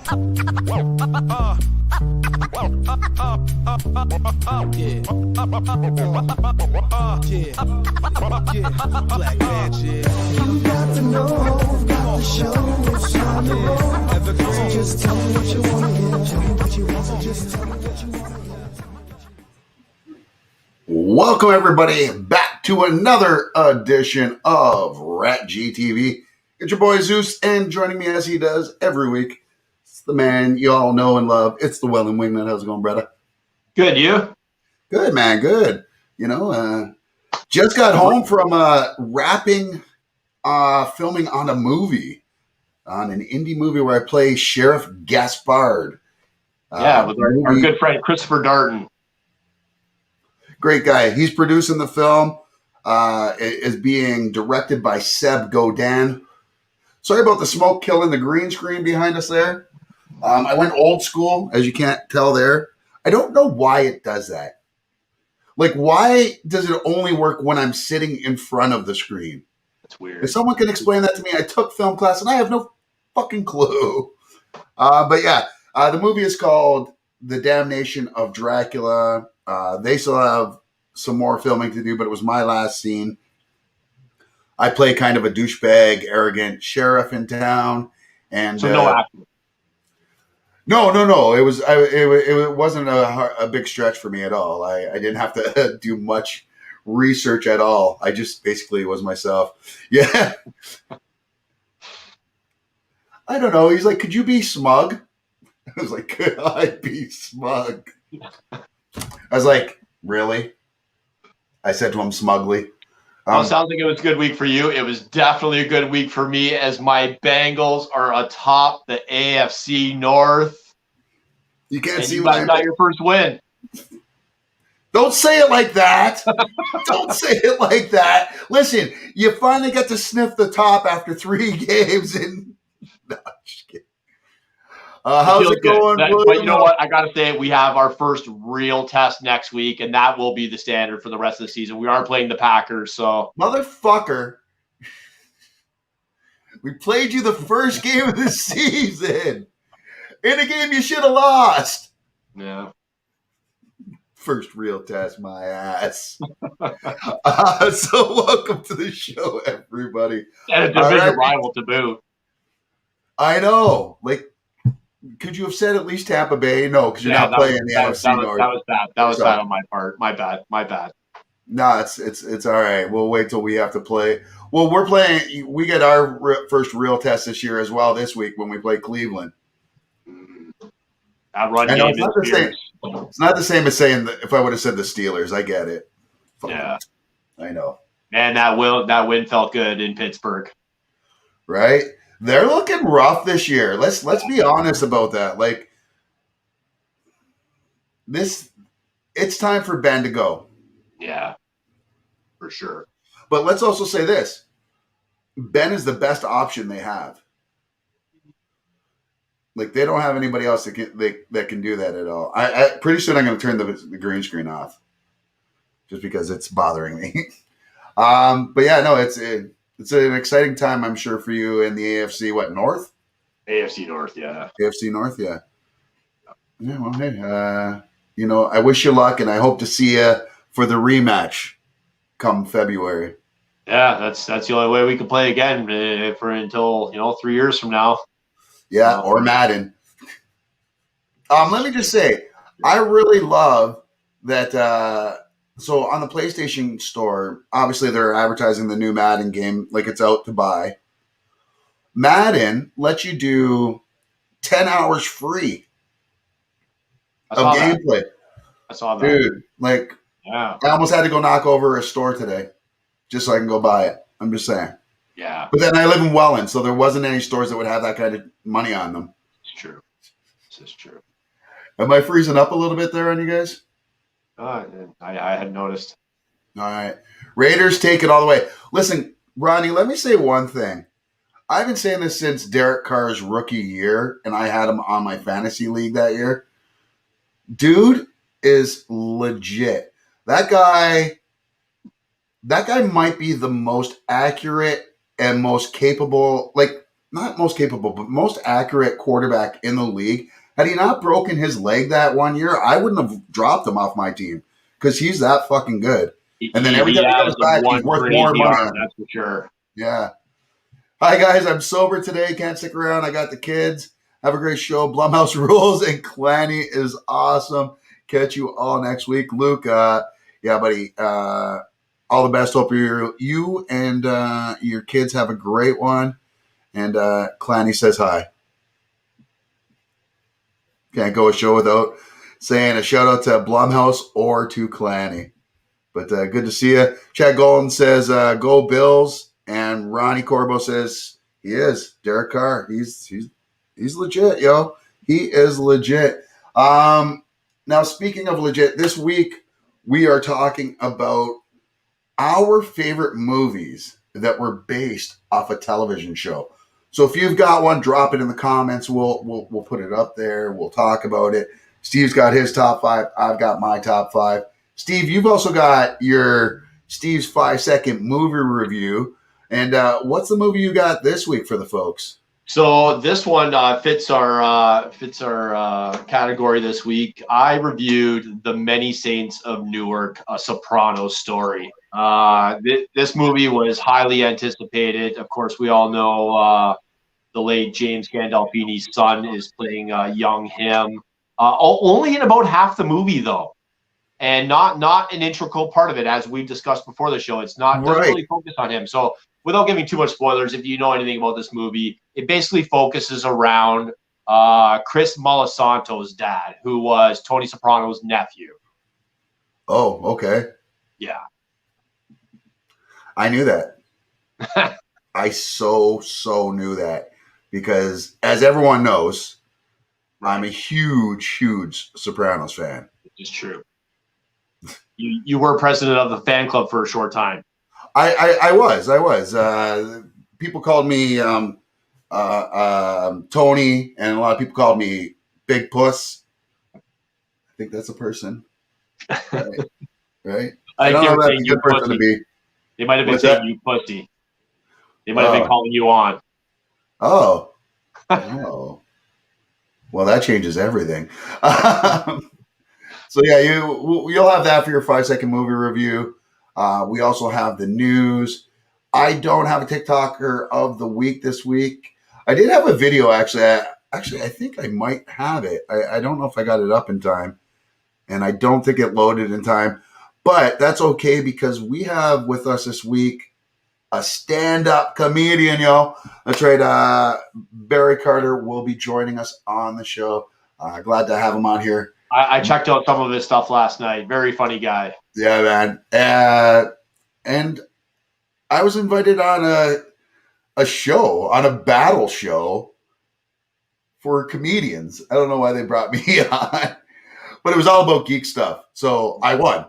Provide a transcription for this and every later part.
Black magic. You got to know, got to show what's on the road. So just tell me what you want to hear. Tell me what you want, so just tell me what you want to hear. Welcome everybody back to another edition of RatG TV. It's your boy Zeus, and joining me as he does every week, it's the man you all know and love. It's the Wellandwingnut. How's it going, brother? Good, you? Good, man. Good. You know, just got home from wrapping filming on a movie, on an indie movie where I play Sheriff Gaspard. Yeah, with our good friend Christopher Darden. Great guy. He's producing the film. It is being directed by Seb Godin. Sorry about the smoke killing the green screen behind us there. I went old school, as you can't tell there. I don't know why it does that. Like, why does it only work when I'm sitting in front of the screen? That's weird. If someone can explain that to me, I took film class and I have no fucking clue. But yeah, the movie is called The Damnation of Dracula. They still have some more filming to do, but it was my last scene. I play kind of a douchebag, arrogant sheriff in town, and So no acting. No. It wasn't a big stretch for me at all. I didn't have to do much research at all. I just basically was myself. Yeah. I don't know. He's like, "Could you be smug?" I was like, "Could I be smug?" I was like, "Really?" I said to him smugly. Well, it sounds like it was a good week for you. It was definitely a good week for me, as my Bengals are atop the AFC North. You can't see you what I got your first win. Don't say it like that. Don't say it like that. Listen, you finally got to sniff the top after 3 games. And no, just kidding. How's it going? But you know what? I got to say, we have our first real test next week, and that will be the standard for the rest of the season. We are playing the Packers, so. Motherfucker. We played you the first game of the season. In a game you should have lost. Yeah. First real test, my ass. So welcome to the show, everybody. And a division rival to boot. I know. Like, could you have said at least Tampa Bay? No, because you're not playing the NFC North. That was bad. That was bad on my part. My bad. No, it's all right. We'll wait till we have to play. Well, we're playing. We get our first real test this year as well this week when we play Cleveland. That run game is fierce. It's not the same as saying that if I would have said the Steelers. I get it. Yeah, I know. And that win felt good in Pittsburgh. Right? They're looking rough this year. Let's be honest about that. Like this, it's time for Ben to go. Yeah, for sure. But let's also say this: Ben is the best option they have. Like, they don't have anybody else that can do that at all. I pretty soon I'm going to turn the green screen off, just because it's bothering me. But yeah, no, it's an exciting time, I'm sure, for you in the AFC. What, North? AFC North, yeah. AFC North, yeah. Yeah, well, hey, you know, I wish you luck, and I hope to see you for the rematch come February. Yeah, that's the only way we can play again until 3 years from now. Yeah, or Madden. Let me just say, I really love that. So on the PlayStation Store, obviously they're advertising the new Madden game like it's out to buy. Madden lets you do 10 hours free of gameplay. I saw that. Dude, like, yeah. I almost had to go knock over a store today just so I can go buy it. I'm just saying. Yeah. But then I live in Welland, so there wasn't any stores that would have that kind of money on them. It's true. This is true. Am I freezing up a little bit there on you guys? I had noticed. All right. Raiders take it all the way. Listen, Ronnie, let me say one thing. I've been saying this since Derek Carr's rookie year, and I had him on my fantasy league that year. Dude is legit. That guy might be the most accurate and most capable. Like, not most capable, but most accurate quarterback in the league. Had he not broken his leg that one year, I wouldn't have dropped him off my team because he's that fucking good. And then every He time he has comes back, he's one worth more crazy money arm, on me. that's for sure. Yeah. Hi, guys. I'm sober today. Can't stick around. I got the kids. Have a great show. Blumhouse rules, and Clanny is awesome. Catch you all next week. Luke, yeah, buddy. All the best. Hope you and your kids have a great one. And Clanny says hi. Can't go a show without saying a shout out to Blumhouse or to Clanny. But good to see you. Chad Golden says, go Bills. And Ronnie Corbo says, he is. Derek Carr. He's legit, yo. He is legit. Now, speaking of legit, this week we are talking about our favorite movies that were based off a television show. So if you've got one, drop it in the comments. We'll put it up there. We'll talk about it. Steve's got his top 5. I've got my top 5. Steve, you've also got your Steve's 5-second movie review. And what's the movie you got this week for the folks? So this one fits our category this week. I reviewed The Many Saints of Newark, a Sopranos story. This movie was highly anticipated. Of course, we all know the late James Gandolfini's son is playing young him. Only in about half the movie, though. And not an integral part of it, as we've discussed before the show. It's not doesn't really focus on him. So without giving too much spoilers, if you know anything about this movie, it basically focuses around Chris Molisanto's dad, who was Tony Soprano's nephew. Oh, okay. Yeah. I knew that. I so knew that because, as everyone knows, I'm a huge Sopranos fan. It's true. You were president of the fan club for a short time. I was. People called me Tony, and a lot of people called me Big Puss. I think that's a person, right? I don't think know they were that's saying a you good person pussy. to be. They might have been What's saying that? you pussy. They might have been calling you on. Oh. Well, that changes everything. So yeah, you'll have that for your 5-second movie review. We also have the news. I don't have a TikToker of the week this week. I did have a video actually. I think I might have it. I don't know if I got it up in time, and I don't think it loaded in time. But that's okay because we have with us this week a stand-up comedian, yo. That's right. Barry Carter will be joining us on the show. Glad to have him on here. I checked out some of his stuff last night. Very funny guy. Yeah, man. And I was invited on a show, on a battle show for comedians. I don't know why they brought me on, but it was all about geek stuff. So I won,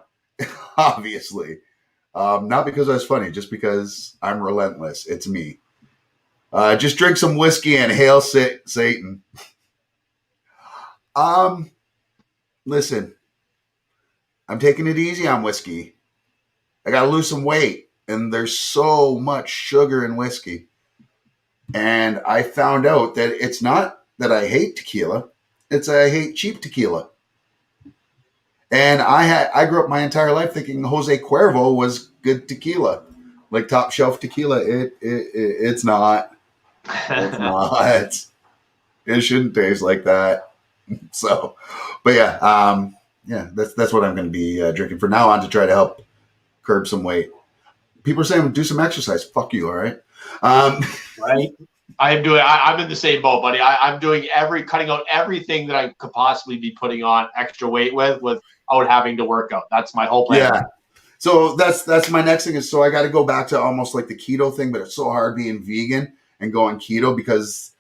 obviously. Not because I was funny, just because I'm relentless. It's me. Just drink some whiskey and hail Satan. Listen, I'm taking it easy on whiskey. I got to lose some weight, and there's so much sugar in whiskey. And I found out that it's not that I hate tequila, it's I hate cheap tequila. And I grew up my entire life thinking Jose Cuervo was good tequila, like top shelf tequila. It's not. It's not. It shouldn't taste like that. So, but yeah, that's what I'm going to be drinking from now on to try to help curb some weight. People are saying do some exercise. Fuck you, all right? Right. I'm in the same boat, buddy. I'm doing cutting out everything that I could possibly be putting on extra weight without having to work out. That's my whole plan. Yeah. So that's my next thing is, so I got to go back to almost like the keto thing, but it's so hard being vegan and going keto because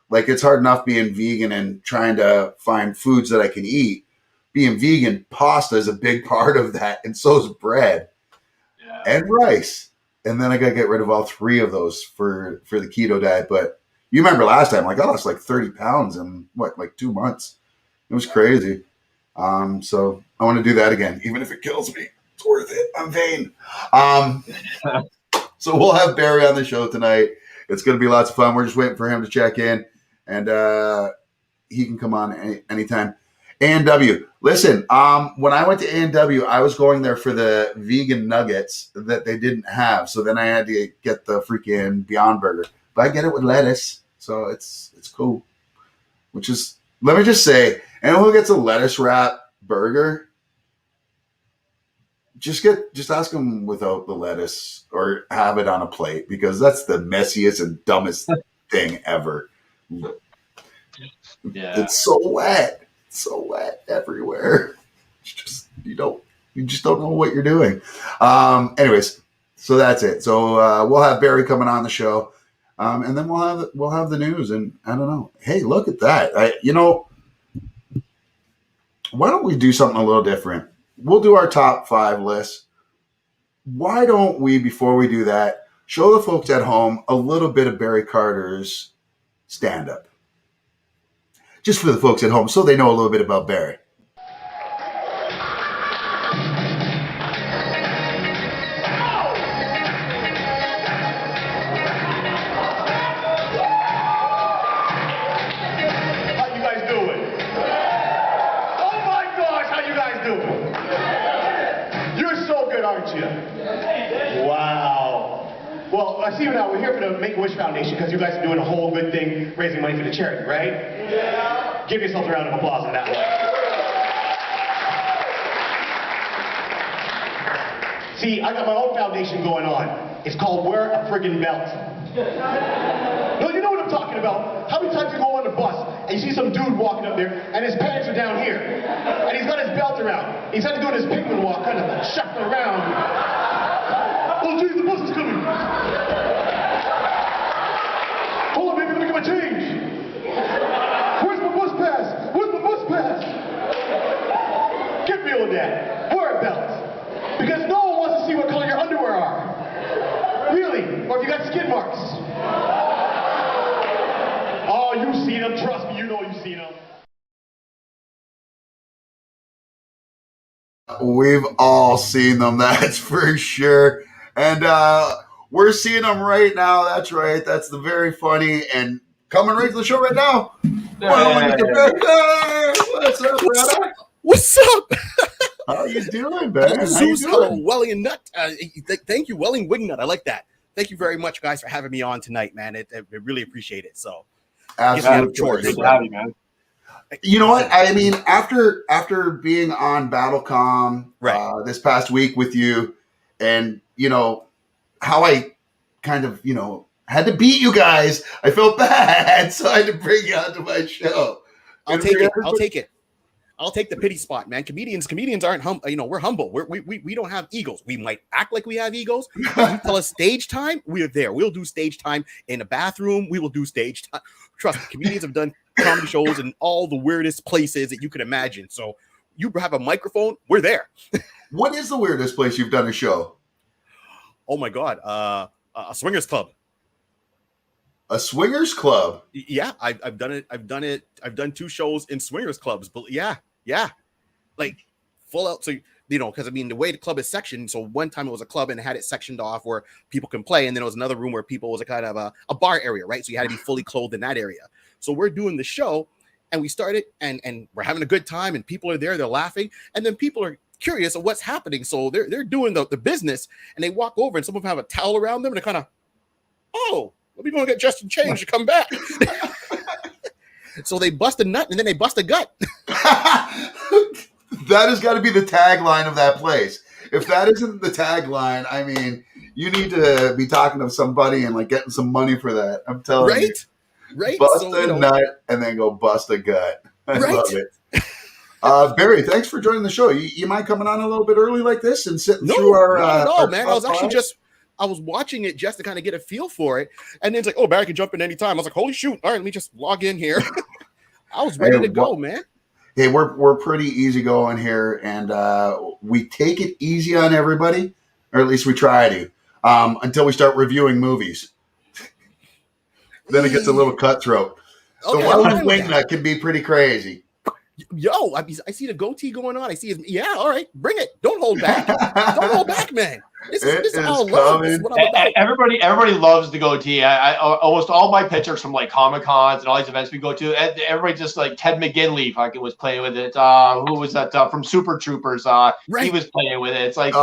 like it's hard enough being vegan and trying to find foods that I can eat. Being vegan, pasta is a big part of that, and so is bread and rice. And then I got to get rid of all 3 of those for the keto diet. But you remember last time, like I lost like 30 pounds in like 2 months. It was crazy. So I want to do that again, even if it kills me. It's worth it. I'm vain. So we'll have Barry on the show tonight. It's going to be lots of fun. We're just waiting for him to check in, and he can come on anytime. A&W. Listen, when I went to A&W, I was going there for the vegan nuggets that they didn't have. So then I had to get the freaking Beyond Burger. But I get it with lettuce, so it's cool. Which is, let me just say, anyone who gets a lettuce wrap burger, just ask them without the lettuce or have it on a plate, because that's the messiest and dumbest thing ever. Yeah. It's so wet. So wet everywhere. It's just you just don't know what you're doing. Anyways, so that's it. So we'll have Barry coming on the show, and then we'll have the news. And I don't know. Hey, look at that! Why don't we do something a little different? We'll do our top 5 list. Why don't we, before we do that, show the folks at home a little bit of Barry Carter's stand-up? Just for the folks at home, so they know a little bit about Barry. How you guys doing? Oh my gosh, how you guys doing? You're so good, aren't you? Wow. Well, I see you now. We're here for the Make-A-Wish Foundation because you guys are doing a whole good thing, raising money for the charity, right? Yeah. Give yourselves a round of applause on that one. See, I got my own foundation going on. It's called Wear a Friggin' Belt. No, you know what I'm talking about. How many times you go on the bus and you see some dude walking up there and his pants are down here and he's got his belt around. He's had to do his penguin walk, kind of shuffling around. Oh, geez, the bus is coming. Hold on, baby, let me get my change. Where's my bus pass? Where's my bus pass? Get real with that. Wear a belt. Because no one wants to see what color your underwear are. Really? Or if you got skid marks. Oh, you've seen them. Trust me, you know you've seen them. We've all seen them, that's for sure. And we're seeing them right now. That's right. That's the very funny and coming right to the show right now. What's up, brother? What's up? How you doing, man? Zeus, hello, Wellandwingnut. Thank you, Wellandwingnut. I like that. Thank you very much, guys, for having me on tonight, man. I really appreciate it. So, Absolutely. Good to have you, man. You know what? I mean, after being on Battlecom this past week with you, and you know how I kind of had to beat you guys, I felt bad, so I had to bring you onto my show. I'll take it. I'll take it. I'll take the pity spot, man. Comedians aren't humble. We're humble. We don't have egos. We might act like we have egos. You tell us stage time, we're there. We'll do stage time in a bathroom. We will do stage time. Trust me, comedians have done comedy shows in all the weirdest places that you could imagine. So you have a microphone, we're there. What is the weirdest place you've done a show? Oh my God, a swingers club. A swingers club? Yeah, I've done it. I've done 2 shows in swingers clubs. But yeah, like full out. So because I mean the way the club is sectioned. So one time it was a club and it had it sectioned off where people can play, and then it was another room where people was a kind of a bar area, right? So you had to be fully clothed in that area. So we're doing the show, and we started, and we're having a good time, and people are there, they're laughing, and then people are curious of what's happening. So they're doing the business, and they walk over, and some of them have a towel around them, and they're kind of, oh, let me go and get dressed and change to come back. So they bust a nut, and then they bust a gut. That has got to be the tagline of that place. If that isn't the tagline, I mean, you need to be talking to somebody and like getting some money for that. I'm telling you. Right. Bust a nut and then go bust a gut. I love it. Barry, thanks for joining the show. You mind coming on a little bit early like this and sitting through our? No, man. I was actually I was watching it just to kind of get a feel for it, and then it's like, oh, Barry can jump in anytime. I was like, holy shoot! All right, let me just log in here. I was ready to go, man. Hey, we're pretty easy going here, and we take it easy on everybody, or at least we try to, until we start reviewing movies. Then it gets a little cutthroat. Okay, the Wellandwingnut can be pretty crazy. Yo, I see the goatee going on. I see his. Yeah, all right, bring it. Don't hold back. Don't hold back, man. This is all love. This is what I'm about. Everybody loves the goatee. I almost all my pictures from like Comic Cons and all these events we go to. Everybody just like Ted McGinley fucking was playing with it. Who was that from Super Troopers? Right. He was playing with it. It's like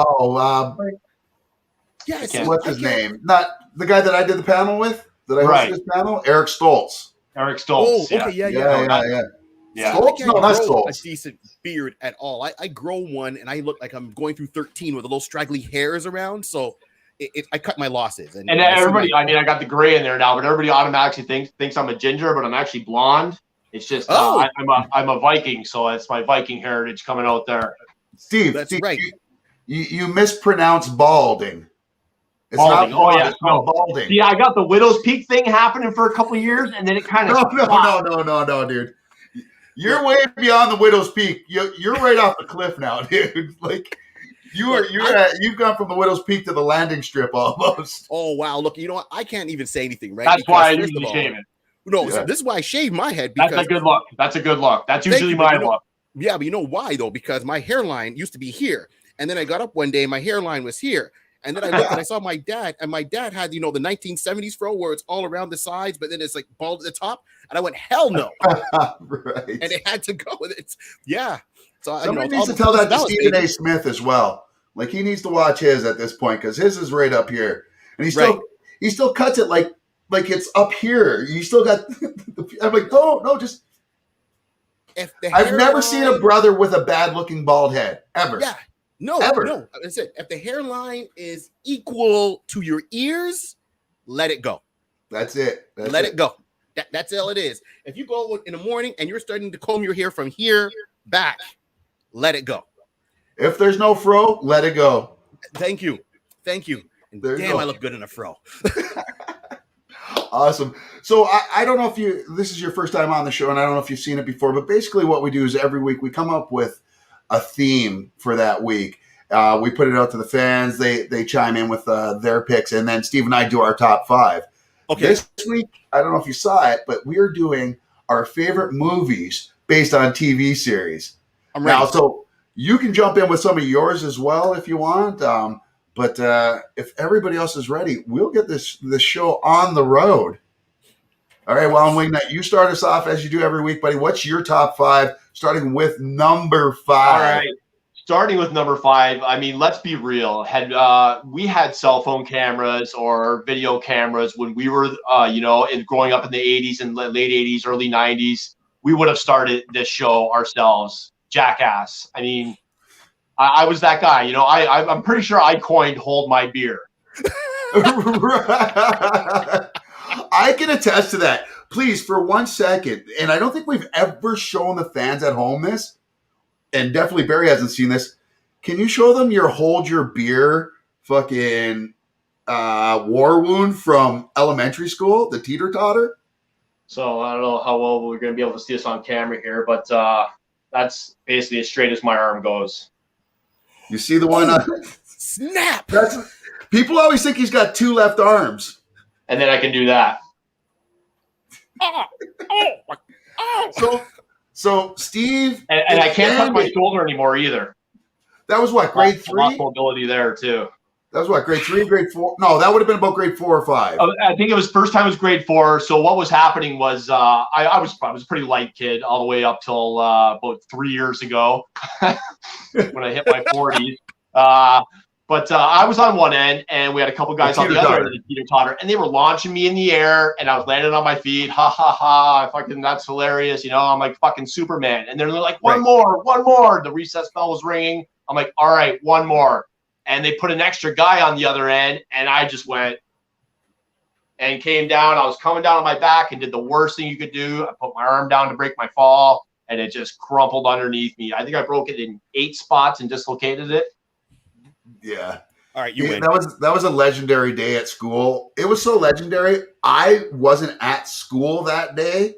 yeah. What's his name? Not the guy that I did the panel with. That I hosted this panel. Eric Stoltz. Eric Stoltz. Oh, okay, yeah. Yeah. Stoltz? No, not grow Stoltz. a decent beard at all. I grow one, and I look like I'm going through 13 with a little straggly hairs around. So I cut my losses. And everybody, I mean, I got the gray in there now, but everybody automatically thinks I'm a ginger, but I'm actually blonde. It's just I'm a Viking, so it's my Viking heritage coming out there. Steve, that's right. You mispronounce balding. It's balding. Not balding. Yeah, I got the Widow's Peak thing happening for a couple of years, and then it kind of no, dude. You're way beyond the Widow's Peak. You're right off the cliff now, dude. Like you've gone from the Widow's Peak to the landing strip almost. Oh wow! Look, you know what? I can't even say anything, right? That's why I usually shave it. No, so this is why I shave my head. Because that's a good look. That's a good look. That's usually my look. Yeah, but you know why though? Because my hairline used to be here, and then I got up one day, and my hairline was here. And then I looked and I saw my dad, and my dad had, the 1970s fro where it's all around the sides, but then it's like bald at the top. And I went, hell no. Right. And it had to go with it. Yeah. So somebody needs to tell that to Stephen A. Smith as well. Like he needs to watch his at this point because his is right up here. And he still cuts it like it's up here. You still got I'm like, no, just I've never seen a brother with a bad looking bald head ever. Yeah. No. I said, if the hairline is equal to your ears, let it go. That's it. Let it go. That's all it is. If you go in the morning and you're starting to comb your hair from here back, let it go. If there's no fro, let it go. Thank you. And damn, I look good in a fro. Awesome. So I don't know if this is your first time on the show, and I don't know if you've seen it before, but basically what we do is every week we come up with a theme for that week. We put it out to the fans. They chime in with their picks, and then Steve and I do our top 5. Okay. This week, I don't know if you saw it, but we are doing our favorite movies based on TV series. I'm ready. Now, so you can jump in with some of yours as well if you want. But if everybody else is ready, we'll get this show on the road. All right, Wellandwingnut, you start us off as you do every week, buddy. What's your top 5, starting with number 5? All right. Starting with number 5, I mean, let's be real. We had cell phone cameras or video cameras when we were, growing up in the 80s and late 80s, early 90s, we would have started this show ourselves. Jackass. I mean, I was that guy. I'm pretty sure I coined "Hold My Beer." I can attest to that. Please, for 1 second, and I don't think we've ever shown the fans at home this, and definitely Barry hasn't seen this. Can you show them your "Hold Your Beer" fucking war wound from elementary school, the teeter-totter? So I don't know how well we're going to be able to see this on camera here, but that's basically as straight as my arm goes. You see the one? Snap! People always think he's got 2 left arms. And then I can do that. So Steve, and I can't touch my shoulder anymore either. That was what, grade 3? Lost mobility there too. That was what, grade 3, grade 4? No, that would have been about grade 4 or 5. I think it was first time was grade 4. So what was happening was I was a pretty light kid all the way up till about 3 years ago when I hit my 40s. But I was on one end, and we had a couple guys on the other end of the teeter-totter, and they were launching me in the air, and I was landing on my feet. Ha, ha, ha. Fucking, that's hilarious. I'm like fucking Superman. And they're like, one more. The recess bell was ringing. I'm like, all right, one more. And they put an extra guy on the other end, and I just went and came down. I was coming down on my back and did the worst thing you could do. I put my arm down to break my fall, and it just crumpled underneath me. I think I broke it in 8 spots and dislocated it. Yeah. All right, you win. That was a legendary day at school. It was so legendary. I wasn't at school that day,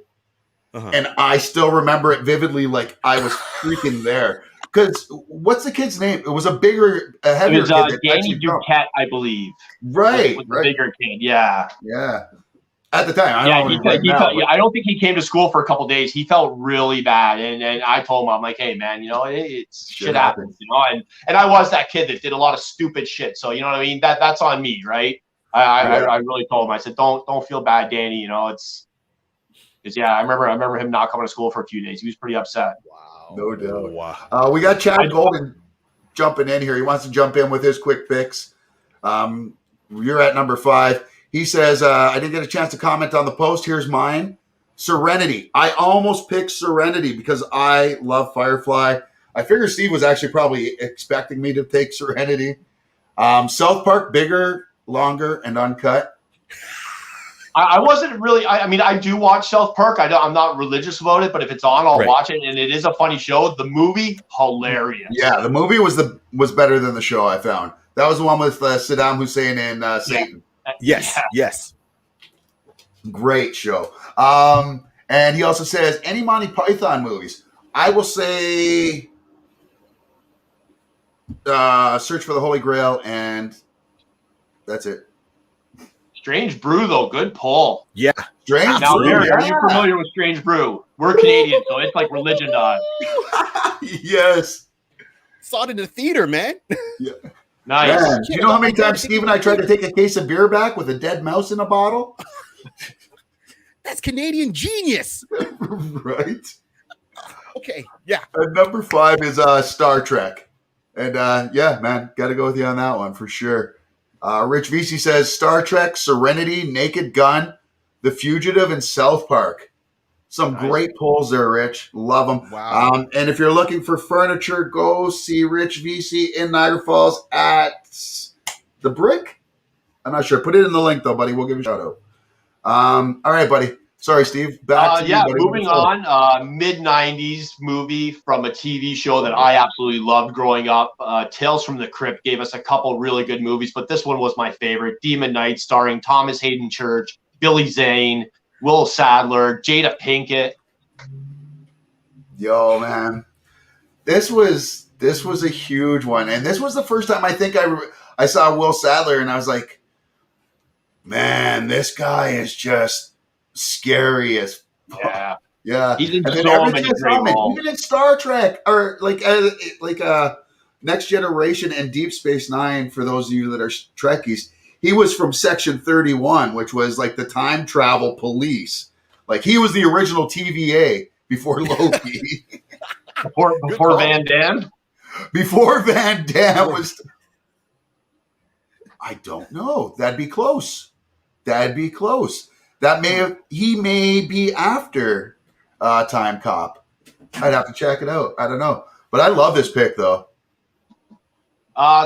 and I still remember it vividly. Like I was freaking there. Because what's the kid's name? It was a heavier kid. Danny Duquette, I believe. Right, was the bigger kid. Yeah. Yeah. At the time, I Yeah, don't know right now. I don't think he came to school for a couple of days. He felt really bad, and I told him, I'm like, hey man, it's shit happens, and I was that kid that did a lot of stupid shit. So you know what I mean? That's on me, right? I really told him. I said, don't feel bad, Danny. It's yeah. I remember him not coming to school for a few days. He was pretty upset. Wow. No doubt. Wow. We got Chad Golden jumping in here. He wants to jump in with his quick picks. You're at number 5. He says, I didn't get a chance to comment on the post. Here's mine. Serenity. I almost picked Serenity because I love Firefly. I figured Steve was actually probably expecting me to take Serenity. South Park, bigger, longer, and uncut. I wasn't really. I mean, I do watch South Park. I'm not religious about it, but if it's on, I'll watch it. And it is a funny show. The movie, hilarious. Yeah, the movie was better than the show. I found that was the one with Saddam Hussein and Satan. Yes. Great show. And he also says any Monty Python movies. I will say Search for the Holy Grail, and that's it. Strange Brew, though, good pull. Yeah. Strange Now, Brew. Mary, are you familiar with Strange Brew? We're Canadian, so it's like religion to us. Yes. Saw it in the theater, man. Yeah. Nice. Man, you know how many times Steve and I tried to take a case of beer back with a dead mouse in a bottle? That's Canadian genius. Right. Okay. Yeah. And number 5 is Star Trek. And yeah, man, got to go with you on that one for sure. Rich VC says Star Trek, Serenity, Naked Gun, The Fugitive, and South Park. Some great pulls there, Rich. Love them. Wow. And if you're looking for furniture, go see Rich VC in Niagara Falls at The Brick. I'm not sure. Put it in the link, though, buddy. We'll give you a shout out. All right, buddy. Sorry, Steve. Back to you, buddy. Moving on. Mid-'90s movie from a TV show that I absolutely loved growing up. Tales from the Crypt gave us a couple really good movies, but this one was my favorite. Demon Knight, starring Thomas Hayden Church, Billy Zane, Will Sadler, Jada Pinkett. Yo, man. This was a huge one. And this was the first time I think I saw Will Sadler, and I was like, man, this guy is just scary as fuck. Yeah. Yeah. He's in and then so everything many that's great on it, roles. even in Star Trek or like Next Generation and Deep Space Nine, for those of you that are Trekkies, he was from Section 31, which was like the time travel police. Like he was the original TVA before Loki. Before Van Damme? Before Van Damme was... I don't know. That'd be close. He may be after Time Cop. I'd have to check it out. I don't know. But I love this pick, though.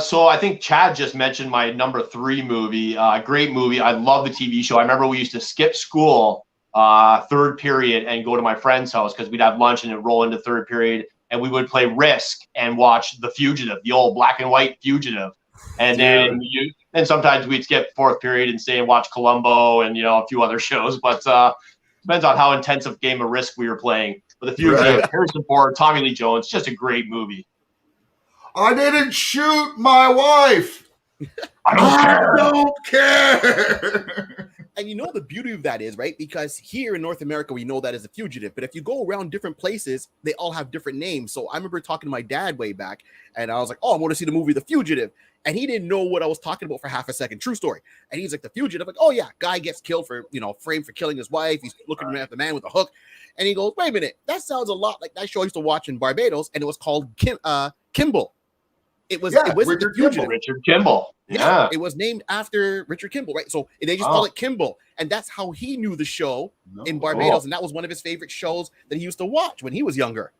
So I think Chad just mentioned my number 3 movie. Great movie. I love the TV show. I remember we used to skip school third period and go to my friend's house because we'd have lunch and then roll into third period, and we would play Risk and watch The Fugitive, the old black and white Fugitive. And then sometimes we'd skip fourth period and stay and watch Columbo and a few other shows. But depends on how intensive game of Risk we were playing. But The Fugitive, Harrison Ford, Tommy Lee Jones, just a great movie. I didn't shoot my wife. I don't care. And the beauty of that is, right? Because here in North America, we know that as a fugitive. But if you go around different places, they all have different names. So I remember talking to my dad way back, and I was like, oh, I'm going to see the movie The Fugitive. And he didn't know what I was talking about for half a second. True story. And he's like, The Fugitive. Like, oh, yeah, guy gets killed for, framed for killing his wife. He's looking at the man with a hook. And he goes, wait a minute. That sounds a lot like that show I used to watch in Barbados. And it was called Kimball. It wasn't The Fugitive. Richard Kimball. Yeah. It was named after Richard Kimball, right? So they just call it Kimball. And that's how he knew the show in Barbados. And that was one of his favorite shows that he used to watch when he was younger.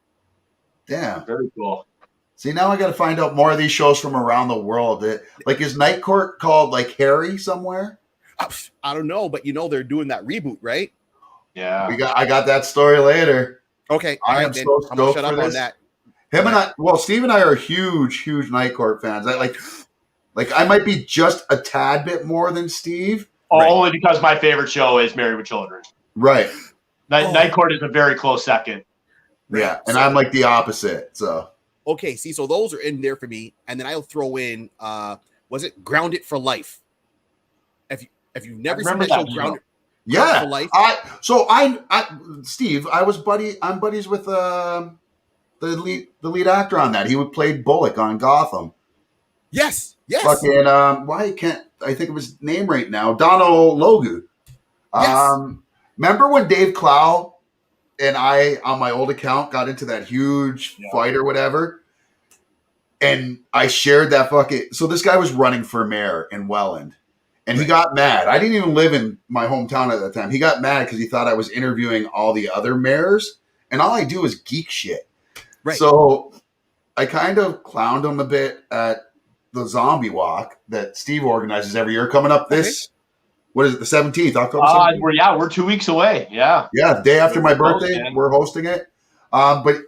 Damn. Very cool. See, now I got to find out more of these shows from around the world. Like, is Night Court called like Harry somewhere? I don't know, but they're doing that reboot, right? Yeah. I got that story later. Okay. I am so stoked shut up for on this. that. Steve and I are huge Night Court fans. I might be just a tad bit more than Steve. Only because my favorite show is Married with Children. Right. Night Court is a very close second. Yeah, and I'm like the opposite. So okay, see, so those are in there for me, and then I'll throw in was it Grounded for Life? If you've never seen that show, Yeah. For life. Steve, I'm buddies with the lead actor on that. He would play Bullock on Gotham. Yes. Fucking why can't I think of his name right now? Donald Logu. Yes. Remember when Dave Clow and I on my old account got into that huge fight or whatever? And I shared that so this guy was running for mayor in Welland. And he got mad. I didn't even live in my hometown at that time. He got mad because he thought I was interviewing all the other mayors. And all I do is geek shit. Right. So I kind of clowned him a bit at the zombie walk that Steve organizes every year coming up this, what is it, the 17th, October 17th? We're 2 weeks away. Yeah. Yeah, the day after my birthday, close, we're hosting it. But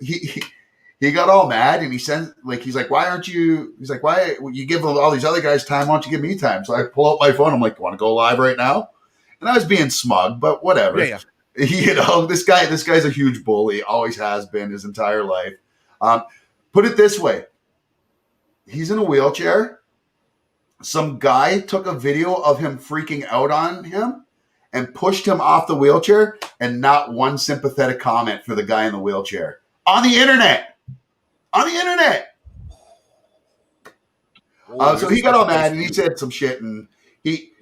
he got all mad and he's like, why you give all these other guys time, why don't you give me time? So I pull out my phone, I'm like, want to go live right now? And I was being smug, but whatever. Yeah. You know, this guy's a huge bully, always has been his entire life. Put it this way. He's in a wheelchair. Some guy took a video of him freaking out on him and pushed him off the wheelchair, and not one sympathetic comment for the guy in the wheelchair. On the internet. So he got all mad and he said some shit, and he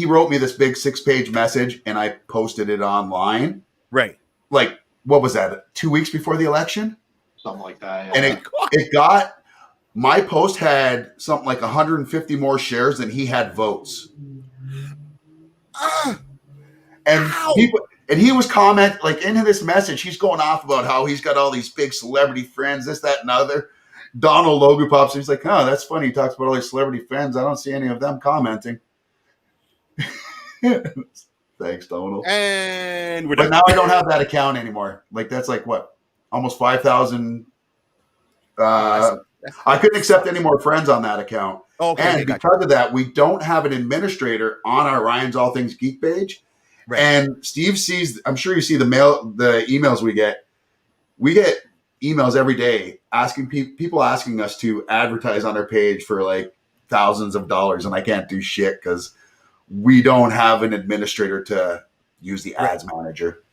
wrote me this big 6-page message, and I posted it online. Right. Like, what was that? 2 weeks before the election? Something like that. Yeah. And it got, my post had something like 150 more shares than he had votes. And he was commenting, like, into this message, he's going off about how he's got all these big celebrity friends, this, that, and other. Donald Logu pops in. He's like, oh, that's funny. He talks about all these celebrity friends. I don't see any of them commenting. Thanks, Donald. And we're But done. now I don't have that account anymore. Like, that's like what? Almost 5,000. I couldn't accept any more friends on that account. Okay. And because of that, we don't have an administrator on our Ryan's All Things Geek page. Right. And Steve sees, I'm sure you see the emails we get. We get emails every day asking people asking us to advertise on their page for like thousands of dollars. And I can't do shit because we don't have an administrator to use the ads manager.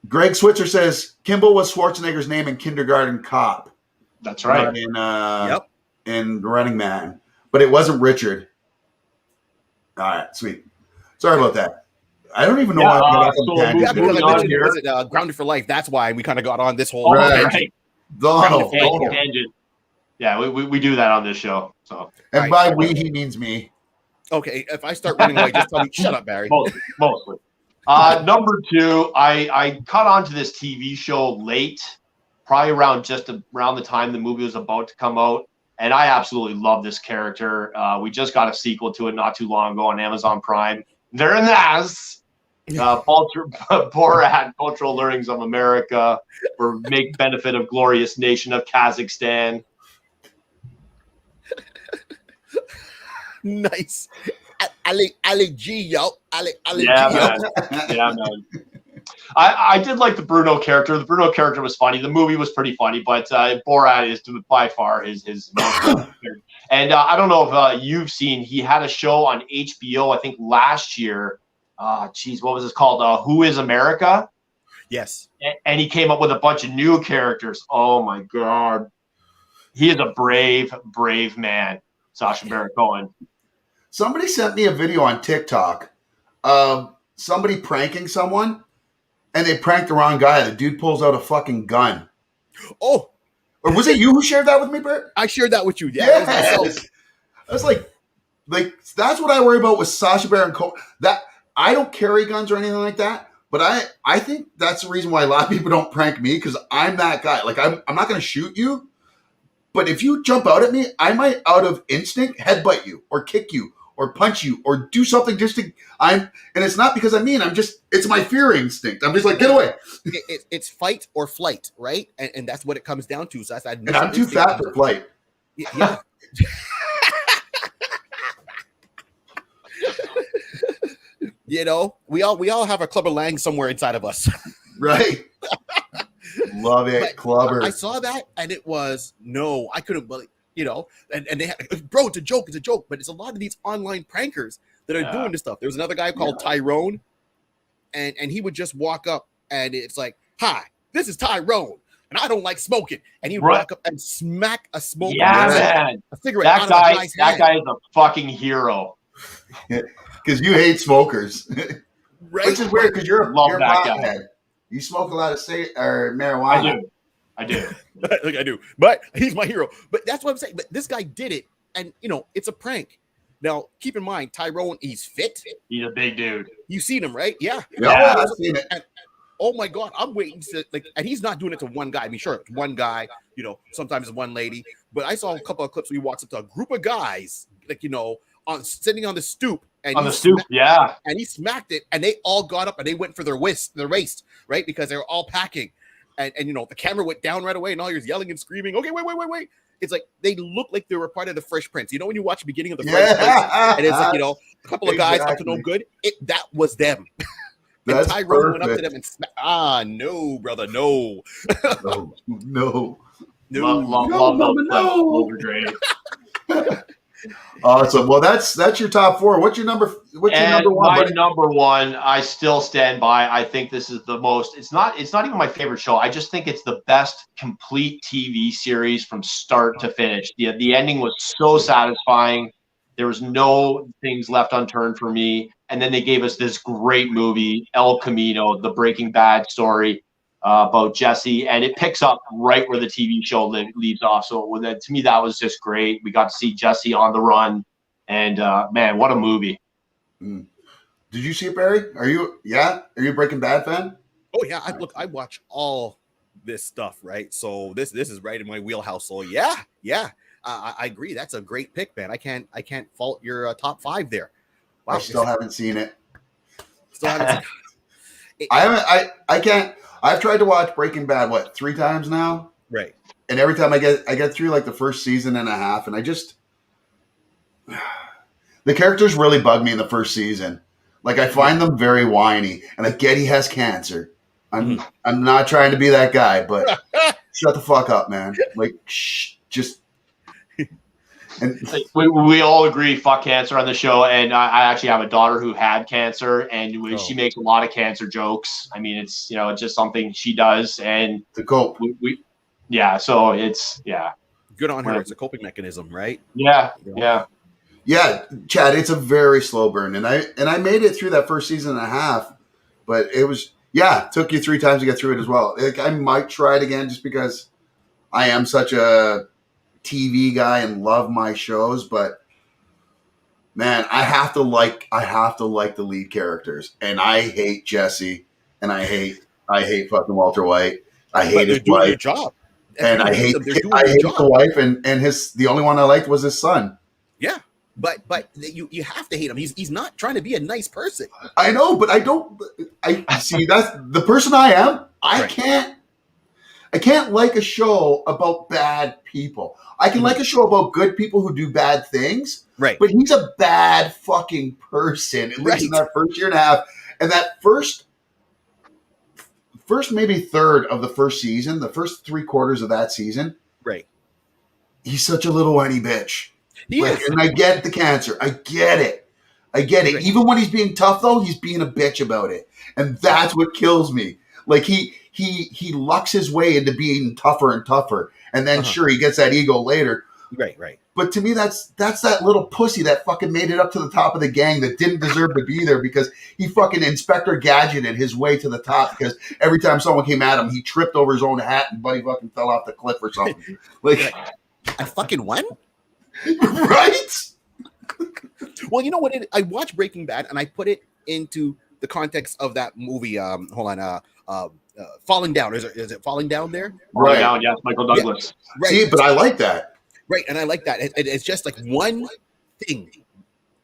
Greg Switzer says Kimball was Schwarzenegger's name in Kindergarten Cop. That's right. In Running Man, but it wasn't Richard. All right, sweet. Sorry about that. I don't even know why I got off on tangent. Yeah, because I mentioned here. was it Grounded for Life. That's why we kind of got on this whole Right. Donald. Tangent. Yeah, we do that on this show. So, and by we, he means me. Okay, if I start running away, just tell me, shut up, Barry. Mostly. Number 2, I caught on to this TV show late, probably around the time the movie was about to come out, and I absolutely love this character. We just got a sequel to it not too long ago on Amazon Prime. Very nice. Borat, Cultural Learnings of America, for make benefit of glorious nation of Kazakhstan. Nice. Ali G, yo. Ali Yeah, G, man. Yeah, man. I did like the Bruno character. The Bruno character was funny. The movie was pretty funny, but Borat is by far his most character. And I don't know if you've seen, he had a show on HBO, I think last year. What was this called? Who is America? Yes. And he came up with a bunch of new characters. Oh, my God. He is a brave, brave man, Sacha Baron Cohen. Somebody sent me a video on TikTok of somebody pranking someone, and they pranked the wrong guy. The dude pulls out a fucking gun. Oh. Or was it you who shared that with me, Bert? I shared that with you. Yeah. Yes. I was like, that's what I worry about with Sacha Baron Cohen. That I don't carry guns or anything like that, but I think that's the reason why a lot of people don't prank me, because I'm that guy. Like, I'm not going to shoot you, but if you jump out at me, I might, out of instinct, headbutt you or kick you or punch you or do something just to, and it's not because I'm mean, it's my fear instinct. I'm just like, get away. It's fight or flight, right? And that's what it comes down to. So that's that. And I'm too fat for flight. Yeah. You know, we all have a Clubber Lang somewhere inside of us. Right. Love it, Clubber. I saw that and it was, I couldn't believe, and they had, bro, it's a joke, but it's a lot of these online prankers. that are doing this stuff. There was another guy called Tyrone, and he would just walk up, and it's like, "Hi, this is Tyrone, and I don't like smoking." And he would walk up and smack a smoke, man, a cigarette out of the guy's hand. That guy is a fucking hero. Because you hate smokers, Right? which is weird because you're a that guy. pothead. You smoke a lot of marijuana. I do. Like I do, but he's my hero. But that's what I'm saying. But this guy did it, and it's a prank. Now, keep in mind, Tyrone, he's fit. He's a big dude. You seen him, right? Yeah. Yeah, I've seen it. And, oh my God, I'm waiting to and he's not doing it to one guy. I mean, sure, it's one guy, sometimes it's one lady. But I saw a couple of clips where he walks up to a group of guys, sitting on the stoop. And on the stoop, yeah. And he smacked it, and they all got up and they went for their waist, right? Because they were all packing. And the camera went down right away, and all you're yelling and screaming. Okay, wait. It's like they look like they were part of the Fresh Prince. You know when you watch the beginning of the Fresh Prince, and it's like a couple of guys up to no good. That was them. And Tyrone went up to them and smacked. No, brother, no. No. Love great. Awesome. Well, that's your top four. What's your number one? My number one, I still stand by. I think this is the most. It's not even my favorite show. I just think it's the best complete TV series from start to finish. The ending was so satisfying. There was no things left unturned for me. And then they gave us this great movie, El Camino, the Breaking Bad story about Jesse, and it picks up right where the TV show leaves off. So to me, that was just great. We got to see Jesse on the run, and man, what a movie! Did you see it, Barry? Are you a Breaking Bad fan? Oh yeah, I watch all this stuff, right? So this is right in my wheelhouse. So yeah, I agree. That's a great pick, man. I can't fault your top five there. Wow, I still haven't seen it. Still haven't seen it. I can't. I've tried to watch Breaking Bad 3 times now, right? And every time I get through like the first season and a half, and the characters really bug me in the first season. Like I find them very whiny, and I get he has cancer. I'm not trying to be that guy, but shut the fuck up, man. Like just. And we all agree, fuck cancer on the show. And I actually have a daughter who had cancer, and she makes a lot of cancer jokes. I mean, it's it's just something she does, and to cope. So it's good on her. It's a coping mechanism, right? Yeah, Chad. It's a very slow burn, and I made it through that first season and a half, but it was took you 3 times to get through it as well. Like, I might try it again just because I am such a TV guy and love my shows, but man, I have to like the lead characters, and I hate Jesse, and I hate fucking Walter White. I hate his wife. Their job. And I hate the wife, and the only one I liked was his son. Yeah, but you have to hate him. He's not trying to be a nice person. I know, but I don't. I see that's the person I am. I can't like a show about bad people. I can like a show about good people who do bad things. Right. But he's a bad fucking person, at least in that first year and a half. And that first maybe third of the first season, the first 3/4 of that season. Right. He's such a little whiny bitch. He is. And I get the cancer. I get it. Right. Even when he's being tough, though, he's being a bitch about it. And that's what kills me. Like he lucks his way into being tougher and tougher, and then sure he gets that ego later. Right. But to me, that's that little pussy that fucking made it up to the top of the gang that didn't deserve to be there because he fucking Inspector Gadgeted his way to the top because every time someone came at him, he tripped over his own hat and buddy fucking fell off the cliff or something. Like I fucking won, right? Well, you know what? I watched Breaking Bad and I put it into the context of that movie. Falling Down. Is it Falling Down there? Falling Down, yes, Michael Douglas. Yeah. Right. See, but I like that. Right, and I like that. It's just like one thing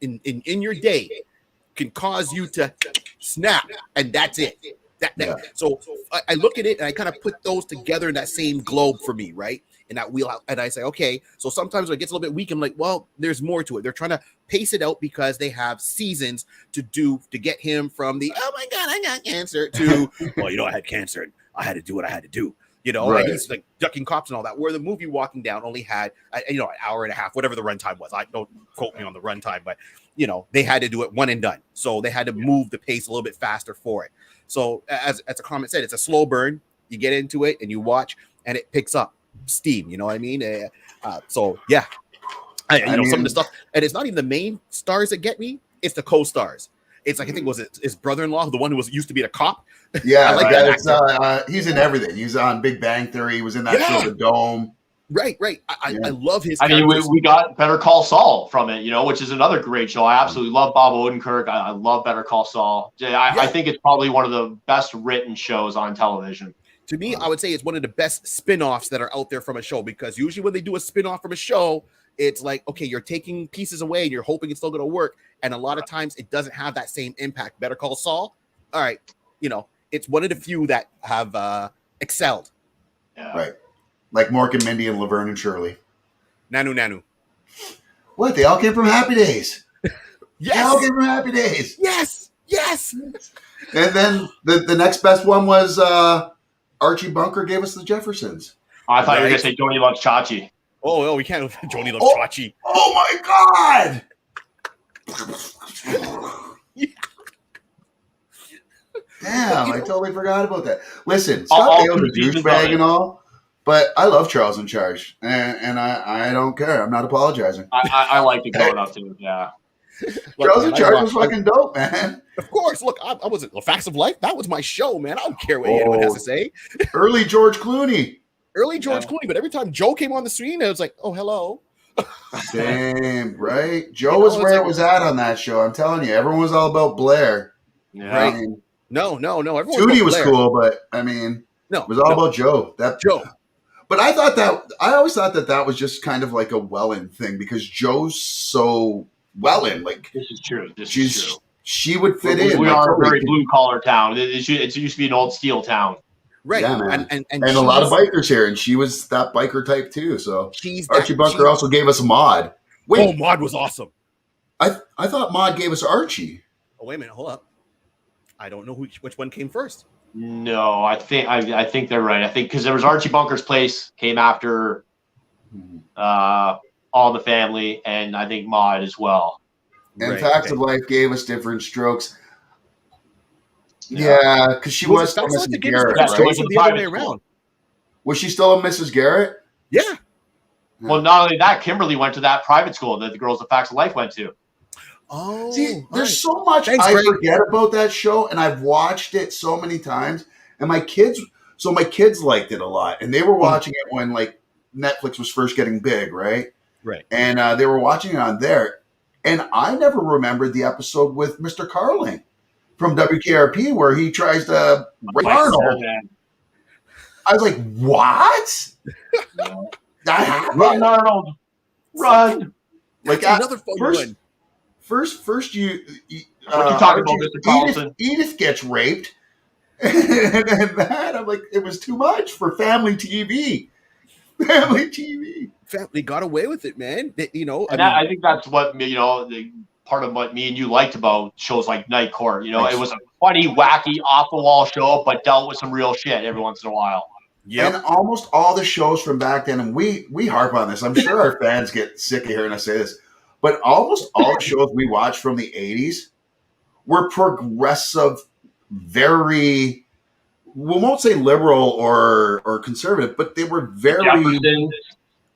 in your day can cause you to snap, and that's it. So I look at it and I kind of put those together in that same globe for me, right? In that wheel, and I say, okay. So sometimes when it gets a little bit weak, I'm like, well, there's more to it. They're trying to pace it out because they have seasons to get him from the oh my god, I got cancer to well, I had cancer and I had to do what I had to do. you know, Right. and he's like ducking cops and all that. Where the movie Walking Down only had, you know, an hour and a half, whatever the runtime was. I don't quote me on the runtime, but you know, they had to do it one and done. So they had to move the pace a little bit faster for it. So as a comment said, it's a slow burn. You get into it and you watch, and it picks up steam. You know what I mean? So yeah, you know, some of the stuff, and it's not even the main stars that get me; it's the co-stars. It's like I think was his brother-in-law, the one who used to be a cop. Yeah, I like that he's in everything. He's on Big Bang Theory. He was in that show, The Dome. Right. I love his. I mean, we got Better Call Saul from it, you know, which is another great show. I absolutely love Bob Odenkirk. I love Better Call Saul. I think it's probably one of the best written shows on television. To me, I would say it's one of the best spin-offs that are out there from a show, because usually when they do a spin-off from a show, it's like, okay, you're taking pieces away and you're hoping it's still going to work. And a lot of times it doesn't have that same impact. Better Call Saul. All right. You know, it's one of the few that have excelled. Yeah. Right. Like Mork and Mindy and Laverne and Shirley. Nanu. What? They all came from Happy Days. Yes. They all came from Happy Days. Yes. And then the next best one was Archie Bunker gave us the Jeffersons. I thought you were going to say Joni Loves Chachi. Oh, we can't. Joni Loves Chachi. Oh my God. Damn, I totally forgot about that. Listen, Scott Bale's a douchebag and all, but I love Charles in Charge, and I don't care. I'm not apologizing. I liked it growing up too. Yeah. Charles in Charge was fucking dope, man. Of course. Look, I wasn't The Facts of Life. That was my show, man. I don't care what anyone has to say. Early George Clooney. Clooney, but every time Joe came on the screen, it was like, oh, hello. Same, right? Joe was where it was at on that show. I'm telling you, everyone was all about Blair. Yeah. I mean, No. Everyone Tootie was cool, but I mean, it was all about Joe. Joe. But I always thought that was just kind of like a Welland thing, because Joe's so Welland. Like, This is true. She would fit in. We like, are a totally. very blue collar town. It used to be an old steel town. Right. Yeah, man. And a lot of bikers here, and she was that biker type too. So she's Archie Bunker also gave us Maude. Wait, Maude was awesome. I thought Maude gave us Archie. Oh, wait a minute, hold up. I don't know which one came first. No, I think they're right. I think because there was Archie Bunker's Place came after All in the Family, and I think Maude as well. And Facts of Life gave us Different Strokes. Yeah, because she was still Mrs. Garrett. Right? Was she still a Mrs. Garrett? Yeah. Well, not only that, Kimberly went to that private school that the girls of Facts of Life went to. Oh, see, there's so much I forget about that show, and I've watched it so many times. And my kids liked it a lot, and they were watching it when like Netflix was first getting big, right? Right. And they were watching it on there, and I never remembered the episode with Mr. Carling from WKRP where he tries to rape Arnold. I was like, what? That happened? Run, Arnold! Run! Like another fun one. First, you talking about Mr. Carlson. Edith gets raped, and that I'm like, it was too much for family TV. Family TV. They got away with it, man. I think that's what part of what me and you liked about shows like Night Court. You know, it was a funny, wacky, off the wall show, but dealt with some real shit every once in a while. Yeah, and almost all the shows from back then, and we harp on this. I'm sure our fans get sick of hearing us say this, but almost all the shows we watched from the 80s were progressive, very, we won't say liberal or conservative, but they were very,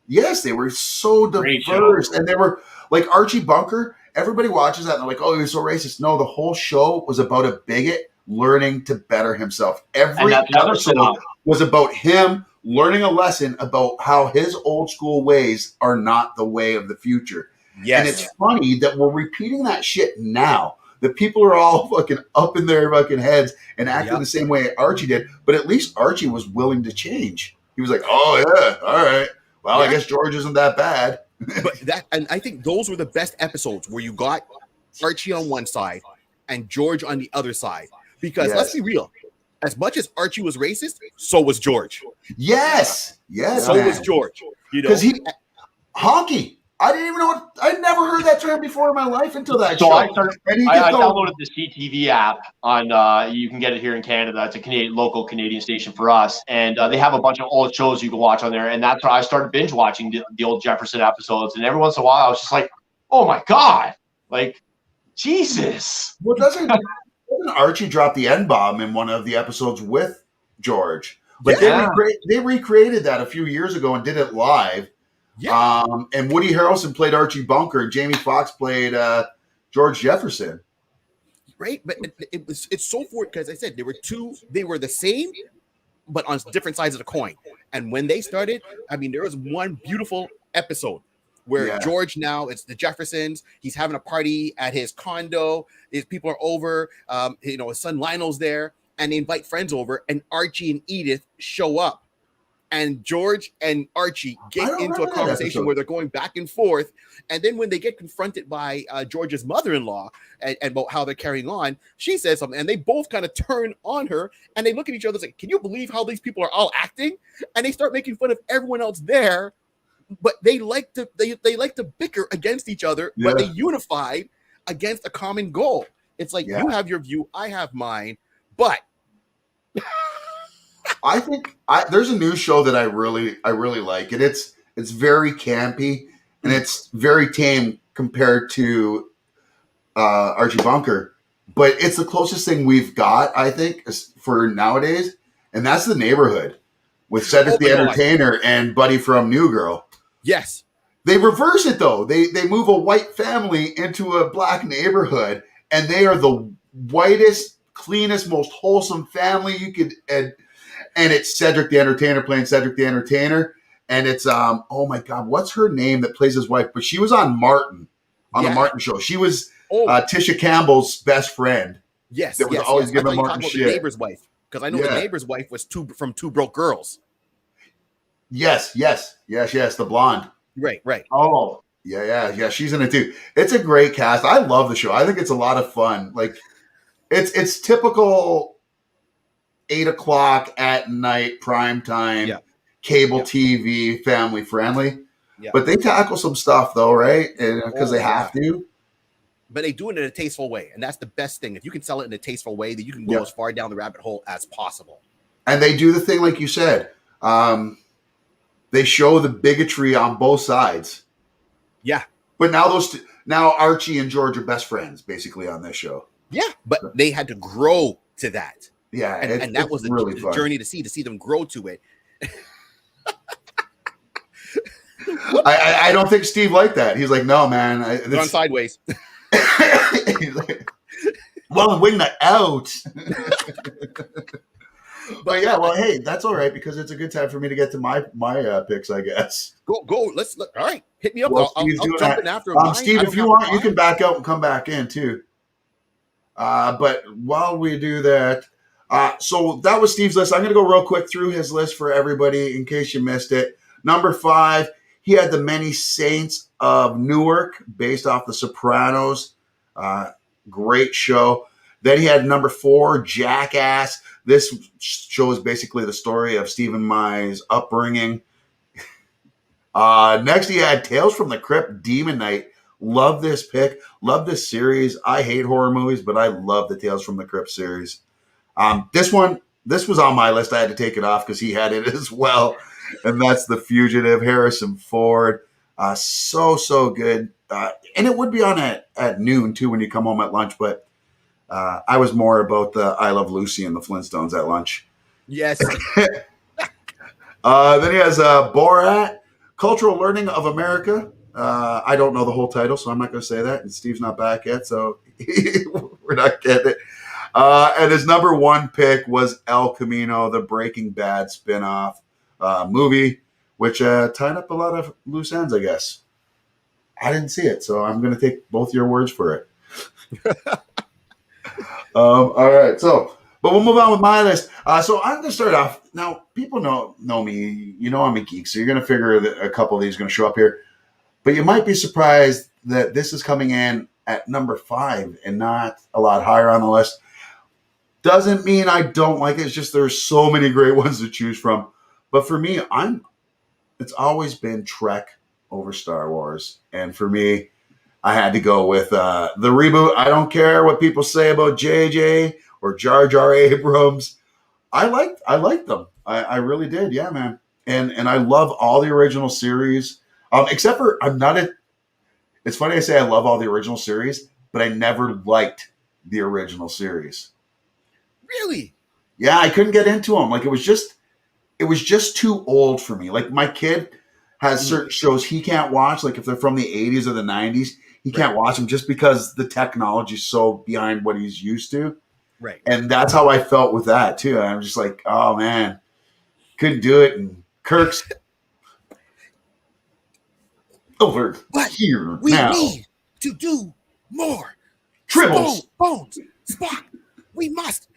yes, they were so diverse. And they were like Archie Bunker. Everybody watches that and they're like, oh, he was so racist. No, the whole show was about a bigot learning to better himself. Every episode was about him learning a lesson about how his old school ways are not the way of the future. Yes. And it's funny that we're repeating that shit now. The people are all fucking up in their fucking heads and acting the same way Archie did. But at least Archie was willing to change. He was like, oh, yeah, all right. Well, I guess George isn't that bad. And I think those were the best episodes where you got Archie on one side and George on the other side. Because let's be real, as much as Archie was racist, so was George. Yes. So was George. Because Honky. I didn't even know what, I never heard that term before in my life until that So show. I started. And he I gets all- downloaded the CTV app on. You can get it here in Canada. It's a Canadian local Canadian station for us, and they have a bunch of old shows you can watch on there. And that's where I started binge watching the old Jefferson episodes. And every once in a while, I was just like, "Oh my god!" Like, Jesus. Well, doesn't Archie drop the N-bomb in one of the episodes with George? But Yeah. they recreated that a few years ago and did it live. Yeah. And Woody Harrelson played Archie Bunker, and Jamie Foxx played George Jefferson. Right, but it's so forward because I said they were the same, but on different sides of the coin. And when they started, I mean, there was one beautiful episode where George, now it's the Jeffersons, he's having a party at his condo, his people are over, his son Lionel's there, and they invite friends over, and Archie and Edith show up. And George and Archie get into a conversation where they're going back and forth. And then when they get confronted by George's mother-in-law and about how they're carrying on, she says something, and they both kind of turn on her, and they look at each other and say, can you believe how these people are all acting? And they start making fun of everyone else there, but they like to bicker against each other, but they unified against a common goal. It's like, you have your view, I have mine, but I think there's a new show that I really like, and it's very campy and it's very tame compared to Archie Bunker, but it's the closest thing we've got, I think, for nowadays, and that's The Neighborhood with Cedric the Entertainer and Buddy from New Girl. Yes, they reverse it though. They move a white family into a black neighborhood, and they are the whitest, cleanest, most wholesome family you could. And it's Cedric the Entertainer playing Cedric the Entertainer. And it's, oh my God, what's her name that plays his wife? But she was on Martin, on the Martin show. She was Tisha Campbell's best friend. Yes, that was always giving Martin shit. The neighbor's wife, because I know the neighbor's wife was from Two Broke Girls. Yes, the blonde. Right. Oh. Yeah, she's in it too. It's a great cast. I love the show. I think it's a lot of fun. Like, it's typical 8 o'clock at night, prime time, cable TV, family friendly. Yeah. But they tackle some stuff though, right? Because they have to. But they do it in a tasteful way. And that's the best thing. If you can sell it in a tasteful way, that you can go as far down the rabbit hole as possible. And they do the thing like you said. They show the bigotry on both sides. Yeah. But now Archie and George are best friends, basically, on this show. Yeah. But they had to grow to that. Yeah, and that was the really journey to see them grow to it. I don't think Steve liked that. He's like, no, man. They're on sideways. He's like, Wellandwingnut out. But yeah, well, hey, that's all right because it's a good time for me to get to my picks, I guess. Go. Let's look. All right, hit me up. Well, I'll jump in after. Steve, if you want, you can back out and come back in too. But while we do that. So that was Steve's list. I'm going to go real quick through his list for everybody in case you missed it. Number 5, he had the Many Saints of Newark, based off The Sopranos. Great show. Then he had number 4, Jackass. This shows basically the story of Stephen Mai's upbringing. Next, he had Tales from the Crypt, Demon Knight. Love this pick. Love this series. I hate horror movies, but I love the Tales from the Crypt series. This was on my list. I had to take it off because he had it as well. And that's The Fugitive, Harrison Ford. So good. And it would be on at noon too when you come home at lunch, but I was more about the I Love Lucy and the Flintstones at lunch. Yes. Then he has Borat, Cultural Learning of America. I don't know the whole title, so I'm not going to say that. And Steve's not back yet, so we're not getting it. And his number 1 pick was El Camino, the Breaking Bad spinoff movie, which tied up a lot of loose ends, I guess. I didn't see it, so I'm going to take both your words for it. All right, but we'll move on with my list. So I'm going to start off. Now, people know me. You know I'm a geek, so you're going to figure that a couple of these are going to show up here. But you might be surprised that this is coming in at number 5 and not a lot higher on the list. Doesn't mean I don't like it. It's just there's so many great ones to choose from. But for me, it's always been Trek over Star Wars. And for me, I had to go with the reboot. I don't care what people say about JJ or Jar Jar Abrams. I liked them. I really did. Yeah, man. And I love all the original series. Except for it's funny I say I love all the original series, but I never liked the original series. Really? Yeah, I couldn't get into them. Like it was just too old for me. Like my kid has certain shows he can't watch. Like if they're from the 80s or the 90s, he can't watch them just because the technology's so behind what he's used to. Right. And that's how I felt with that too. I'm just like, oh man, couldn't do it. And Kirk's over here We now. need to do more. Tribbles. Bones, Spock. We must.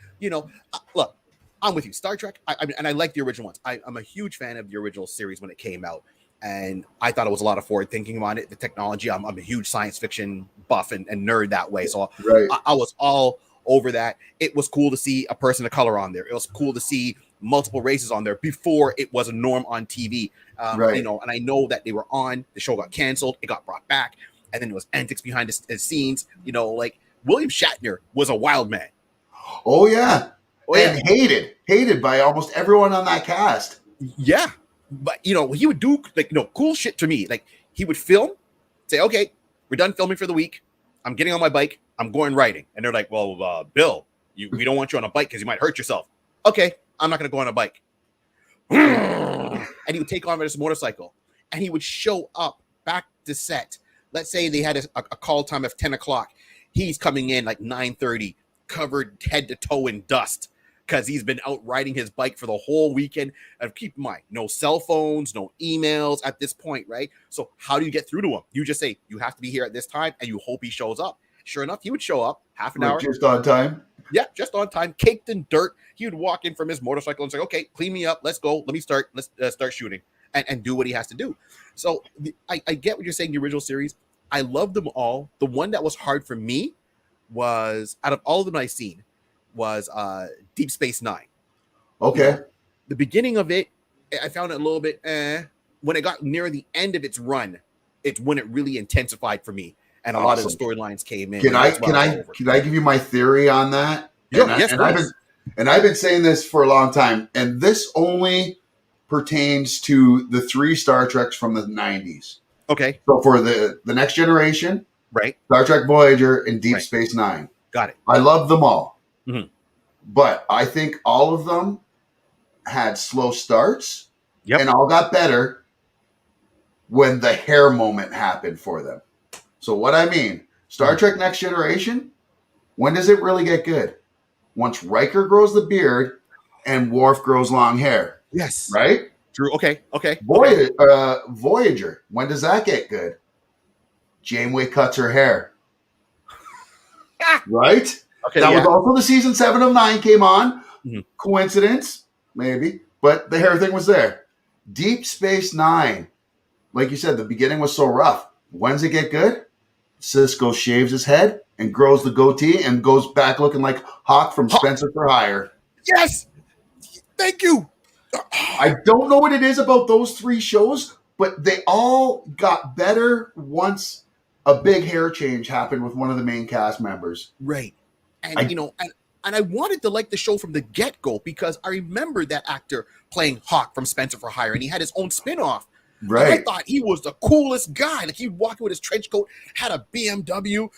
Look, I'm with you. Star Trek. I mean, and I like the original ones. I'm a huge fan of the original series when it came out, and I thought it was a lot of forward thinking on it. The technology. I'm a huge science fiction buff and nerd that way. So Right. I was all over that. It was cool to see a person of color on there. It was cool to see multiple races on there before it was a norm on TV. Right. And I know that they were on. The show got canceled. It got brought back, and then there was antics behind the scenes. Like William Shatner was a wild man. Oh yeah. And hated by almost everyone on that cast. Yeah, but he would do cool shit to me. Like he would film, say, "Okay, we're done filming for the week. I'm getting on my bike. I'm going riding." And they're like, "Well, Bill, we don't want you on a bike because you might hurt yourself." Okay, I'm not going to go on a bike. And he would take on his motorcycle, and he would show up back to set. Let's say they had a call time of 10 o'clock. He's coming in like 9:30, covered head to toe in dust, because he's been out riding his bike for the whole weekend. And keep in mind, no cell phones, no emails at this point, right? So how do you get through to him? You just say, you have to be here at this time, and you hope he shows up. Sure enough, he would show up half an hour. Just on time. Yeah, just on time, caked in dirt. He would walk in from his motorcycle and say, "Okay, clean me up. Let's go. Let's start shooting," and do what he has to do. So I get what you're saying, the original series. I love them all. The one that was hard for me was, out of all of them I've seen, was Deep Space Nine. Okay. The beginning of it, I found it a little bit when it got near the end of its run, it's when it really intensified for me, and a lot of the storylines came in. Can I give you my theory on that? Yeah, I've been saying this for a long time, and this only pertains to the 3 Star Treks from the 90s. Okay. So for the Next Generation, right, Star Trek Voyager, and Deep Right. Space Nine. Got it. I love them all. Mhm. But I think all of them had slow starts Yep. and all got better when the hair moment happened for them. So what I mean, Star Trek Next Generation, when does it really get good? Once Riker grows the beard and Worf grows long hair, Yes. right? True. Okay. Voyager, when does that get good? Janeway cuts her hair. Right? Okay. That yeah. was also the season 7 of 9 came on. Mhm. Coincidence? Maybe. But the hair thing was there. Deep Space Nine, like you said, the beginning was so rough. When does it get good? Cisco shaves his head and grows the goatee and goes back looking like Hawk from Spencer for Hire. Yes. Thank you. I don't know what it is about those 3 shows, but they all got better once a big hair change happened with one of the main cast members. Right. And and I wanted to like the show from the get-go because I remember that actor playing Hawk from Spencer for Hire, and he had his own spin-off. Right. And I thought he was the coolest guy. Like he'd walk in with his trench coat, had a BMW,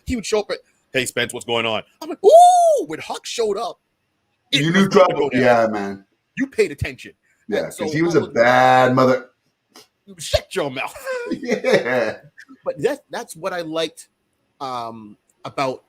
he would show up at, "Hey Spence, what's going on?" I'm like, ooh, when Hawk showed up, it You was knew about to trouble. go down. Yeah, man. You paid attention. Yeah, And so because he was I a bad mother. Shut your mouth. Yeah. But that's what I liked about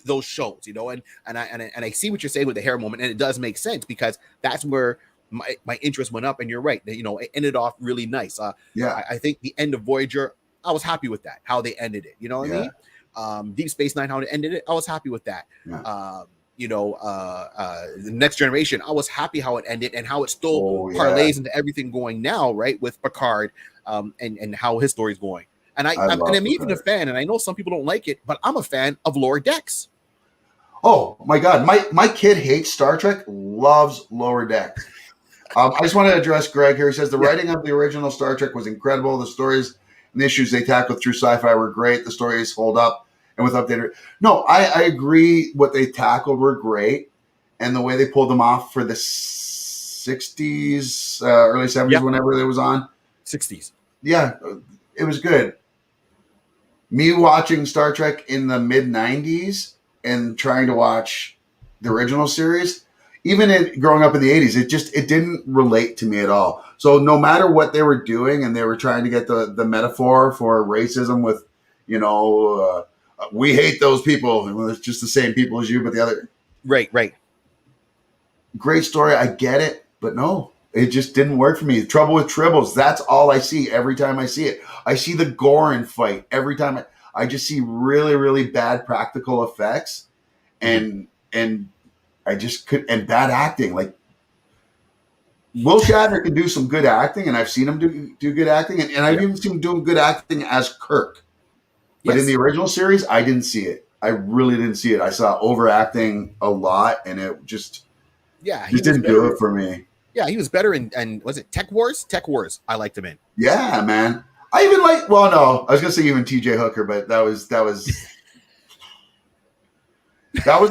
those shows, and I see what you're saying with the hair moment, and it does make sense because that's where my interest went up. And you're right, it ended off really nice. Yeah. I think the end of Voyager, I was happy with that, how they ended it. You know what I mean? Deep Space Nine, how they ended it, I was happy with that. Yeah. The Next Generation, I was happy how it ended and how it still parlays into everything going now, right, with Picard, and how his story's going. And I'm even a fan, and I know some people don't like it, but I'm a fan of Lower Decks. Oh my God, my kid hates Star Trek, loves Lower Decks. I just want to address Greg here. He says the Yeah. writing of the original Star Trek was incredible. The stories and the issues they tackled through sci-fi were great. The stories hold up, and with updated. No, I agree. What they tackled were great, and the way they pulled them off for the 60s, early 70s, Yep. whenever it was on. 60s. Yeah, it was good. Me watching Star Trek in the mid 90s and trying to watch the original series, even growing up in the 80s, it didn't relate to me at all. So no matter what they were doing, and they were trying to get the metaphor for racism with, we hate those people. Well, it's just the same people as you, but the other. Right. Great story. I get it, but no, it just didn't work for me. Trouble with Tribbles. That's all I see every time I see it. I see the Gorin fight every time. I just see really, really bad practical effects, and I just could, and bad acting. Like Will Shatner can do some good acting, and I've seen him do good acting, and I've even seen him doing good acting as Kirk. But in the original series, I didn't see it. I really didn't see it. I saw overacting a lot, and it just didn't do it for me. Yeah, he was better in was it Tech Wars? Tech Wars. I liked him in. Yeah, man. I even like. Well, no, I was gonna say even T.J. Hooker, but that was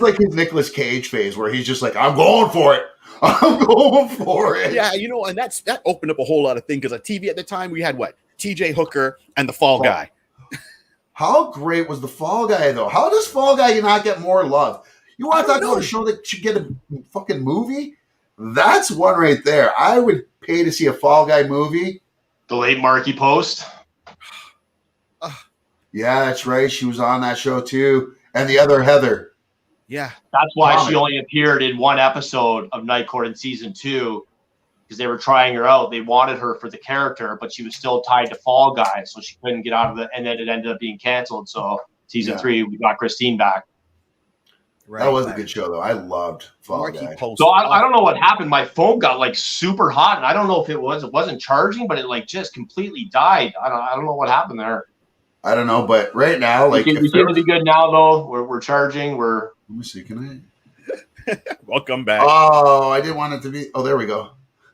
like his Nicolas Cage phase, where he's just like, "I'm going for it. I'm going for it." Yeah, and that opened up a whole lot of things, because on TV at the time we had what? T.J. Hooker and the Fall Guy. How great was the Fall Guy though? How does Fall Guy not get more love? You want to talk about a show that should get a fucking movie? That's one right there. I would pay to see a Fall Guy movie. The late Marky Post. Yeah, that's right. She was on that show too, and the other Heather. Yeah, that's why she only appeared in one episode of Night Court in season 2, because they were trying her out. They wanted her for the character, but she was still tied to Fall Guy, so she couldn't get out of it. And then it ended up being canceled. So season 3, we got Christine back. Right, that was a good show, though. I loved Fall Guy. So I don't know what happened. My phone got like super hot, and I don't know if it wasn't charging, but it like just completely died. I don't know what happened there. I don't know, but right now, like, we seem to be good now, though. We're charging. Let me see. Can I? Welcome back. Oh, I didn't want it to be. Oh, there we go.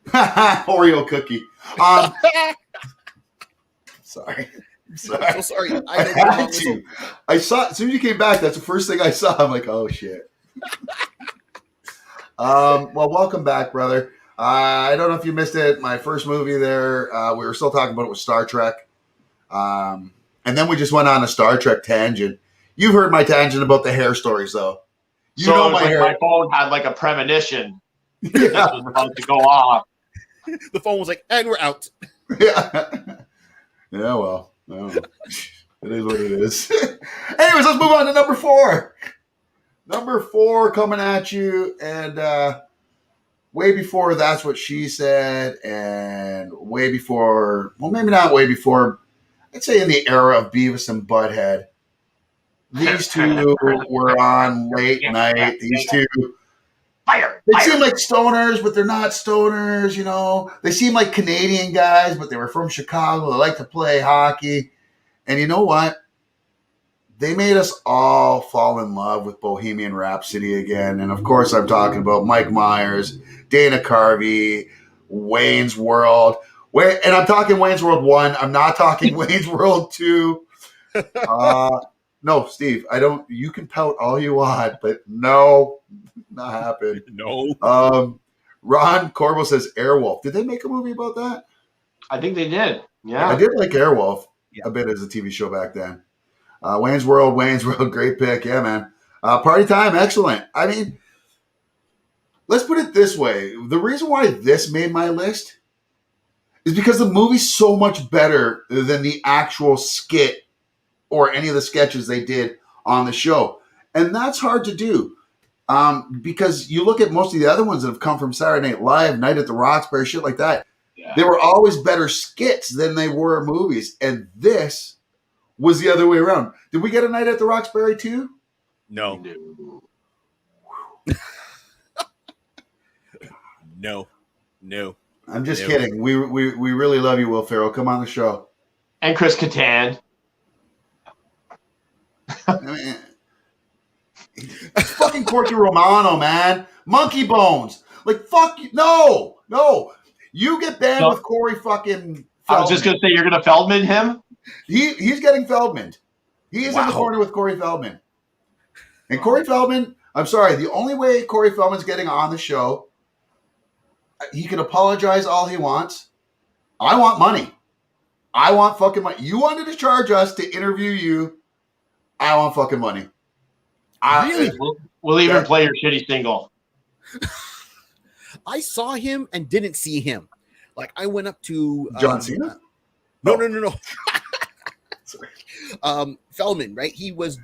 Oreo cookie. Sorry. I'm so sorry. I saw as soon as you came back. That's the first thing I saw. I'm like, oh shit. Well, welcome back, brother. I don't know if you missed it. My first movie there. We were still talking about it with Star Trek. And then we just went on a Star Trek tangent. You've heard my tangent about the hair stories, though. My phone had like a premonition. This was about to go off. The phone was like, and we're out. Yeah. Yeah, well. No. It is what it is. Anyways, let's move on to number 4. Number 4 coming at you. And way before That's What She Said. And way before, well, maybe not way before, I'd say in the era of Beavis and Butthead. These two were on late night. These two. They seem like stoners, but they're not stoners, you know. They seem like Canadian guys, but they were from Chicago. They like to play hockey. And you know what? They made us all fall in love with Bohemian Rhapsody again. And of course, I'm talking about Mike Myers, Dana Carvey, Wayne's World. And I'm talking Wayne's World 1. I'm not talking Wayne's World 2. No, Steve, you can pout all you want, but no, not happen. No. Ron Corbel says Airwolf. Did they make a movie about that? I think they did. Yeah. I did like Airwolf a bit as a TV show back then. Wayne's World, great pick. Yeah, man. Party Time, excellent. I mean, let's put it this way. The reason why this made my list is because the movie's so much better than the actual skit or any of the sketches they did on the show. And that's hard to do because you look at most of the other ones that have come from Saturday Night Live, Night at the Roxbury, shit like that. Yeah. They were always better skits than they were movies. And this was the other way around. Did we get a Night at the Roxbury too? No. No. I'm just kidding. We really love you, Will Ferrell. Come on the show. And Chris Kattan. I mean, it's fucking Corky Romano, man. Monkey Bones. Like, fuck you. No. You get banned No. with Corey fucking I was just Feldman. gonna say you're gonna Feldman him. He's getting Feldman. He is in the Wow. corner with Corey Feldman. And Corey Feldman, I'm sorry, the only way Corey Feldman's getting on the show, he can apologize all he wants. I want money. I want fucking money. You wanted to charge us to interview you. I want fucking money. Really? We'll even Yeah. play your shitty single. I saw him and didn't see him. Like I went up to John Cena? No. Sorry. Feldman, right? He was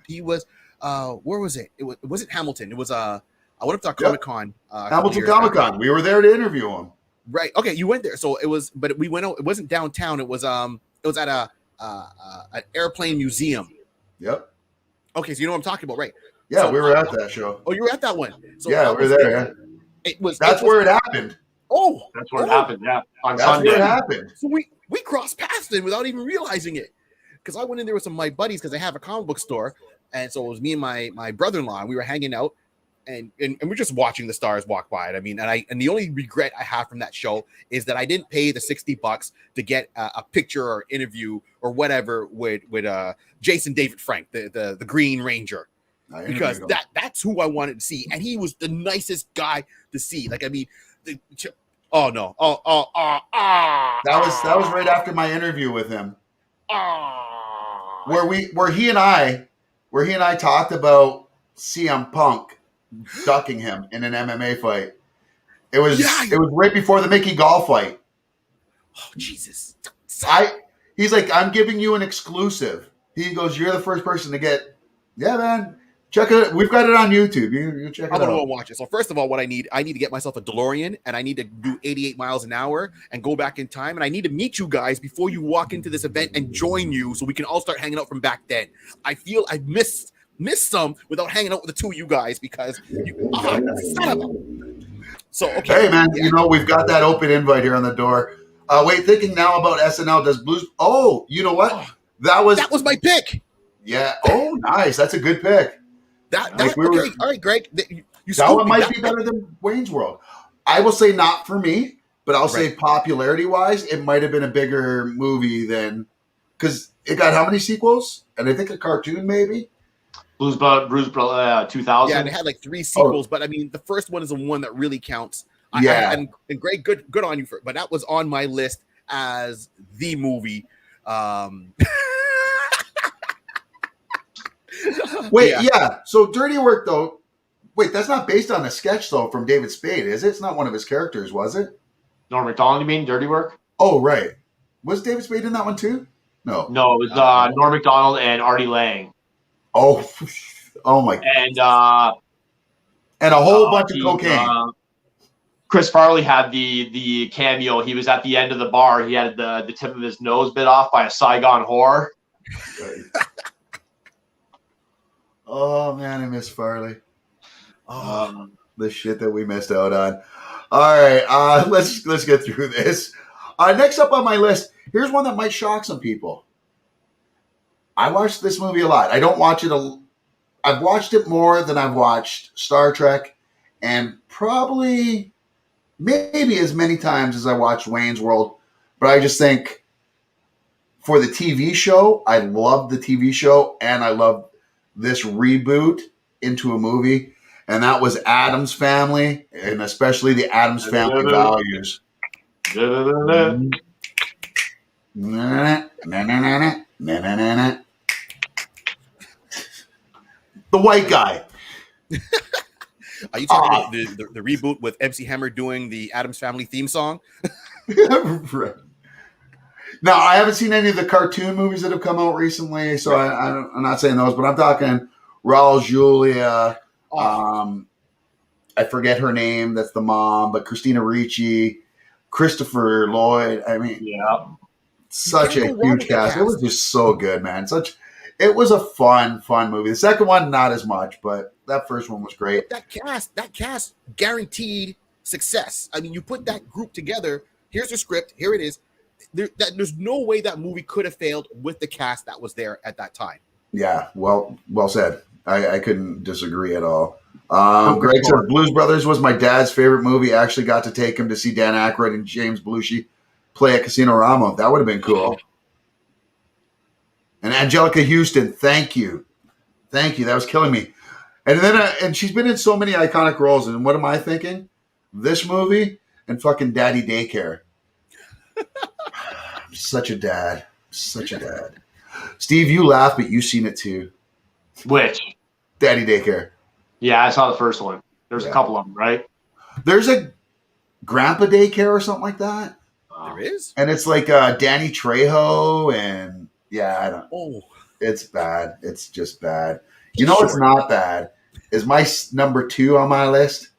where was it? It wasn't Hamilton. It was I went up to Comic-Con. Hamilton Comic-Con. We were there to interview him. Right. Okay, you went there. So it was, but we went out. It wasn't downtown. It was at an airplane museum. Yep. Okay, so you know what I'm talking about, right? Yeah, So, we were at that show. Oh, you were at that one. So Yeah, that we were was- there. Yeah. It was. That's where it happened. Oh, That's where it happened. Yeah, on That's Sunday. where it happened. So we crossed paths then without even realizing it. Because I went in there with some of my buddies because I have a comic book store, and so it was me and my brother-in-law, and we were hanging out, and we're just watching the stars walk by. I mean, and the only regret I have from that show is that I didn't pay the $60 to get a picture or interview or whatever with Jason David Frank, the Green Ranger, because that's who I wanted to see, and he was the nicest guy to see. Like, I mean, oh no, that was right after my interview with him, where he and I talked about CM Punk ducking him in an MMA fight. It was right before the Mickey Gall fight. Oh Jesus! He's like, I'm giving you an exclusive. He goes, you're the first person to get. Yeah, man. Check it. We've got it on YouTube. You check it I'm gonna out. go watch it. So first of all, what I need to get myself a DeLorean, and I need to do 88 miles an hour and go back in time, and I need to meet you guys before you walk into this event and join you, so we can all start hanging out from back then. I feel I missed some without hanging out with the two of you guys because you. Son of a- So okay. Hey, man. Yeah. You know we've got that open invite here on the door. Wait, thinking now about SNL. Does Blues? Oh, you know what? That was my pick. Yeah. Oh, nice. That's a good pick. Okay. All right, Greg. You That scooped one me. might be better than Wayne's World. I will say not for me, but I'll say popularity-wise, it might have been a bigger movie than because it got how many sequels? And I think a cartoon maybe. Blues 2000. Yeah, and it had like 3 sequels, but I mean, the first one is the one that really counts. Yeah. And Greg, good on you for it. But that was on my list as the movie. Wait, yeah. So Dirty Work though. Wait, that's not based on a sketch though from David Spade, is it? It's not one of his characters, was it? Norm Macdonald, you mean Dirty Work? Oh, right. Was David Spade in that one too? No. No, it was Norm Macdonald and Artie Lang. Oh, oh my. And And a whole bunch of cocaine. Chris Farley had the cameo. He was at the end of the bar. He had the tip of his nose bit off by a Saigon whore. Oh man, I miss Farley. The shit that we missed out on. All right, let's get through this. Next up on my list, here's one that might shock some people. I watched this movie a lot. I don't watch it. I've watched it more than I've watched Star Trek, and probably maybe as many times as I watched Wayne's World. But I just think for the TV show, I love the TV show, and I love this reboot into a movie, and that was Addams Family, and especially the Addams Family values. The white guy. Are you talking about the reboot with MC Hammer doing the Addams Family theme song? Right. Now, I haven't seen any of the cartoon movies that have come out recently, so I'm not saying those, but I'm talking Raul Julia. I forget her name. That's the mom, but Christina Ricci, Christopher Lloyd. I mean, Yeah. such You a can't go wrong huge with the cast. It cast. was just so good, man. It was a fun movie. The second one, not as much, but that first one was great. That cast guaranteed success. I mean, you put that group together. Here's the script. Here it is. There's no way that movie could have failed with the cast that was there at that time. Yeah, well said. I couldn't disagree at all. Greg says Blues Brothers was my dad's favorite movie. I actually got to take him to see Dan Aykroyd and James Belushi play at Casino Rama. That would have been cool. And Angelica Houston, thank you. Thank you. That was killing me. And then, and she's been in so many iconic roles. And what am I thinking? This movie and fucking Daddy Daycare. Such a dad. Such a dad. Steve, you laugh, but you've seen it too. Which? Daddy Daycare. Yeah, I saw the first one. There's a couple of them, right? There's a Grandpa Daycare or something like that. There is? And it's like Danny Trejo and I don't. Oh, it's bad. It's just bad. You know what's not bad is my number 2 on my list.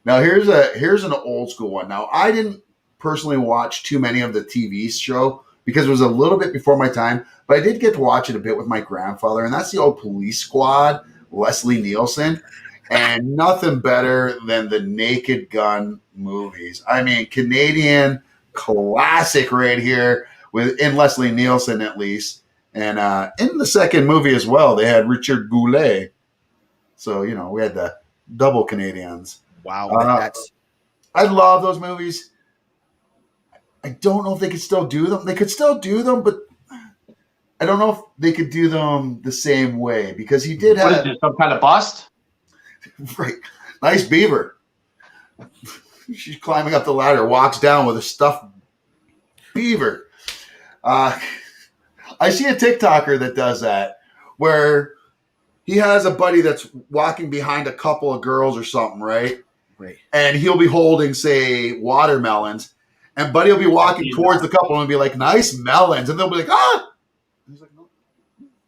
Now here's an old school one. Now I didn't personally watch too many of the TV show because it was a little bit before my time, but I did get to watch it a bit with my grandfather, and that's the old Police Squad, Leslie Nielsen, and nothing better than the Naked Gun movies. I mean, Canadian classic right here in Leslie Nielsen at least. And in the second movie as well, they had Richard Goulet. So, we had the double Canadians. wow. I love those movies. I don't know if they could still do them. They could still do them, but I don't know if they could do them the same way because he did What have is it, some kind of bust? right, nice beaver. She's climbing up the ladder, walks down with a stuffed beaver. I see a TikToker that does that where he has a buddy that's walking behind a couple of girls or something, right? Right. And he'll be holding, say, watermelons. And Buddy will be walking towards the couple and be like, nice melons. And they'll be like, ah! And he's like, no,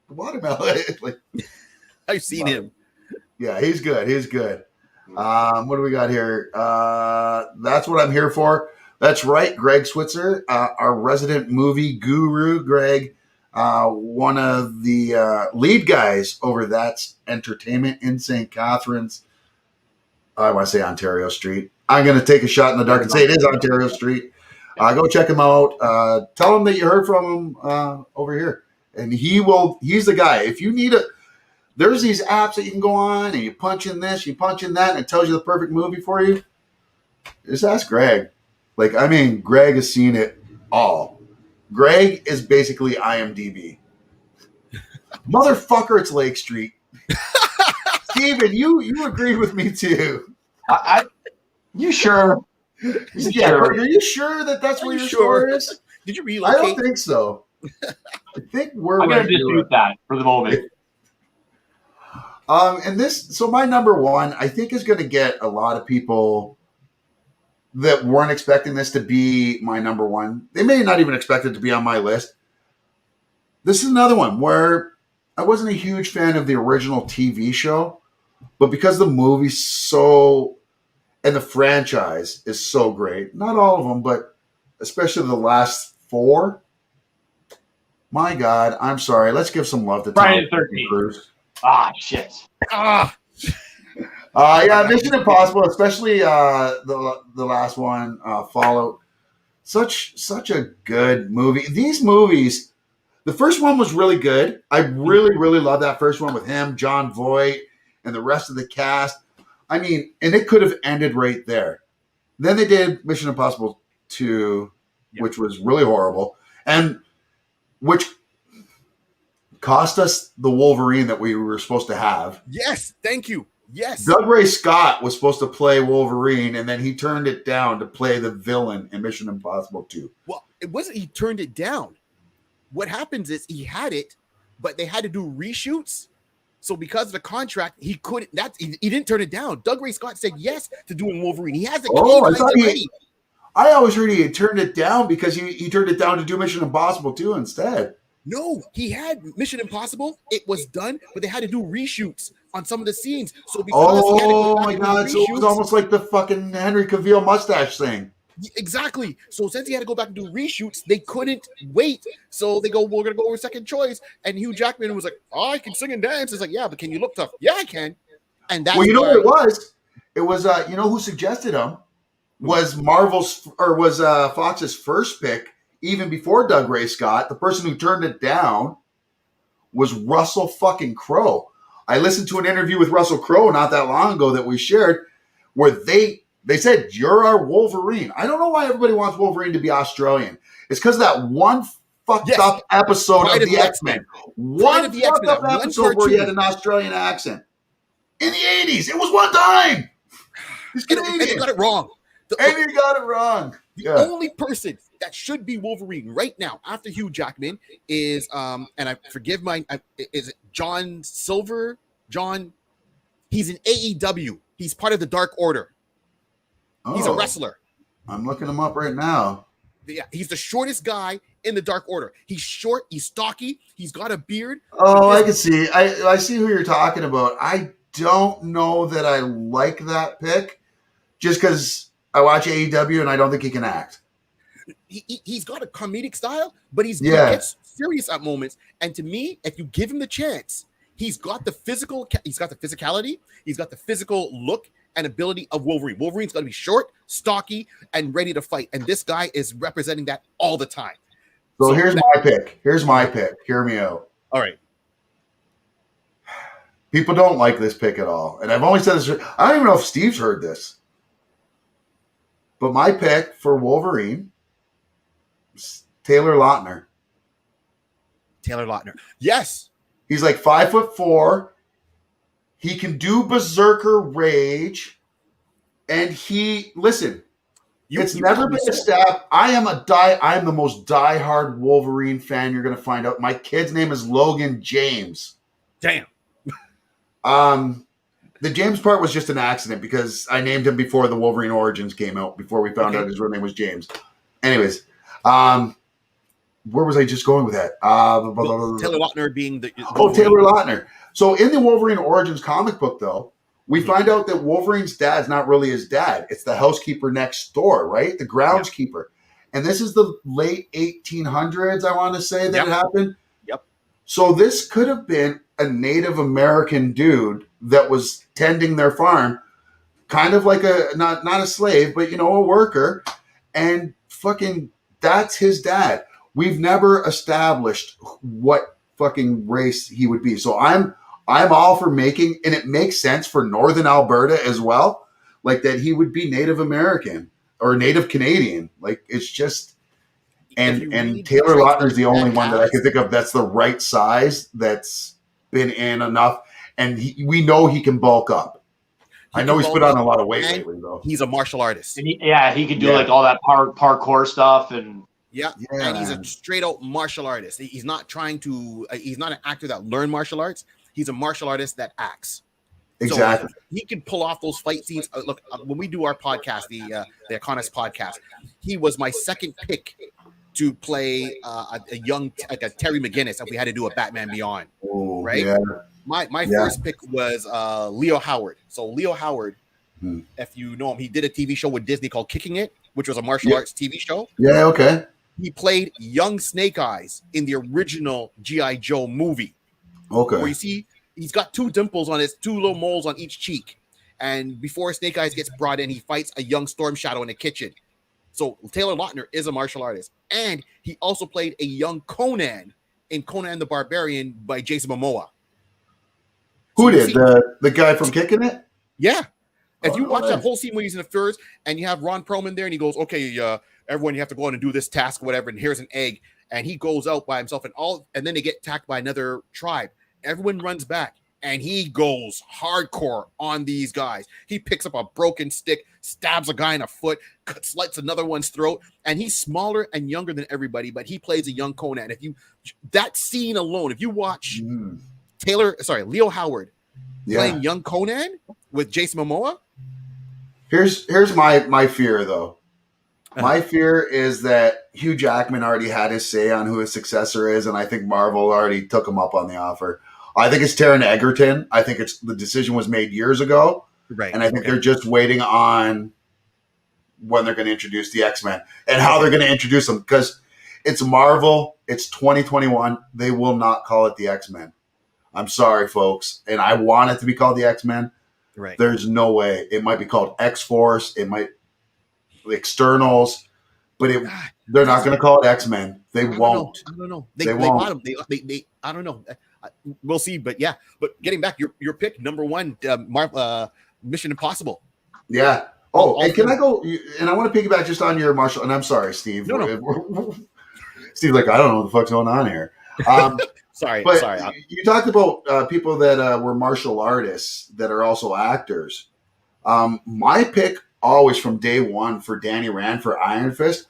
the watermelon. Like, I've seen him. Yeah, he's good. He's good. What do we got here? That's what I'm here for. That's right, Greg Switzer, our resident movie guru, Greg, one of the lead guys over That's Entertainment in St. Catharines. I want to say Ontario Street. I'm going to take a shot in the dark and say it is Ontario Street. Go check him out. Tell him that you heard from him over here. And he's the guy. If you need there's these apps that you can go on and you punch in this, you punch in that, and it tells you the perfect movie for you. Just ask Greg. Greg has seen it all. Greg is basically IMDb. Motherfucker, it's Lake Street. Steven, you agreed with me too. You sure? Yeah, Sure. are you sure that's where your store is? Did you I relocate? don't think so. I think we're I'm right going to dispute that for the moment. So my number 1, I think, is going to get a lot of people that weren't expecting this to be my number 1. They may not even expect it to be on my list. This is another one where I wasn't a huge fan of the original TV show, but because the movie's and the franchise is so great, not all of them, but especially the last 4. My God, I'm sorry. Let's give some love to Friday Tom the 13th. Cruise. Ah, shit. Yeah, Mission Impossible, especially the last one, Fallout. Such a good movie. These movies, the first one was really good. I really, really love that first one with him, John Voight, and the rest of the cast. And it could have ended right there. Then they did Mission Impossible 2, which was really horrible, and which cost us the Wolverine that we were supposed to have. Yes, thank you. Yes. Doug Ray Scott was supposed to play Wolverine, and then he turned it down to play the villain in Mission Impossible 2. Well, it wasn't he turned it down. What happens is he had it, but they had to do reshoots. So because of the contract, he couldn't. He didn't turn it down. Doug Ray Scott said yes to doing Wolverine. He has the I always heard he had turned it down because he turned it down to do Mission Impossible 2 instead. No, he had Mission Impossible. It was done, but they had to do reshoots on some of the scenes. So because he had to go back my and God! do So it was almost like the fucking Henry Cavill mustache thing. Exactly. So since he had to go back and do reshoots, they couldn't wait. So they go, we're gonna go over second choice. And Hugh Jackman was like, "Oh, I can sing and dance." It's like, "Yeah, but can you look tough?" "Yeah, I can." And that's what it was? It was who suggested him was Fox's first pick, even before Doug Ray Scott. The person who turned it down was Russell fucking Crowe. I listened to an interview with Russell Crowe not that long ago that we shared, where they said, "You're our Wolverine." I don't know why everybody wants Wolverine to be Australian. It's because that one fucked up episode Pride of the X-Men. One fucked up episode where he had an Australian accent. In the 80s. It was one time. He's Canadian. And he got it wrung. And he got it wrong. The only person that should be Wolverine right now after Hugh Jackman is and I forgive is it John Silver? He's in AEW. He's part of the Dark Order. He's a wrestler. I'm looking him up right now. Yeah, he's the shortest guy in the Dark Order. He's short, he's stocky, he's got a beard. Oh, I can see. I see who you're talking about. I don't know that I like that pick just because I watch AEW and I don't think he can act. He's got a comedic style, but he gets serious at moments. And to me, if you give him the chance, he's got the physicality, he's got the physical look and ability of Wolverine. Wolverine's got to be short, stocky, and ready to fight. And this guy is representing that all the time. So here's my pick. Hear me out. All right. People don't like this pick at all. And I've only said this. I don't even know if Steve's heard this. But my pick for Wolverine is Taylor Lautner. Taylor Lautner. Yes. He's like 5'4". He can do berserker rage. And it's never been a stab. I am the most diehard Wolverine fan you're going to find out. My kid's name is Logan James. Damn. The James part was just an accident because I named him before the Wolverine Origins came out, before we found out his real name was James. Anyways, where was I just going with that? Taylor Lautner being the Taylor Lautner. So in the Wolverine Origins comic book, though, we find out that Wolverine's dad's not really his dad. It's the housekeeper next door, right? The groundskeeper. And this is the late 1800s, I want to say, that it happened. Yep. So this could have been a Native American dude that was tending their farm, kind of like not a slave, but, a worker. And fucking that's his dad. We've never established what fucking race he would be. So I'm all for making, and it makes sense for Northern Alberta as well, like that he would be Native American or Native Canadian. Like it's just, and Taylor Lautner is the only one that I can think of that's the right size, that's been in enough, and we know he can bulk up. I know he's put on a lot of weight lately, though. He's a martial artist. And he can do like all that parkour stuff and. Yeah, and he's a straight out martial artist. He's not trying to. He's not an actor that learned martial arts. He's a martial artist that acts. Exactly. So he can pull off those fight scenes. Look, when we do our podcast, the Iconis podcast, he was my second pick to play a young, like a Terry McGinnis if we had to do a Batman Beyond. Oh, right? Yeah. My first pick was Leo Howard. So Leo Howard, if you know him, he did a TV show with Disney called Kicking It, which was a martial arts TV show. Yeah, okay. He played young Snake Eyes in the original G.I. Joe movie. Okay. Where you see he's got two little moles on each cheek. And before Snake Eyes gets brought in, he fights a young Storm Shadow in the kitchen. So Taylor Lautner is a martial artist. And he also played a young Conan in Conan the Barbarian by Jason Momoa. Who did? The guy from Kicking It? Yeah. If you watch that whole scene where he's in the furs and you have Ron Perlman there and he goes, okay, everyone, you have to go on and do this task or whatever, and here's an egg. And he goes out by himself and then they get attacked by another tribe. Everyone runs back and he goes hardcore on these guys. He picks up a broken stick, stabs a guy in the foot, slits another one's throat, and he's smaller and younger than everybody, but he plays a young Conan. That scene alone, if you watch Leo Howard playing young Conan with Jason Momoa. Here's my fear, though. My fear is that Hugh Jackman already had his say on who his successor is, and I think Marvel already took him up on the offer. I think it's Taron Egerton. I think the decision was made years ago, right? And I think they're just waiting on when they're going to introduce the X-Men and how they're going to introduce them, because it's Marvel. It's 2021. They will not call it the X-Men. I'm sorry, folks, and I want it to be called the X-Men. Right? There's no way. It might be called X-Force. It might. Externals, but they're not going to call it X-Men. They won't. I don't know. They won't. I don't know. we'll see. But yeah, but getting back, your pick number one, Mission Impossible. Yeah. Oh, and can I go? And I want to piggyback just on your Marshall. And I'm sorry, Steve. No. Steve's like, I don't know what the fuck's going on here. Sorry. You talked about people that were martial artists that are also actors. My pick always from day one for Danny Rand for Iron Fist.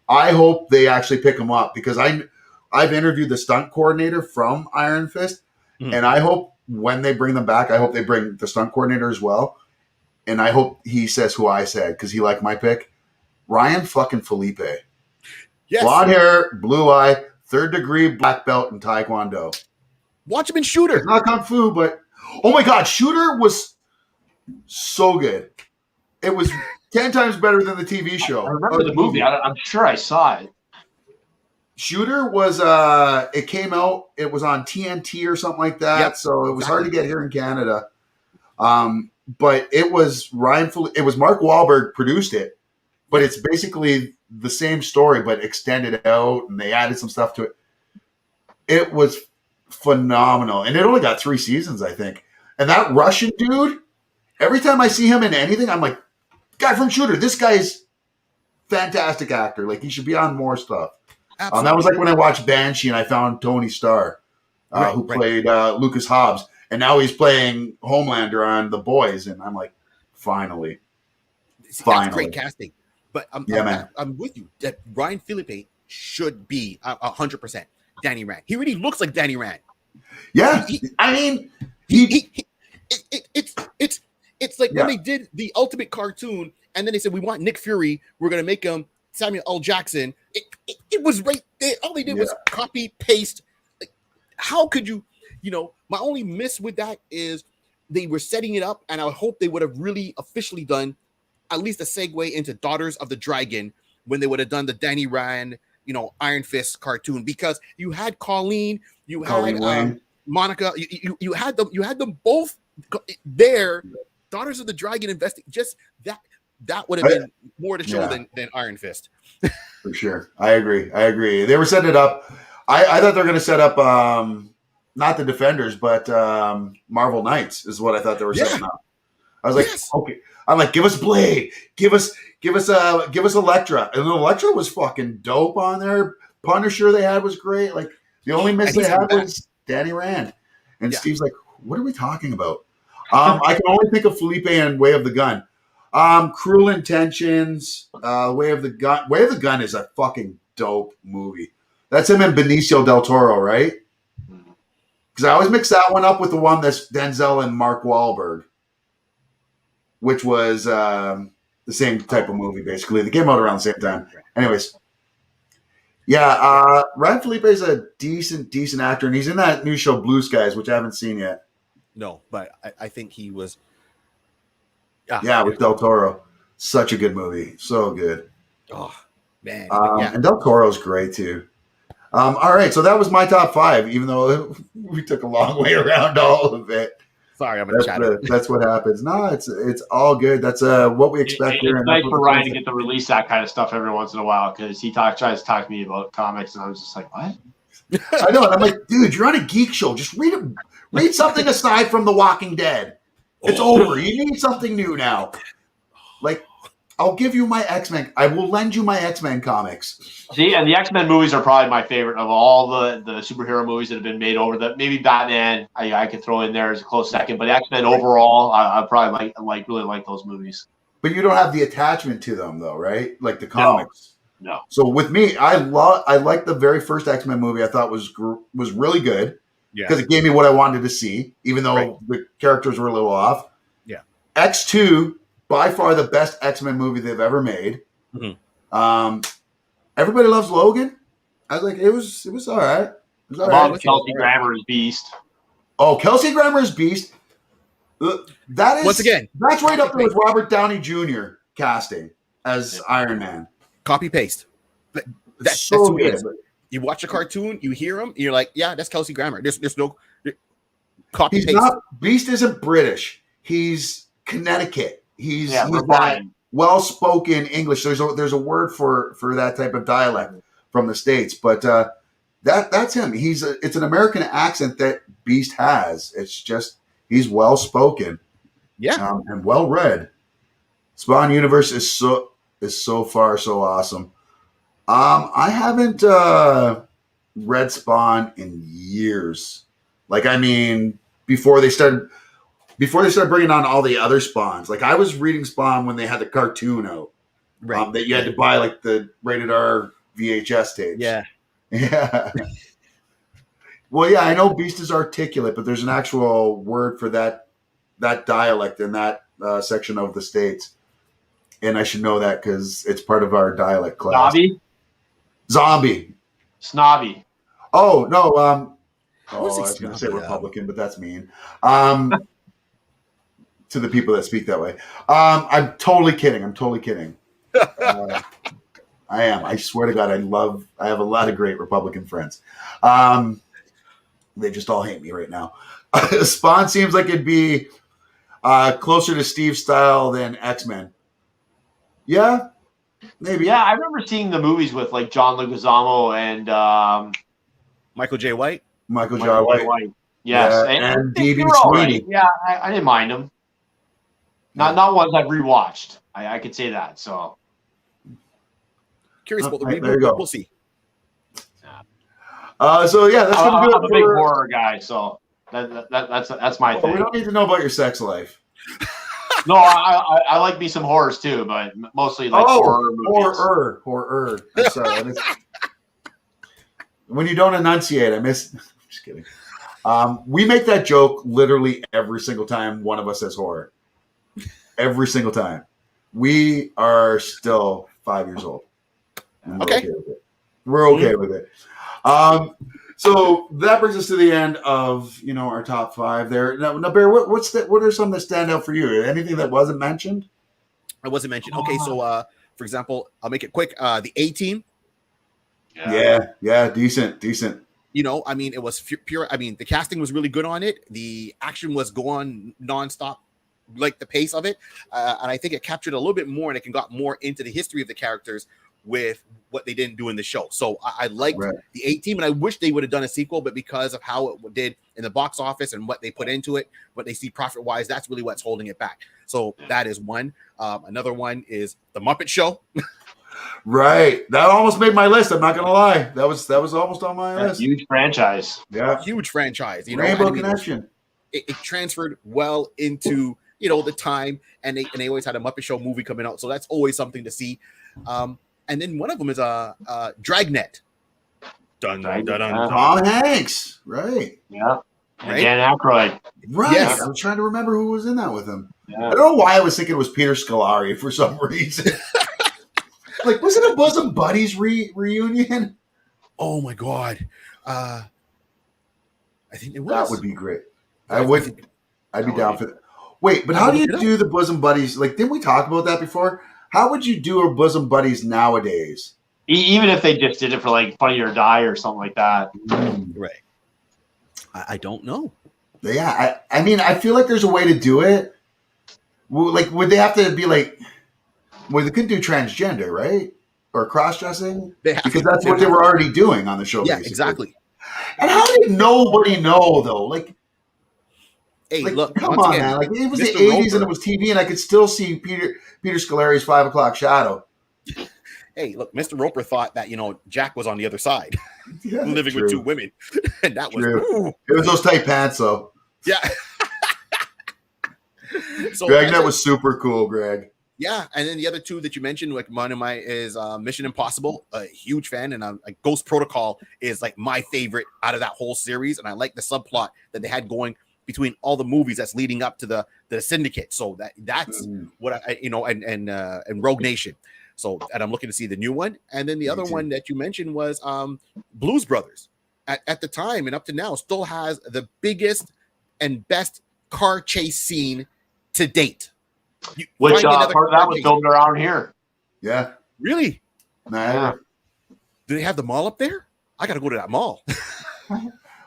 I hope they actually pick him up because I've interviewed the stunt coordinator from Iron Fist, and I hope when they bring them back, I hope they bring the stunt coordinator as well. And I hope he says who I said because he liked my pick. Ryan fucking Felipe. Yes. Blonde hair, blue eye, 3rd degree black belt in Taekwondo. Watch him in Shooter. It's not Kung Fu, but oh my God, Shooter was so good. It was 10 times better than the TV show. I remember the movie. I'm sure I saw it. Shooter was it came out, it was on TNT or something like that. Yep, So it was hard to get here in Canada. But it was it was Mark Wahlberg produced it, but it's basically the same story, but extended out and they added some stuff to it. It was phenomenal. And it only got 3 seasons, I think. And that Russian dude, every time I see him in anything, I'm like, guy from Shooter, this guy's fantastic actor. Like he should be on more stuff. That was like when I watched Banshee and I found Tony Starr, who played Lucas Hobbs. And now he's playing Homelander on The Boys. And I'm like, finally. That's great casting. But man. I'm with you. That Ryan Philippe should be 100% Danny Rand. He really looks like Danny Rand. Yeah. It's like when they did the Ultimate cartoon and then they said, we want Nick Fury. We're going to make him Samuel L. Jackson. It was right there. All they did was copy, paste. Like, how could you, my only miss with that is they were setting it up and I hope they would have really officially done at least a segue into Daughters of the Dragon when they would have done the Danny Rand, Iron Fist cartoon, because you had Colleen, you had Monica, you had them both there. Daughters of the Dragon just that would have been more to show than Iron Fist. For sure. I agree. They were setting it up. I thought they were going to set up not the Defenders, but Marvel Knights is what I thought they were setting up. I was like, okay. I'm like, give us Blade, give us Elektra, and Elektra was fucking dope on there. Punisher they had was great. Like the only miss they had was Danny Rand, and Steve's like, what are we talking about? I can only think of Felipe and Way of the Gun. Cruel Intentions, Way of the Gun. Way of the Gun is a fucking dope movie. That's him and Benicio del Toro, right? Because I always mix that one up with the one that's Denzel and Mark Wahlberg, which was the same type of movie, basically. They came out around the same time. Anyways. Yeah, Ryan Felipe is a decent actor, and he's in that new show, Blue Skies, which I haven't seen yet. No, but I think he was... with Del Toro. Such a good movie. So good. Oh, man. And Del Toro's great, too. All right, so that was my top 5, even though we took a long way around all of it. Sorry, I'm a chatter. That's what happens. No, it's all good. That's what we expect here. It's nice for Ryan to get to release that kind of stuff every once in a while because he tries to talk to me about comics, and I was just like, what? I know. And I'm like, dude, you're on a geek show. Just read something aside from The Walking Dead. It's over. You need something new now. Like, I'll give you my X-Men. I will lend you my X-Men comics. See, and the X-Men movies are probably my favorite of all the superhero movies that have been made over the. Maybe Batman, I could throw in there as a close second, but X-Men overall, I probably really like those movies. But you don't have the attachment to them, though, right? Like the comics. No. So with me, I like the very first X-Men movie. I thought was really good because it gave me what I wanted to see, even though the characters were a little off. Yeah. X2. By far the best X-Men movie they've ever made. Mm-hmm. Everybody loves Logan. I was like, it was all right. It was all right. Kelsey Grammer's Beast. Oh, Kelsey Grammer's Beast. That is once again. That's right up there with Robert Downey Jr. casting as Iron Man. Copy paste. That's so who it good. is. You watch a cartoon, you hear him, and you're like, yeah, that's Kelsey Grammer. There's no copy paste. Beast isn't British. He's Connecticut. He's that well-spoken English. There's a word for that type of dialect from the States, but That's him. It's an American accent that Beast has. It's just he's well spoken, and well read. Spawn universe is so far so awesome. I haven't read Spawn in years. Like, I mean, before they started bringing on all the other Spawns. Like, I was reading Spawn when they had the cartoon out, Right. that you had to buy like the rated R VHS tapes. Yeah. Yeah. Well, yeah, I know Beast is articulate, but there's an actual word for that dialect in that section of the States. And I should know that because it's part of our dialect class. Zombie. Snobby. Oh, no. I was was going to say snobby, Republican, but that's mean. To the people that speak that way. I'm totally kidding. I am. I swear to God, I have a lot of great Republican friends. They just all hate me right now. Spawn seems like it'd be closer to Steve's style than X-Men. Yeah, maybe. Yeah, I remember seeing the movies with like John Leguizamo and Michael J. White. Michael J. White. Yes, Yeah, and they D.B. were all Sweeney. right. Yeah, I didn't mind them. Not ones I've rewatched. I could say that. So Curious about the there you go. reboot. We'll see. So yeah, that's gonna do I'm it a big for. horror guy, so that's my Well, thing. we don't need to know about your sex life. No, I like me some horrors too, but mostly like horror movies. Horror. I'm sorry. When you don't enunciate, I miss. I'm just kidding. We make that joke literally every single time one of us says horror. Every single time. We are still 5 years old. And Okay. We're okay with it. So that brings us to the end of our top five there. Now Bear, what are some that stand out for you? Anything that wasn't mentioned? I wasn't mentioned. Okay, so for example, I'll make it quick. The A-Team. Yeah, decent. I mean, it was pure. I mean, the casting was really good on it. The action was going nonstop, like the pace of it, and I think it captured a little bit more, and it got more into the history of the characters with what they didn't do in the show. So I liked the A-Team, and I wish they would have done a sequel, but because of how it did in the box office and what they put into it, what they see profit-wise, that's really what's holding it back. So that is one. Another one is The Muppet Show. Right. That almost made my list. I'm not going to lie. That was almost on my list. Huge franchise. Yeah. Huge franchise. Rainbow Connection. It transferred well into, the time, and they always had a Muppet Show movie coming out. So that's always something to see. And then one of them is Dragnet. Dun, dun, dun, dun. Tom Hanks. Right. Yeah. And Right? Dan Aykroyd. Right. Yes. I was trying to remember who was in that with him. Yeah. I don't know why I was thinking it was Peter Scolari for some reason. Like, was it a Bosom Buddies reunion? Oh my God. I think it was. That would be great. I'd be down for that. Wait, but how do you do the Bosom Buddies? Like, didn't we talk about that before? How would you do a Bosom Buddies nowadays? Even if they just did it for like Funny or Die or something like that. Right. I don't know. Yeah, I mean, I feel like there's a way to do it. Like, would they have to be like, well, they couldn't do transgender, right? Or cross-dressing? Because that's what they were already doing on the show. Yeah, basically. exactly. And how did nobody know, though? Like, Hey, look, come once on, again, man. Like, it was Mr. the 80s Roper. and it was TV, and I could still see Peter Scolari's 5 o'clock shadow. Hey, look, Mr. Roper thought that, Jack was on the other side, Yeah, living with two women. And that was, True. It was those tight pants, though. yeah. So Greg, that was super cool, Greg. Yeah, and then the other two that you mentioned, like one of my is Mission Impossible, a huge fan, and Ghost Protocol is like my favorite out of that whole series, and I like the subplot that they had going between all the movies that's leading up to the Syndicate. So that's what I and Rogue Nation. So, and I'm looking to see the new one, and then the other one that you mentioned was Blues Brothers. At the time and up to now, still has the biggest and best car chase scene to date. Which part of that was filmed around here. Yeah. Really? Nah. Do they have the mall up there? I got to go to that mall.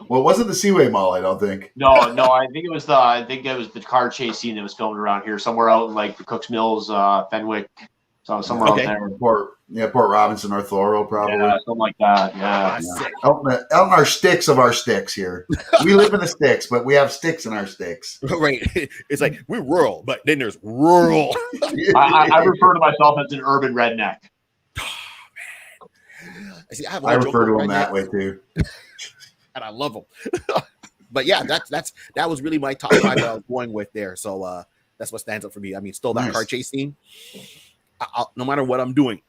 Well, it wasn't the Seaway Mall, I don't think. No, I think it was the car chase scene that was filmed around here, somewhere out in like the Cooks Mills, Fenwick, So somewhere out Okay. there. Port Robinson or Thorold, probably. Yeah, something like that. Yeah. Sick. Out in our sticks of our sticks here. We live in the sticks, but we have sticks in our sticks. Right. It's like we're rural, but then there's rural. I refer to myself as an urban redneck. See, I have I one joke refer to with them that rednecks, way too. and I love them. But yeah, that was really my top 5 that I was going with there. So that's what stands up for me. I mean, still that Nice. car chase scene. No matter what I'm doing,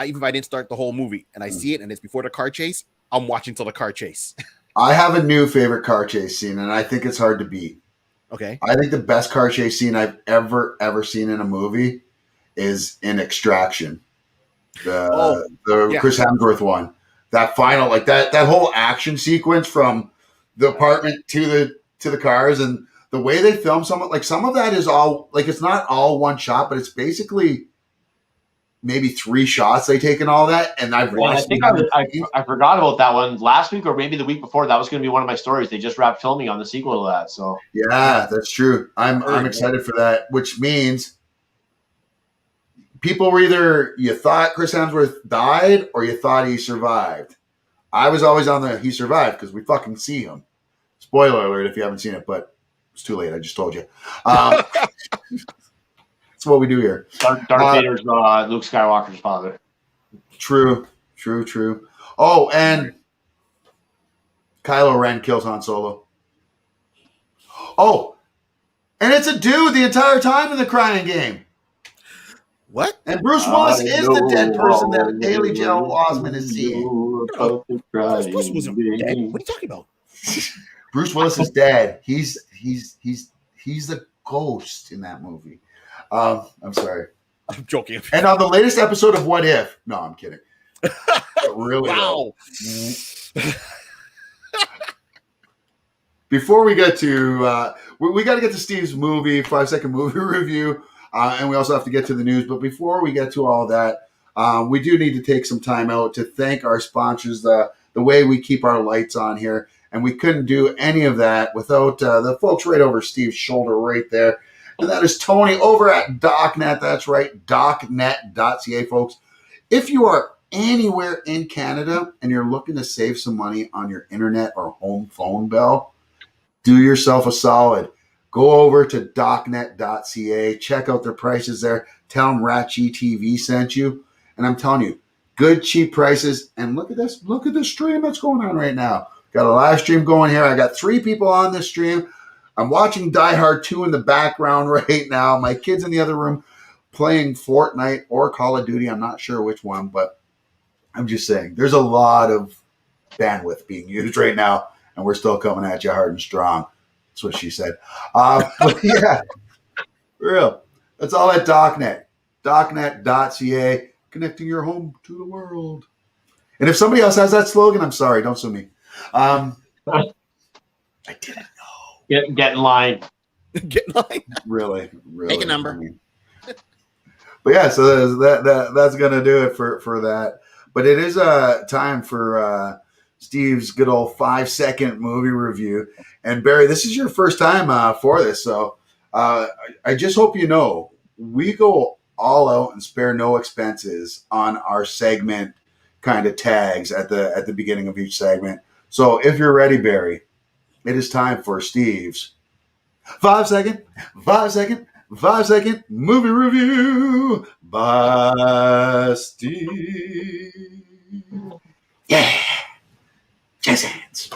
even if I didn't start the whole movie and I see it and it's before the car chase, I'm watching till the car chase. I have a new favorite car chase scene, and I think it's hard to beat. Okay. I think the best car chase scene I've ever seen in a movie is in Extraction. The Chris Hemsworth one. That final, like that whole action sequence from the apartment to the cars, and the way they film some of that is all like, it's not all one shot, but it's basically maybe 3 shots they take and all that. And I've Well, I watched. think I forgot about that one last week or maybe the week before. That was going to be one of my stories. They just wrapped filming on the sequel to that. So Yeah, that's true. I'm excited for that, which means people were either you thought Chris Hemsworth died or you thought he survived. I was always on the he survived because we fucking see him. Spoiler alert if you haven't seen it, but it's too late. I just told you. That's what we do here. Darth Vader's Luke Skywalker's father. True. Oh, and Kylo Ren kills Han Solo. Oh, and it's a dude the entire time in the crying game. What? And Bruce Willis is the dead person that Haley Joel Osment is seeing. Bruce wasn't dead. What are you talking about? Bruce Willis is dead. He's the ghost in that movie. I'm sorry. I'm joking. And on the latest episode of What If? No, I'm kidding. Really? Wow. Before we get to, we got to get to Steve's movie, 5-second movie review, and we also have to get to the news. But before we get to all that, we do need to take some time out to thank our sponsors, the way we keep our lights on here. And we couldn't do any of that without the folks right over Steve's shoulder right there. And that is Tony over at DocNet. That's right, docnet.ca, folks. If you are anywhere in Canada and you're looking to save some money on your internet or home phone bill, do yourself a solid. Go over to docnet.ca. Check out their prices there. Tell them RatG TV sent you. And I'm telling you, good, cheap prices. And look at this. Look at the stream that's going on right now. Got a live stream going here. I got 3 people on this stream. I'm watching Die Hard 2 in the background right now. My kid's in the other room playing Fortnite or Call of Duty. I'm not sure which one, but I'm just saying there's a lot of bandwidth being used right now, and we're still coming at you hard and strong. That's what she said. But yeah, for real. That's all at DocNet. DocNet.ca, connecting your home to the world. And if somebody else has that slogan, I'm sorry. Don't sue me. I didn't know. Get in line. Get in line. Really. Take a number. I mean, but yeah, so that's gonna do it for that. But it is time for Steve's good old 5-second movie review. And Barry, this is your first time for this, so I just hope you know we go all out and spare no expenses on our segment kind of tags at the beginning of each segment. So if you're ready, Barry, it is time for Steve's 5-second movie review by Steve. Yeah. Jazz hands.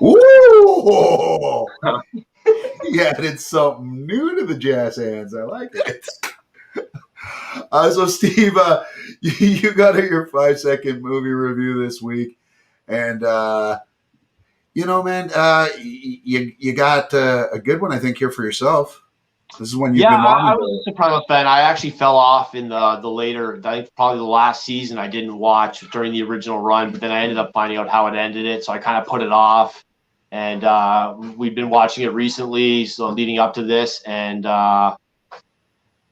Ooh. He added something new to the jazz hands. I like it. So Steve, you got your 5-second movie review this week, and man, you got a good one, I think, here for yourself. This is when you've been wanting. I was surprised with Ben. I actually fell off in the later, I think probably the last season. I didn't watch during the original run, but then I ended up finding out how it ended it, so I kind of put it off. And we've been watching it recently, so leading up to this, and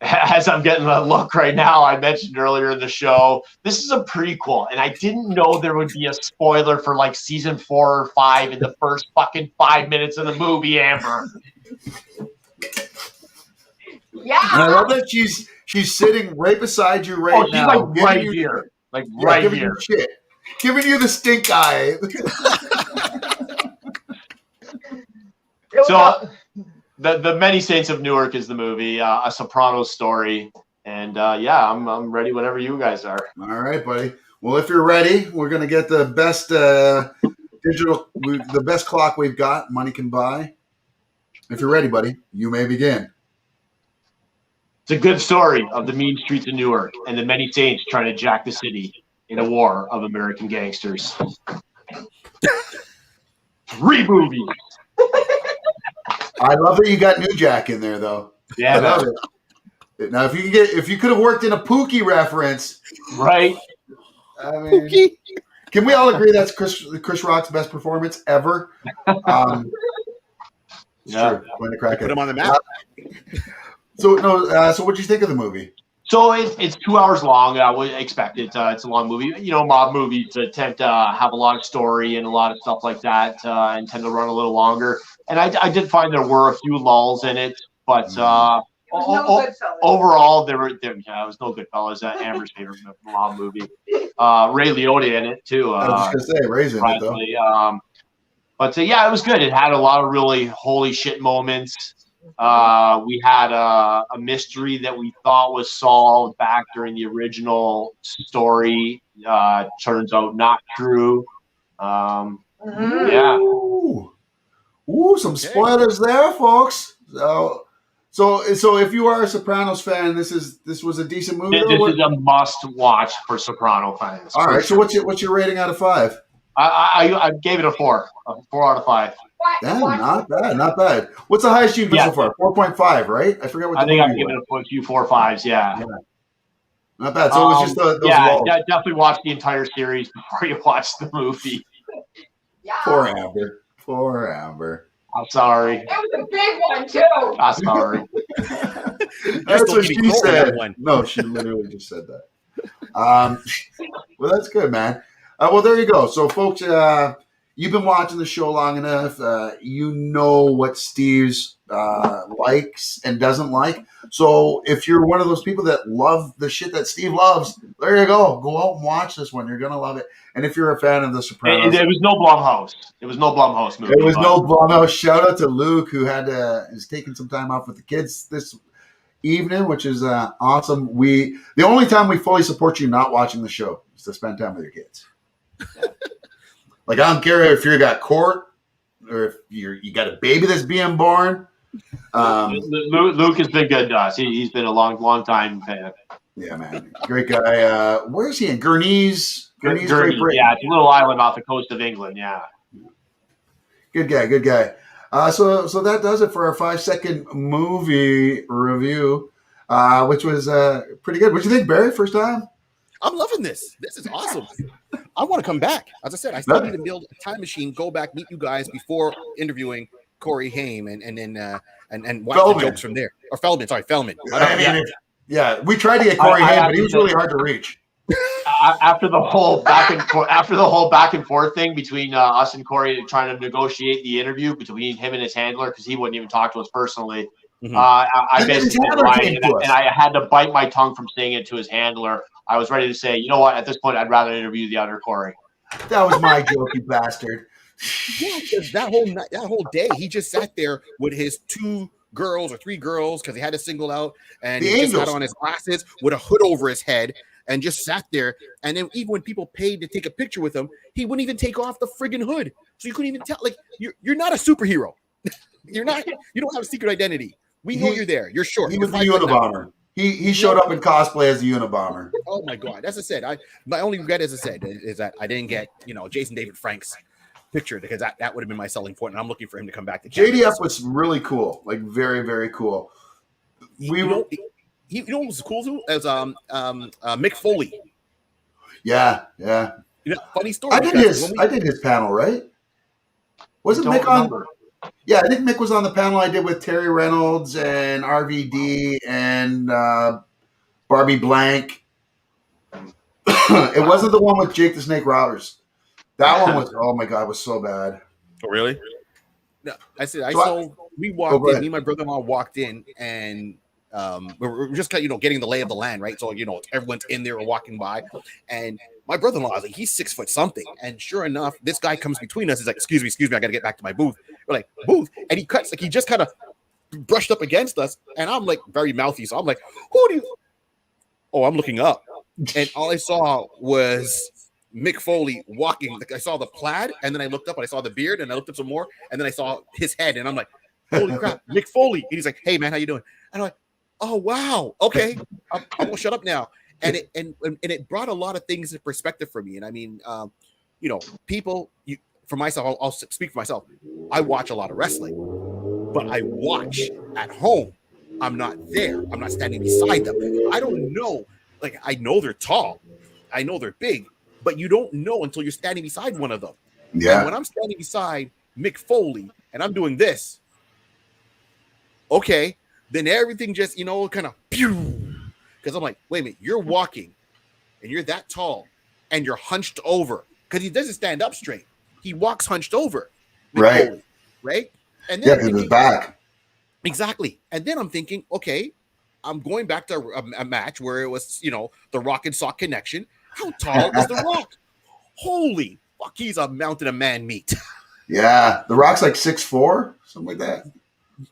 as I'm getting a look right now, I mentioned earlier in the show, this is a prequel, and I didn't know there would be a spoiler for like season 4 or 5 in the first fucking 5 minutes of the movie, Amber. And I love that She's sitting right beside you right Oh, she's now. like giving right you- here. Like yeah, right giving here. you shit. Giving you the stink eye. So the Many Saints of Newark is the movie, a Sopranos story. And yeah, I'm ready whenever you guys are. All right, buddy. Well, if you're ready, we're gonna get the best the best clock we've got. Money can buy. If you're ready, buddy, you may begin. It's a good story of the mean streets of Newark and the many saints trying to jack the city in a war of American gangsters. 3 movies. I love that you got New Jack in there, though. Yeah, I love man. it. Now, if you could have worked in a Pookie reference, Right? I mean, can we all agree that's Chris Rock's best performance ever? It's Yeah. true. Going to crack Put it. him on the map. So what'd you think of the movie? So it's 2 hours long. I would expect it. It's a long movie. You know, mob movies tend to have a lot of story and a lot of stuff like that, and tend to run a little longer. And I did find there were a few lulls in it, but overall there was no Goodfellas. Amber's favorite mob movie. Ray Liotta in it too. I was just gonna say, raising it though. Surprisingly. But yeah, it was good. It had a lot of really holy shit moments. We had a mystery that we thought was solved back during the original story. Turns out not true. Yeah. Ooh, some spoilers there, folks. So if you are a Sopranos fan, this was a decent movie. This is a must-watch for Soprano fans. All right. So what's your rating out of 5? I gave it a 4. A 4 out of 5. Damn, not bad, not bad. What's the highest you've been so far? 4.5, right? I forget what. I think I've given it a few 4 5s. Yeah. Not bad. So it was just those walls. Definitely watch the entire series before you watch the movie. Poor Amber. Poor Amber. I'm sorry. It was a big one too. I'm sorry. That's what she said. One. No, she literally just said that. Well, that's good, man. Well, there you go. So, folks, you've been watching the show long enough. You know what Steve's likes and doesn't like. So, if you're one of those people that love the shit that Steve loves, there you go. Go out and watch this one. You're gonna love it. And if you're a fan of The Sopranos, It was no Blumhouse. It was no Blumhouse movie. it was no Blumhouse. Shout out to Luke, who is taking some time off with the kids this evening, which is awesome. The only time we fully support you not watching the show is to spend time with your kids. Like, I don't care if you got court or if you got a baby that's being born. Luke has been good to us. He's been a long time fan. Yeah, man, great guy. Where is he in? Gurney's, Great Britain. Yeah, it's a little island off the coast of England. Yeah. Good guy. So that does it for our 5-second movie review, which was pretty good. What do you think, Barry? First time? I'm loving this. This is awesome. I want to come back. As I said, I still need to build a time machine, go back, meet you guys before interviewing Corey Haim, and watch Feldman. the jokes from there. Or Feldman. Yeah, we tried to get Corey Haim, but he was really hard to reach. After the whole back and forth thing between us and Corey trying to negotiate the interview between him and his handler, because he wouldn't even talk to us personally. Mhm. I basically said, Ryan, and I had to bite my tongue from saying it to his handler. I was ready to say, you know what? At this point, I'd rather interview the other Corey. That was my joke, you bastard. Yeah, because that whole day, he just sat there with his 2 girls or 3 girls, because he had to single out, and The he just Angels. had on his glasses with a hood over his head and just sat there. And then even when people paid to take a picture with him, he wouldn't even take off the friggin' hood, so you couldn't even tell. Like, you're not a superhero. You're not. You don't have a secret identity. We know you're there. You're short. He was the Unabomber. He showed up in cosplay as the Unabomber. Oh my god! As I said, my only regret, as I said, is that I didn't get Jason David Frank's picture, because that would have been my selling point, and I'm looking for him to come back to Canada. JDF was really cool, like very, very cool. What was cool too? As Mick Foley. Yeah. Funny story. I did his panel, right? Wasn't Mick on? Yeah, I think Mick was on the panel I did with Terry Reynolds and RVD and Barbie Blank. It wasn't the one with Jake the Snake Routers. That one was, oh my god, it was so bad. Oh really? No, I said me and my brother-in-law walked in, and we're just kind of, getting the lay of the land, right? So, everyone's in there or walking by, and my brother-in-law is like, he's 6 foot something, and sure enough, this guy comes between us. He's like, excuse me, I got to get back to my booth. We're like, booth, and he cuts, like, he just kind of brushed up against us, and I'm like very mouthy, so I'm like, who do you? Oh, I'm looking up, and all I saw was Mick Foley walking. Like, I saw the plaid, and then I looked up and I saw the beard, and I looked up some more, and then I saw his head, and I'm like, holy crap, Mick Foley. And he's like, hey man, how you doing? And I'm like, oh wow, okay, I'm gonna shut up now. And it brought a lot of things into perspective for me. And I mean, people, for myself, I'll speak for myself. I watch a lot of wrestling, but I watch at home. I'm not there. I'm not standing beside them. I don't know. Like, I know they're tall, I know they're big, but you don't know until you're standing beside one of them. Yeah. And when I'm standing beside Mick Foley and I'm doing this, okay, then everything just, kind of pew. Because I'm like, wait a minute, you're walking and you're that tall and you're hunched over, because he doesn't stand up straight. He walks hunched over. Mick Right. Foley, right? And then Yeah, because it's back. Exactly. And then I'm thinking, okay, I'm going back to a match where it was, the Rock and Sock connection. How tall is the Rock? Holy fuck, he's a mountain of man meat. Yeah, The Rock's like 6'4", something like that.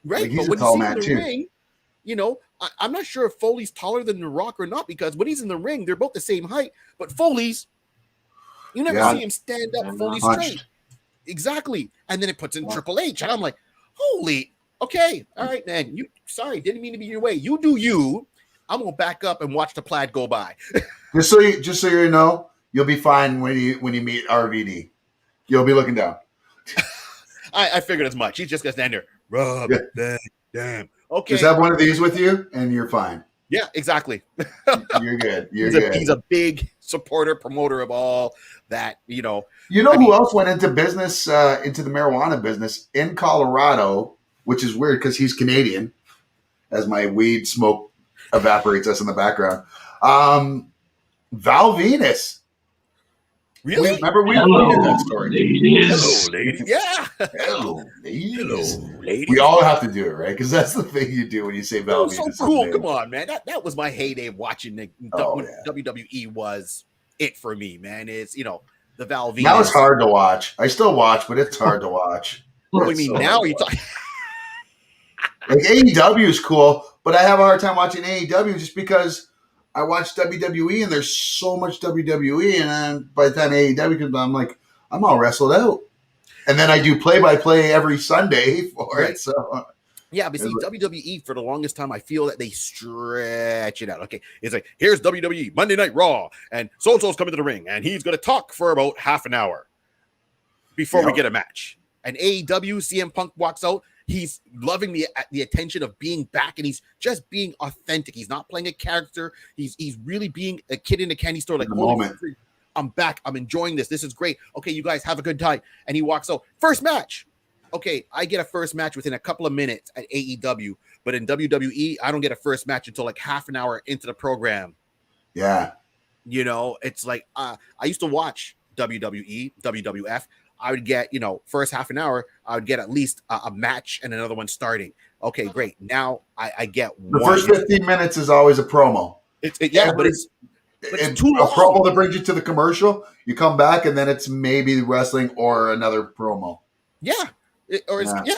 Right. Like, he's but a when tall you see man him in too. the ring, I'm not sure if Foley's taller than The Rock or not, because when he's in the ring, they're both the same height. But Foley's, you never see him stand up fully Punched. straight. Exactly. And then it puts in Triple H. And I'm like, holy, okay. All right, man. Sorry, didn't mean to be your way. You do you. I'm going to back up and watch the plaid go by. Just so you know, you'll be fine when you meet RVD. You'll be looking down. I figured as much. He's just going to stand there. Rub Yeah. that damn. Okay. Just have one of these with you, and you're fine. Yeah, exactly. You're good. You're he's good. He's a big supporter, promoter of all that, You know who else went into business, into the marijuana business in Colorado, which is weird because he's Canadian, as my weed smoke evaporates us in the background. Val Venus. Really? Remember we did that story. Hello, ladies. Yeah. Hello, ladies. Hello, ladies. We all have to do it, right? Because that's the thing you do when you say That Val was so Venus. cool. Come on, man. That was my heyday of watching when yeah. WWE was it for me, man. It's, the Val Venus. Now it's hard to watch. I still watch, but it's hard to watch. What do you It's mean so now? hard Are you to talking? watch. Like AEW is cool, but I have a hard time watching AEW just because I watch WWE and there's so much WWE, and then by the time AEW comes on, I'm like, I'm all wrestled out. And then I do play-by-play every Sunday for it. So Yeah, but see, WWE for the longest time, I feel that they stretch it out. Okay, it's like, here's WWE Monday Night Raw, and so-and-so's coming to the ring, and he's going to talk for about half an hour before we get a match. And AEW, CM Punk walks out. He's loving the attention of being back, and he's just being authentic. He's not playing a character. He's really being a kid in a candy store. Like, holy freak, I'm back. I'm enjoying this. This is great. Okay, you guys have a good time. And he walks out. First match. Okay, I get a first match within a couple of minutes at AEW, but in WWE, I don't get a first match until like half an hour into the program. yeah. It's like I used to watch WWE, WWF. I would get, first half an hour, I would get at least a match and another one starting. Okay, great. Now I get The one. first 15 minutes is always a promo. But it's too A long. promo that brings you to the commercial, you come back, and then it's maybe wrestling or another promo. Yeah.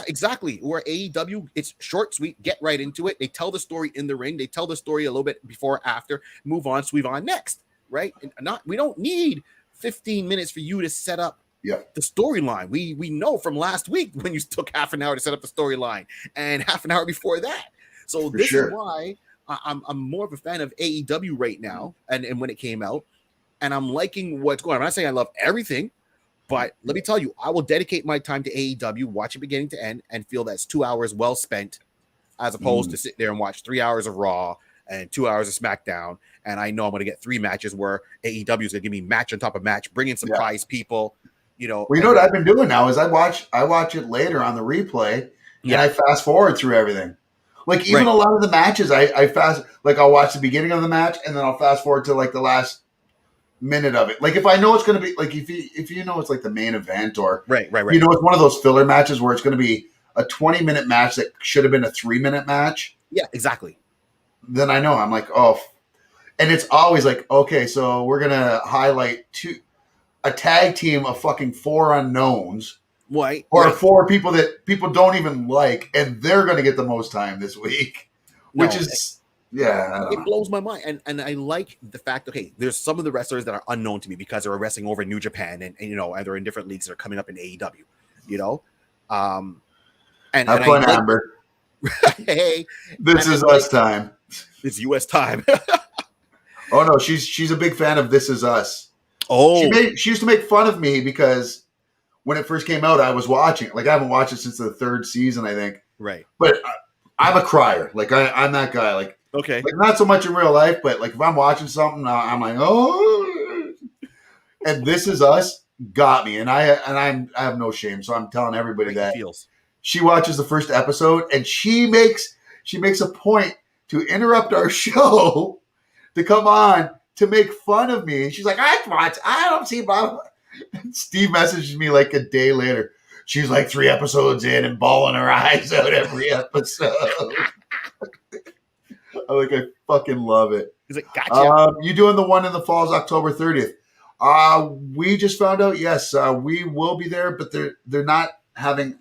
Exactly. Where AEW, it's short, sweet, get right into it. They tell the story in the ring. They tell the story a little bit before, after, move on, sweep on next, right? And we don't need 15 minutes for you to set up the storyline. We know from last week when you took half an hour to set up the storyline and half an hour before that. So this is why I'm more of a fan of AEW right now, and when it came out, and I'm liking what's going on. I'm not saying I love everything, but let me tell you, I will dedicate my time to AEW, watch it beginning to end, and feel that's 2 hours well spent, as opposed to sit there and watch 3 hours of Raw and 2 hours of SmackDown. And I know I'm going to get 3 matches where AEW is going to give me match on top of match, bring in surprise people. Well, you know what I've been doing now is I watch it later on the replay, and I fast forward through everything. Like even a lot of the matches, I fast, like I'll watch the beginning of the match and then I'll fast forward to like the last minute of it. Like if I know it's going to be like if you know it's like the main event or right. You know, it's one of those filler matches where it's going to be a 20-minute match that should have been a 3-minute match. Yeah, exactly. then I know I'm like, oh, and it's always like, okay, so we're gonna highlight a tag team of fucking 4 unknowns. Right. Or right. 4 people that people don't even like, and they're going to get the most time this week, which No, is, yeah, I don't it know. blows my mind. And I like the fact, okay, there's some of the wrestlers that are unknown to me because they're wrestling over in New Japan and you know, and they're in different leagues that are coming up in AEW, you know? And Have I fun, like, Amber. hey, This and is I like, us time. it's US time. Oh no, she's a big fan of This Is Us. Oh, She used to make fun of me because when it first came out, I was watching it. Like I haven't watched it since the 3rd season, I think. right. But I'm a crier. Like I'm that guy. Like Okay. not so much in real life, but like if I'm watching something, I'm like, oh. And This Is Us got me, and I have no shame, so I'm telling everybody Right, that feels. she watches the first episode, and she makes a point to interrupt our show to come on to make fun of me. She's like, I don't see Bob. Steve messages me like a day later. She's like 3 episodes in and bawling her eyes out every episode. I fucking love it. He's like, gotcha. You doing the one in the falls October 30th? We just found out. Yes, we will be there, but they're not having.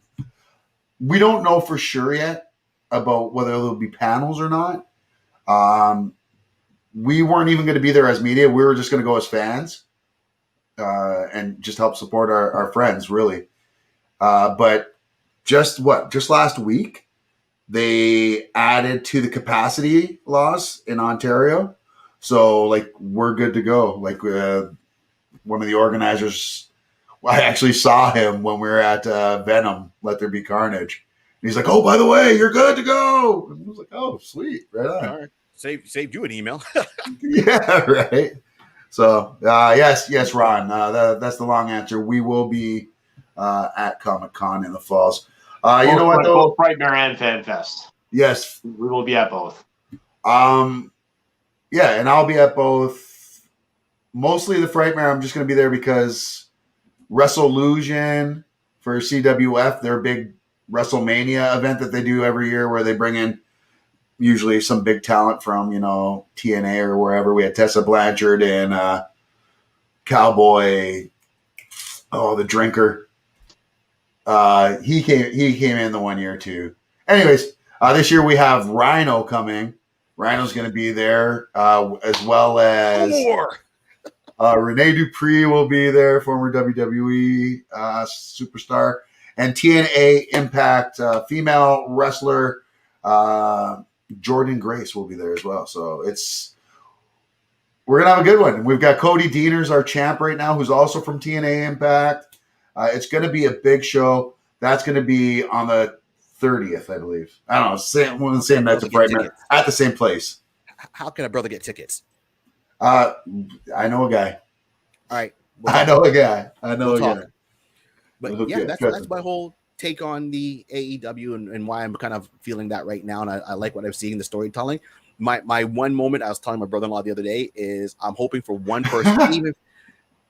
We don't know for sure yet about whether there'll be panels or not. We weren't even going to be there as media. We were just going to go as fans and just help support our friends, really. But just last week, they added to the capacity laws in Ontario. So, like, we're good to go. Like, one of the organizers, I actually saw him when we were at Venom, Let There Be Carnage. And he's like, oh, by the way, you're good to go. And I was like, oh, sweet. Right on. All right. Saved you an email. Yeah, right. So, yes, Ron. That's the long answer. We will be at Comic-Con in the falls. You know what, though? Both Frightmare and FanFest. Yes. We will be at both. Yeah, and I'll be at both. Mostly the Frightmare. I'm just going to be there because WrestleLusion for CWF, their big WrestleMania event that they do every year where they bring in usually some big talent from, TNA or wherever. We had Tessa Blanchard and Cowboy, the drinker. He came in the one year too. Anyways, this year we have Rhino coming. Rhino's going to be there, as well as Rene Dupree will be there, former WWE superstar, and TNA Impact female wrestler Jordan Grace will be there as well. So we're gonna have a good one. We've got Cody Deaners, our champ right now, who's also from TNA Impact. It's going to be a big show. That's going to be on the 30th, I believe. I don't know, one of the same nights of Frightmare at the same place. How can a brother get tickets? I know a guy. All right. I know a guy. But yeah, that's my whole take on the AEW and why I'm kind of feeling that right now. And I like what I'm seeing, the storytelling. My one moment I was telling my brother-in-law the other day is I'm hoping for one person,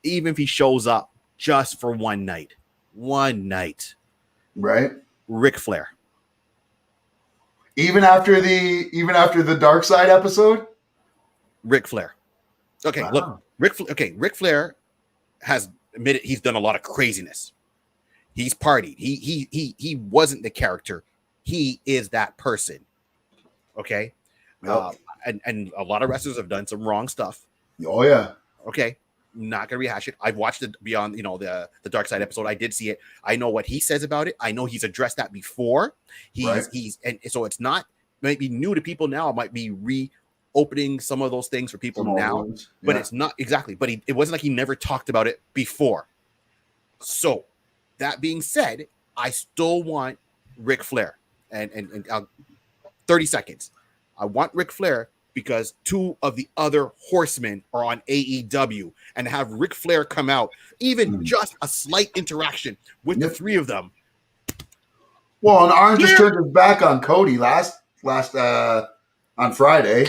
even if he shows up just for one night, right? Ric Flair. Even after the Dark Side episode, Ric Flair. Okay, wow. Look, Ric Flair has admitted he's done a lot of craziness. He's partied. He wasn't the character. He is that person. Okay. Yep. And a lot of wrestlers have done some wrong stuff. Oh yeah. Okay. Not gonna rehash it. I've watched it beyond, the Dark Side episode. I did see it. I know what he says about it. I know he's addressed that before. And so it's not might be new to people now. It might be reopening some of those things for people now. Yeah. But it's not exactly. But it wasn't like he never talked about it before. So that being said, I still want Ric Flair. And 30 seconds. I want Ric Flair because 2 of the other horsemen are on AEW, and have Ric Flair come out, even just a slight interaction with the 3 of them. Well, and Arn just turned his back on Cody last on Friday.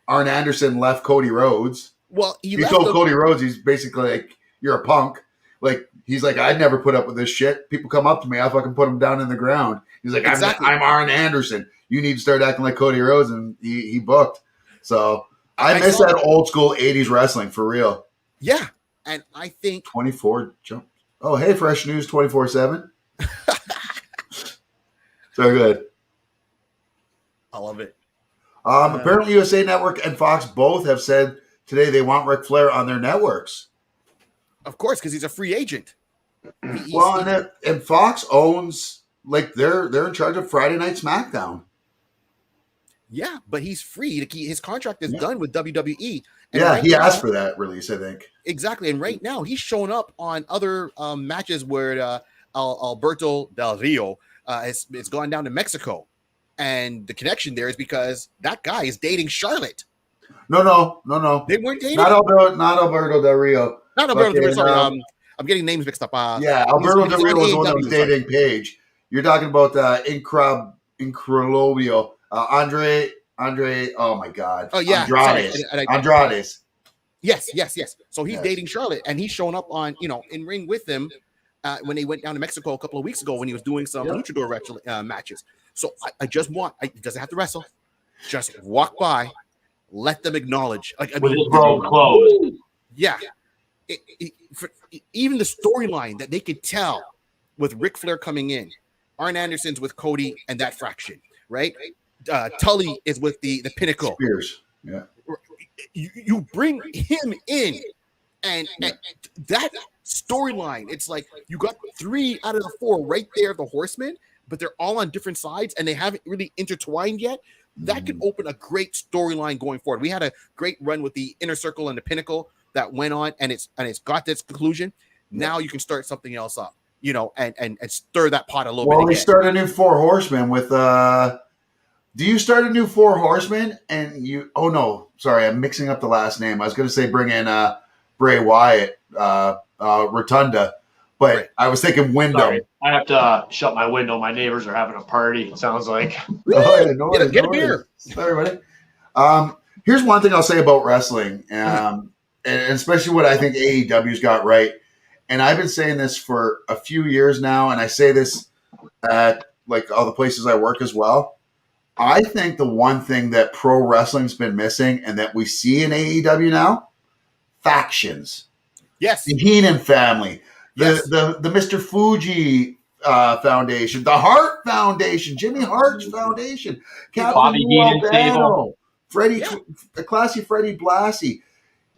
Arn Anderson left Cody Rhodes. Well, he told Cody Rhodes he's basically like, you're a punk. Like, he's like, I'd never put up with this shit. People come up to me, I fucking put them down in the ground. He's like, exactly. I'm Arn Anderson. You need to start acting like Cody Rhodes, and he booked. So I miss saw that old school 80s wrestling for real. Yeah. And I think 24 jump. Oh, hey, Fresh News 24/7. So good. I love it. Apparently, USA Network and Fox both have said today they want Ric Flair on their networks. Of course, because he's a free agent. Well, and Fox owns, like, they're in charge of Friday Night SmackDown. Yeah, but he's free. His contract is done with WWE. And Yeah, right he now, asked for that release, I think. Exactly. And right now, he's showing up on other matches where Alberto Del Rio has gone down to Mexico. And the connection there is because that guy is dating Charlotte. No. They weren't dating? Not Alberto Del Rio. Not Alberto Del Rio. Sorry, I'm getting names mixed up. Alberto Del Rio was the one that was AEW, dating Paige. You're talking about Incrolobio. Andre, oh my God. Oh, yeah. Andrade. Yes. So he's Yes. dating Charlotte, and he's showing up on, in ring with them when they went down to Mexico a couple of weeks ago when he was doing some luchador matches. So I just want, he doesn't have to wrestle. Just walk by, let them acknowledge. With his robe closed. Yeah. Even the storyline that they could tell with Ric Flair coming in, Arn Anderson's with Cody and that fraction, right? Tully is with the Pinnacle. Spears. Yeah. You bring him in, and that storyline, it's like you got 3 out of the 4 right there, the Horsemen, but they're all on different sides and they haven't really intertwined yet. That could open a great storyline going forward. We had a great run with the Inner Circle and the Pinnacle that went on, and it's got this conclusion. Now you can start something else up, and stir that pot a little bit. Well, we start a new 4 Horsemen with do you start a new 4 Horsemen and you? Oh no, sorry, I'm mixing up the last name. I was going to say bring in Bray Wyatt, Rotunda, but Right. I was thinking Wyndham. Sorry, I have to shut my window. My neighbors are having a party. It sounds like. Oh, yeah, no worries, Get no a beer. worries. Sorry, buddy. Here's one thing I'll say about wrestling, and especially what I think AEW's got right. And I've been saying this for a few years now, and I say this at like all the places I work as well. I think the one thing that pro wrestling's been missing and that we see in AEW now, factions. Yes. The Heenan family, the Mr. Fuji Foundation, the Hart Foundation, Jimmy Hart's Foundation, Captain Bobby Lou Heenan's Albano, Freddie, Yeah. the classy Freddie Blassie.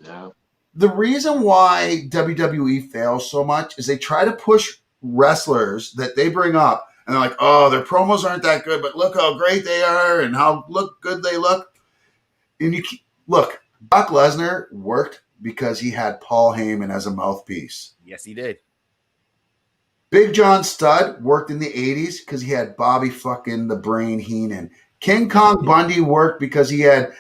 Yeah. The reason why WWE fails so much is they try to push wrestlers that they bring up, and they're like, oh, their promos aren't that good, but look how great they are and how good they look. And look, Brock Lesnar worked because he had Paul Heyman as a mouthpiece. Yes, he did. Big John Studd worked in the 80s because he had Bobby fucking the Brain Heenan. King Kong Bundy worked because he had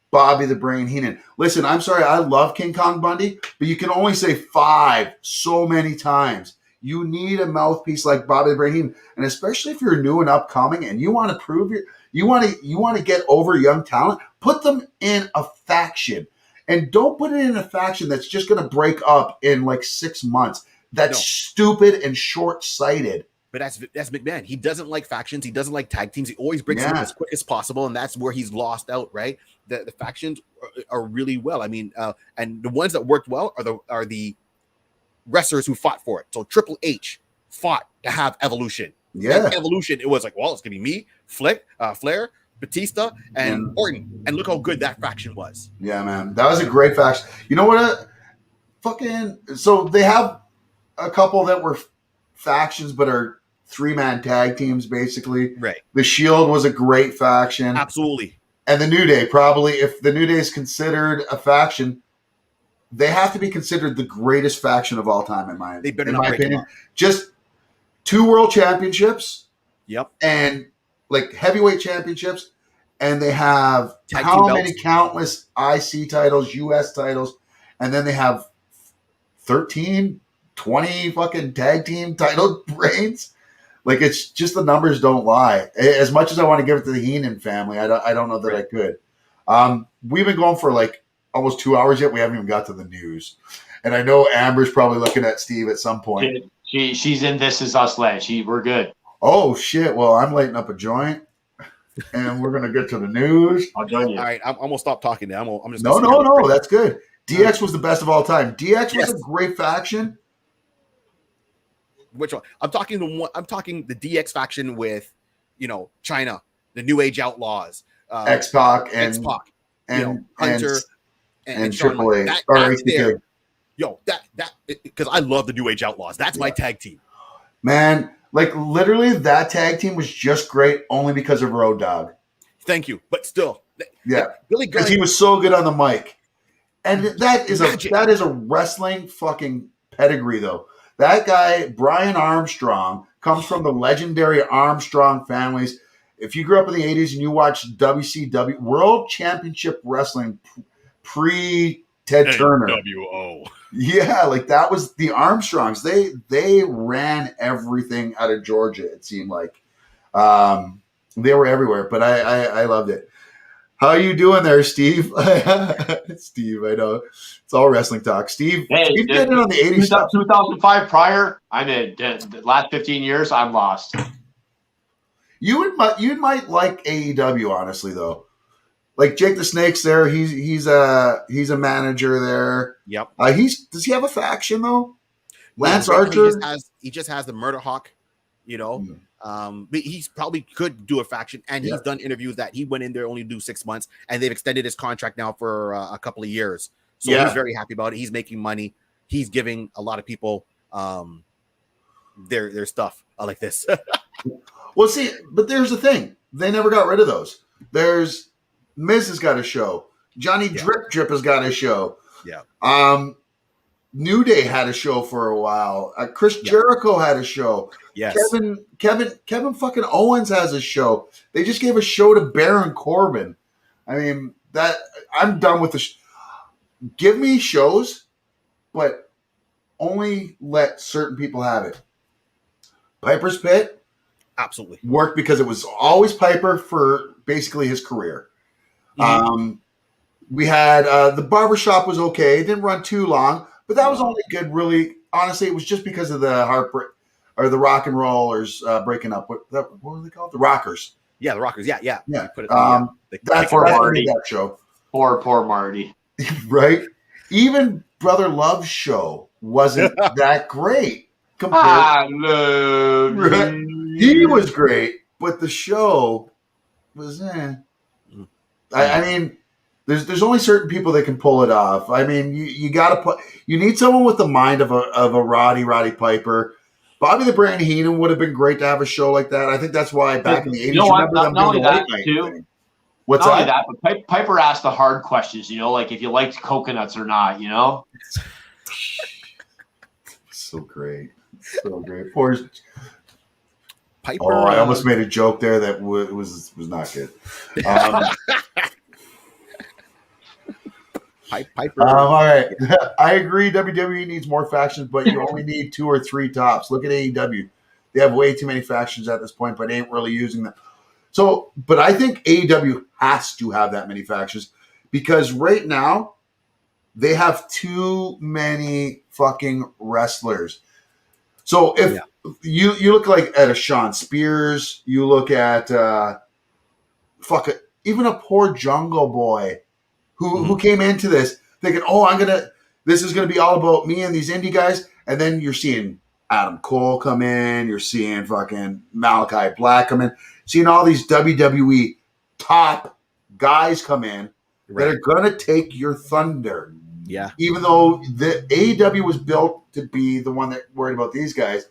Bobby the Brain Heenan. Listen, I'm sorry, I love King Kong Bundy, but you can only say 5 so many times. You need a mouthpiece like Bobby the Brain Heenan, and especially if you're new and upcoming and you want to prove you want to get over young talent, put them in a faction. And don't put it in a faction that's just going to break up in like 6 months. That's stupid and short-sighted. But that's McMahon. He doesn't like factions. He doesn't like tag teams. He always breaks them up as quick as possible, and that's where he's lost out, right? The factions are really well. I mean, and the ones that worked well are the wrestlers who fought for it. So Triple H fought to have Evolution. Yeah. And Evolution, it was like, well, it's going to be me, Flair, Batista, and Orton. And look how good that faction was. Yeah, man. That was a great faction. You know what? So they have a couple that were factions but are 3-man tag teams, basically. Right. The Shield was a great faction. Absolutely. And the New Day, probably, if the New Day is considered a faction, they have to be considered the greatest faction of all time, in my opinion. Just 2 world championships. Yep. And like heavyweight championships. And they have Tag how team many belts. countless IC titles, US titles. And then they have 13, 20 fucking tag team title reigns. Like, it's just the numbers don't lie. As much as I want to give it to the Heenan family, I don't know that I could. We've been going for like almost 2 hours yet. We haven't even got to the news. And I know Amber's probably looking at Steve at some point. She's in This Is Us land. We're good. Oh, shit. Well, I'm lighting up a joint. and we're gonna get to the news. I'll join you. All right, I'm gonna stop talking now. I'm just No, gonna sit here. that's good. DX was the best of all time. DX was Yes. a great faction. Which one? I'm talking the DX faction with, China, the New Age Outlaws, X-Pac and X-Pac, and Hunter, and Shawn Triple H. Michaels. Or That's HBK. there. Yo, because I love the New Age Outlaws. That's my tag team. Man, like literally that tag team was just great only because of Road Dogg. Thank you, but still, Yeah. Billy Because Gunn. he was so good on the mic. And that is Magic. a wrestling fucking pedigree though. That guy, Brian Armstrong, comes from the legendary Armstrong families. If you grew up in the 80s and you watched WCW, World Championship Wrestling pre Ted Turner. NWO. Yeah, like that was the Armstrongs. They ran everything out of Georgia, it seemed like. They were everywhere, but I loved it. How are you doing there, Steve? Steve, I know. It's all wrestling talk. Steve, Hey, Steve did it on the 80s stuff. 2005 prior, I'm in. The last 15 years, I'm lost. You might like AEW, honestly, though. Like Jake the Snake's there. He's a manager there. Yep. Does he have a faction though? Lance No, right now Archer. He just has the Murder Hawk. Mm. But he's probably could do a faction, and he's done interviews that he went in there only do 6 months, and they've extended his contract now for a couple of years. So he's very happy about it. He's making money. He's giving a lot of people their stuff like this. Well, see, but there's the thing. They never got rid of those. There's Miz has got a show. Johnny Drip has got a show. Yeah. New Day had a show for a while. Chris Jericho had a show. Yes. Kevin fucking Owens has a show. They just gave a show to Baron Corbin. I mean, I'm done with the give me shows, but only let certain people have it. Piper's Pit Absolutely worked because it was always Piper for basically his career. Mm-hmm. We had the barbershop was okay. It didn't run too long, but that was only good, really. Honestly, it was just because of the heartbreak or the rock and rollers breaking up. What were they called? The Rockers. Yeah, the Rockers. Yeah. Put it, that's where Marty that show. Poor Marty. Right? Even Brother Love's show wasn't that great. I love right? He was great, but the show was I mean, there's only certain people that can pull it off. I mean, you need someone with the mind of a Roddy Piper. Bobby the Brain Heenan would have been great to have a show like that. I think that's why back in the 80s, you know what? remember them doing the late night thing. What's not that? Only that, but Piper asked the hard questions, like if you liked coconuts or not, So great. So great. Poor Piper. Oh, I almost made a joke there that was not good. Piper. All right. I agree. WWE needs more factions, but you only need 2 or 3 tops. Look at AEW. They have way too many factions at this point, but ain't really using them. So, but I think AEW has to have that many factions because right now they have too many fucking wrestlers. So if you look like at a Sean Spears, you look at even a poor Jungle Boy who came into this thinking, this is gonna be all about me and these indie guys, and then you're seeing Adam Cole come in, you're seeing fucking Malachi Black come in, seeing all these WWE top guys come in that are gonna take your thunder. Yeah. Even though the AEW was built to be the one that worried about these guys.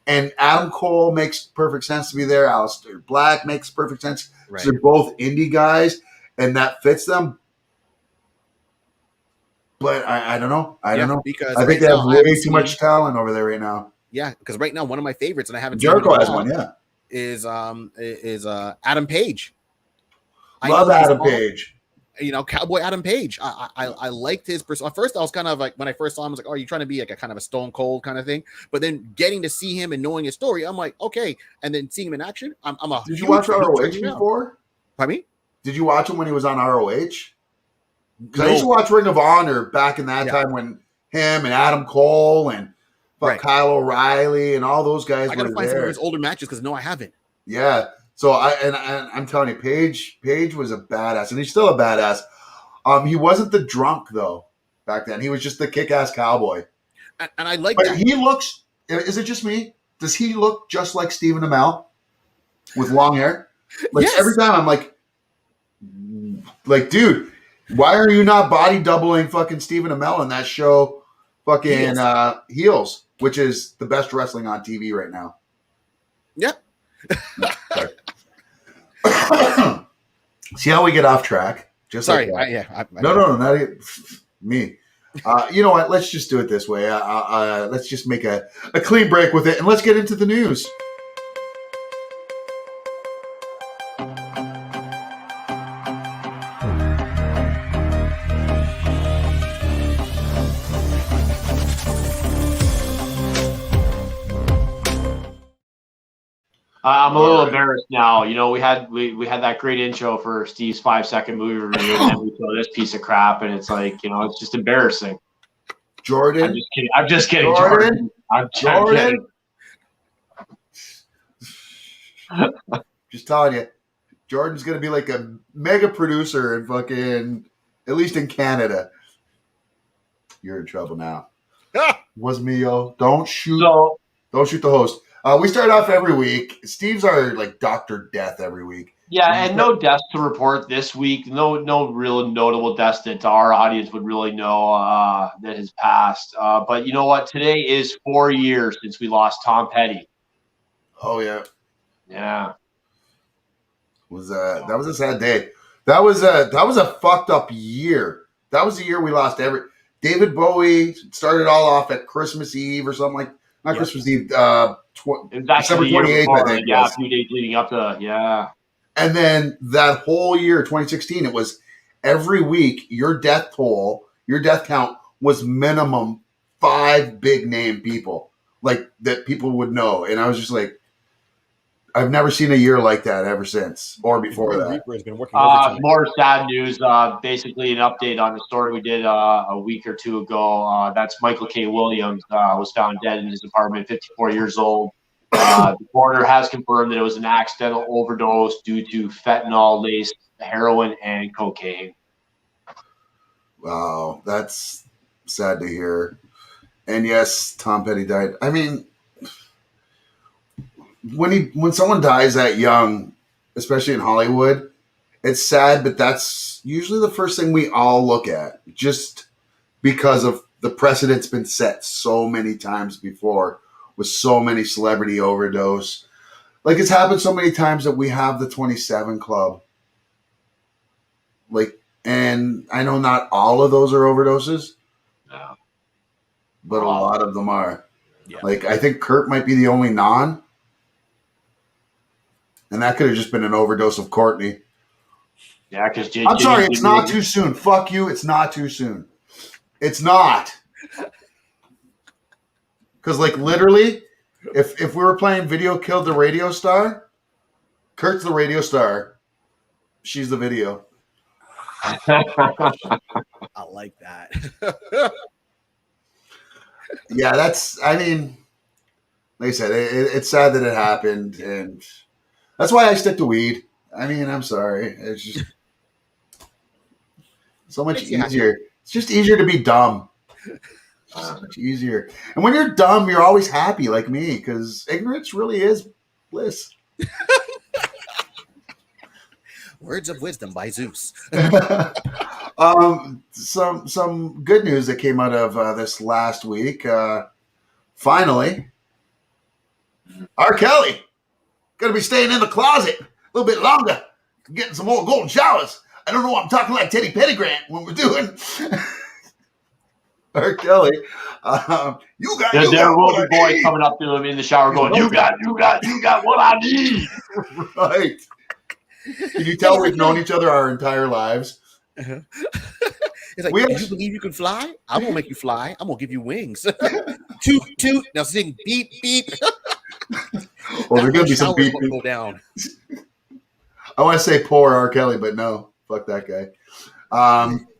And Adam Cole makes perfect sense to be there. Aleister Black makes perfect sense. Right. They're both indie guys, and that fits them. But I don't know. I don't know. Because I think they have way too much talent over there right now. Yeah, because right now one of my favorites, and I haven't Jericho has one, is Adam Page. Love Adam Page. Cowboy Adam Page. I liked his person. At first, I was kind of like, when I first saw him, I was like, oh, you're trying to be like a kind of a Stone Cold kind of thing. But then getting to see him and knowing his story, I'm like, okay. And then seeing him in action, I'm a Did you watch ROH before? Pardon me? Did you watch him when he was on ROH? Because I used to watch Ring of Honor back in that time when him and Adam Cole and Kyle O'Reilly and all those guys were there. I got to find some of his older matches because no, I haven't. Yeah. So I'm telling you, Paige was a badass, and he's still a badass. He wasn't the drunk though back then. He was just the kick-ass cowboy. And I like But that. he looks. Is it just me? Does he look just like Stephen Amell with long hair? Like Yes. every time I'm like, dude, why are you not body doubling fucking Stephen Amell in that show? Fucking Heels, which is the best wrestling on TV right now. Yep. See how we get off track? Just Sorry. like that. No. Not me. You know what? Let's just do it this way. Let's just make a clean break with it, and let's get into the news. I'm a little embarrassed now. You know, we had that great intro for Steve's 5-second movie review, and then we throw this piece of crap, and it's like, you know, it's just embarrassing. Jordan. I'm just kidding. Jordan. I'm Jordan. Just telling you, Jordan's gonna be like a mega producer in fucking, at least in Canada. You're in trouble now. Was me, yo. Don't shoot the host. We start off every week. Steve's our like Dr. Death every week. Yeah, and no deaths to report this week. No real notable deaths that our audience would really know that has passed. But you know what? Today is 4 years since we lost Tom Petty. Oh yeah. Yeah. That was a sad day. That was a fucked up year. That was the year we lost David Bowie started all off at Christmas Eve or something like. Not Christmas Eve. It was actually December the year 28th, before, I think. yeah, a few days leading up to And then that whole year, 2016, it was every week your death count was minimum 5 big name people like that people would know. And I was just like, I've never seen a year like that ever since or before that. Reaper has been working overtime. More sad news. Basically, an update on the story we did a week or two ago. That's Michael K. Williams was found dead in his apartment, 54 years old. The coroner has confirmed that it was an accidental overdose due to fentanyl-laced heroin and cocaine. Wow, that's sad to hear. And yes, Tom Petty died. I mean, when someone dies that young, especially in Hollywood, it's sad, but that's usually the first thing we all look at, just because of the precedent's been set so many times before with so many celebrity overdose. Like, it's happened so many times that we have the 27 Club. Like, and I know not all of those are overdoses, but a lot of them are. Yeah. Like, I think Kurt might be the only non. And that could have just been an overdose of Courtney. Yeah, because I'm sorry, it's not too soon. Fuck you, it's not too soon. It's not. Because, like, literally, if we were playing Video Killed the Radio Star, Kurt's the radio star. She's the video. I like that. Yeah, I mean, like I said, it's sad that it happened, and that's why I stick to weed. I mean, I'm sorry. It's just so much easier. It's just easier to be dumb. So much easier. And when you're dumb, you're always happy like me, because ignorance really is bliss. Words of wisdom by Zeus. Some good news that came out of this last week. Finally, R. Kelly going to be staying in the closet a little bit longer, getting some more golden showers. I don't know why I'm talking like Teddy Pettigrew when we're doing R. Kelly. You got there will be boys coming up to him in the shower going, you got what I need. Right. Can you tell we've known each other our entire lives? Uh-huh. It's like, do you believe you can fly? I won't make you fly. I'm gonna give you wings. Toot toot. Now sing beep beep. Well, there's gonna be some beep. Go down. I want to say poor R. Kelly, but no, fuck that guy.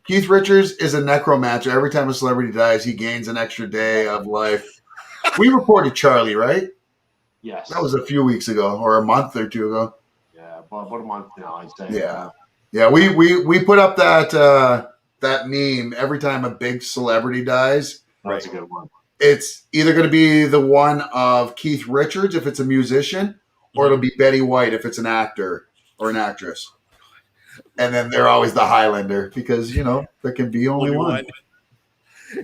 Keith Richards is a necromancer. Every time a celebrity dies, he gains an extra day of life. We reported Charlie, right? Yes. That was a few weeks ago, or a month or two ago. about a month now, I'd say. Yeah. We put up that meme every time a big celebrity dies. That's a good one. It's either going to be the one of Keith Richards if it's a musician, or it'll be Betty White if it's an actor or an actress. And then they're always the Highlander because, there can be only one.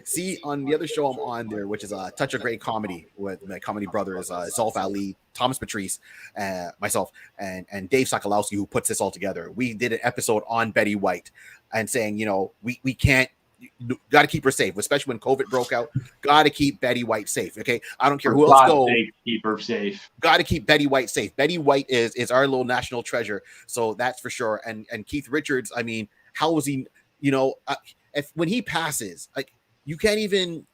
See, on the other show I'm on there, which is a Touch of Great Comedy with my comedy brothers, Zolf Ali, Thomas Patrice, myself, and Dave Sokolowski, who puts this all together. We did an episode on Betty White and saying, we can't, got to keep her safe, especially when COVID broke out. Got to keep Betty White safe. Okay, I don't care who else goes. Keep her safe. Got to keep Betty White safe. Betty White is our little national treasure, so that's for sure. And Keith Richards, I mean, how was he? If when he passes, like you can't even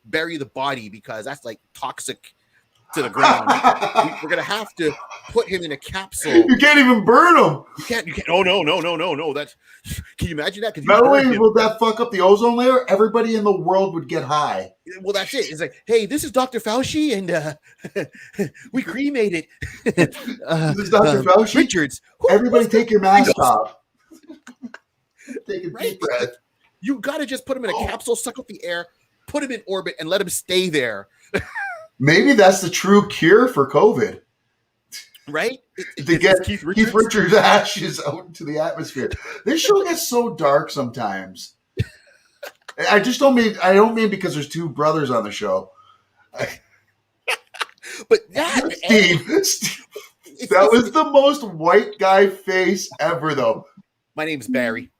bury the body because that's like toxic to the ground. We're gonna have to put him in a capsule. You can't even burn him. You can't. Oh no. That's. Can you imagine that? Not only will that fuck up the ozone layer, everybody in the world would get high. Well, that's it. It's like, hey, this is Dr. Fauci, and we cremated. This is Dr. Fauci. Richards. Everybody, take your mask off. Take a deep breath. You got to just put him in a capsule, suck up the air, put him in orbit, and let him stay there. Maybe that's the true cure for COVID. Right? To get Keith Richards' ashes out into the atmosphere. This show gets so dark sometimes. I don't mean because there's two brothers on the show. But yeah, Steve, that was the most white guy face ever, though. My name's Barry.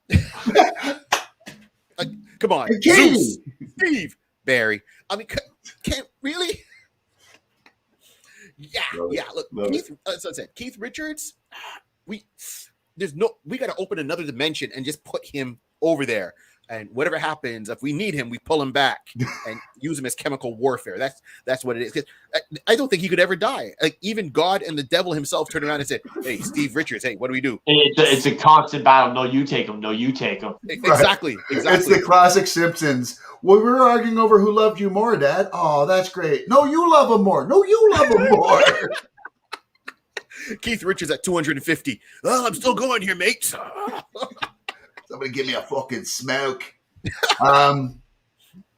Come on, Hey, Zeus, Steve, Barry. I mean, can't really. Yeah. Look, Keith. As I said, Keith Richards. We got to open another dimension and just put him over there. And whatever happens, if we need him, we pull him back and use him as chemical warfare. That's what it is. 'Cause I don't think he could ever die. Like even God and the devil himself turned around and said, "Hey, Steve Richards, hey, what do we do?" It's a constant battle. No, you take him. No, you take him. Exactly. It's the classic Simpsons. Well, we were arguing over who loved you more, Dad. Oh, that's great. No, you love him more. No, you love him more. Keith Richards at 250. Oh, I'm still going here, mate. Somebody give me a fucking smoke.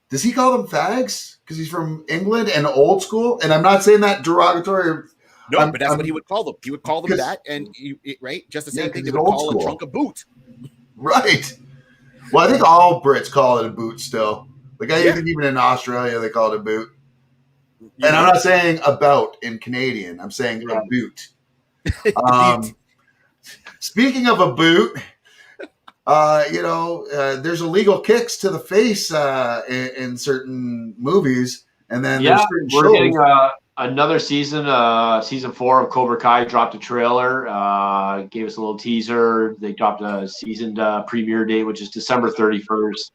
Does he call them fags? Because he's from England and old school? And I'm not saying that derogatory. No, but that's what he would call them. He would call them that, and right? Just the same thing they would call a trunk a boot. Right. Well, I think all Brits call it a boot still. Like I think even in Australia they call it a boot. And I'm not saying about in Canadian. I'm saying a boot. Speaking of a boot, there's illegal kicks to the face in certain movies, and then there's certain we're shows. getting another season. Season 4 of Cobra Kai dropped a trailer, gave us a little teaser. They dropped a season premiere date, which is December 31st.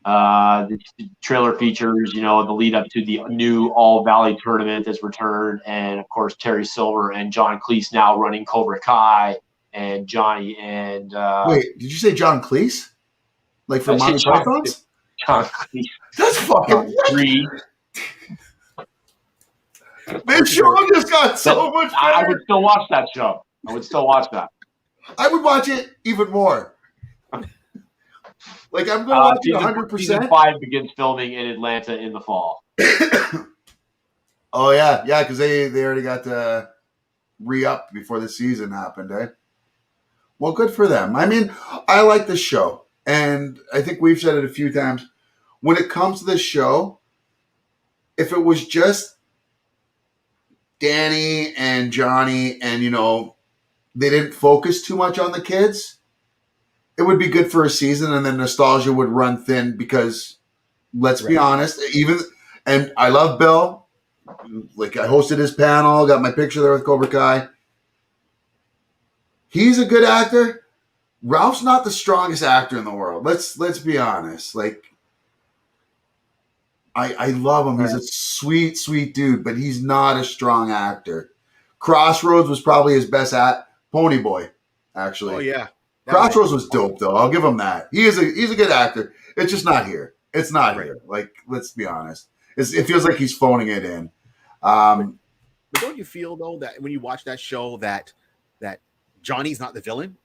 The trailer features, the lead up to the new All Valley tournament that's returned, and of course Terry Silver and John Cleese now running Cobra Kai. And Johnny and wait, did you say John Cleese? Like from Monty Python's? John Cleese. That's fucking Three. This show just got so much better. I would still watch that show. I would I would watch it even more. Like I'm going to watch it 100%. Season 5 begins filming in Atlanta in the fall. Oh yeah, because they already got to re-up before the season happened, eh? Well, good for them. I mean, I like this show, and I think we've said it a few times. When it comes to this show, if it was just Danny and Johnny and, they didn't focus too much on the kids, it would be good for a season, and then nostalgia would run thin because, let's be honest, and I love Bill. Like, I hosted his panel, got my picture there with Cobra Kai. He's a good actor. Ralph's not the strongest actor in the world. Let's be honest. Like, I love him. He's a sweet, sweet dude, but he's not a strong actor. Crossroads was probably his best Pony Boy, actually. Oh yeah, Crossroads was dope though. I'll give him that. He's a good actor. It's just not here. It's not here. Like, let's be honest. It feels like he's phoning it in. But don't you feel though that when you watch that show that Johnny's not the villain.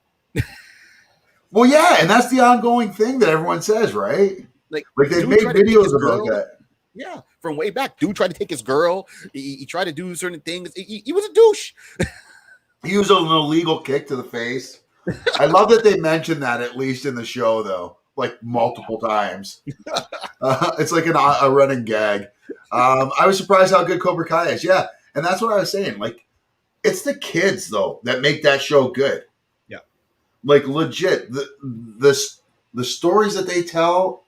Well, yeah, and that's the ongoing thing that everyone says, right? Like they've dude made tried to take videos his about girl. that. Yeah, from way back. Dude tried to take his girl. He tried to do certain things. He was a douche. He used an illegal kick to the face. I love that they mentioned that at least in the show, though, like multiple times. It's like a running gag. I was surprised how good Cobra Kai is. Yeah, and that's what I was saying. Like, it's the kids though that make that show good. Yeah, like legit. The stories that they tell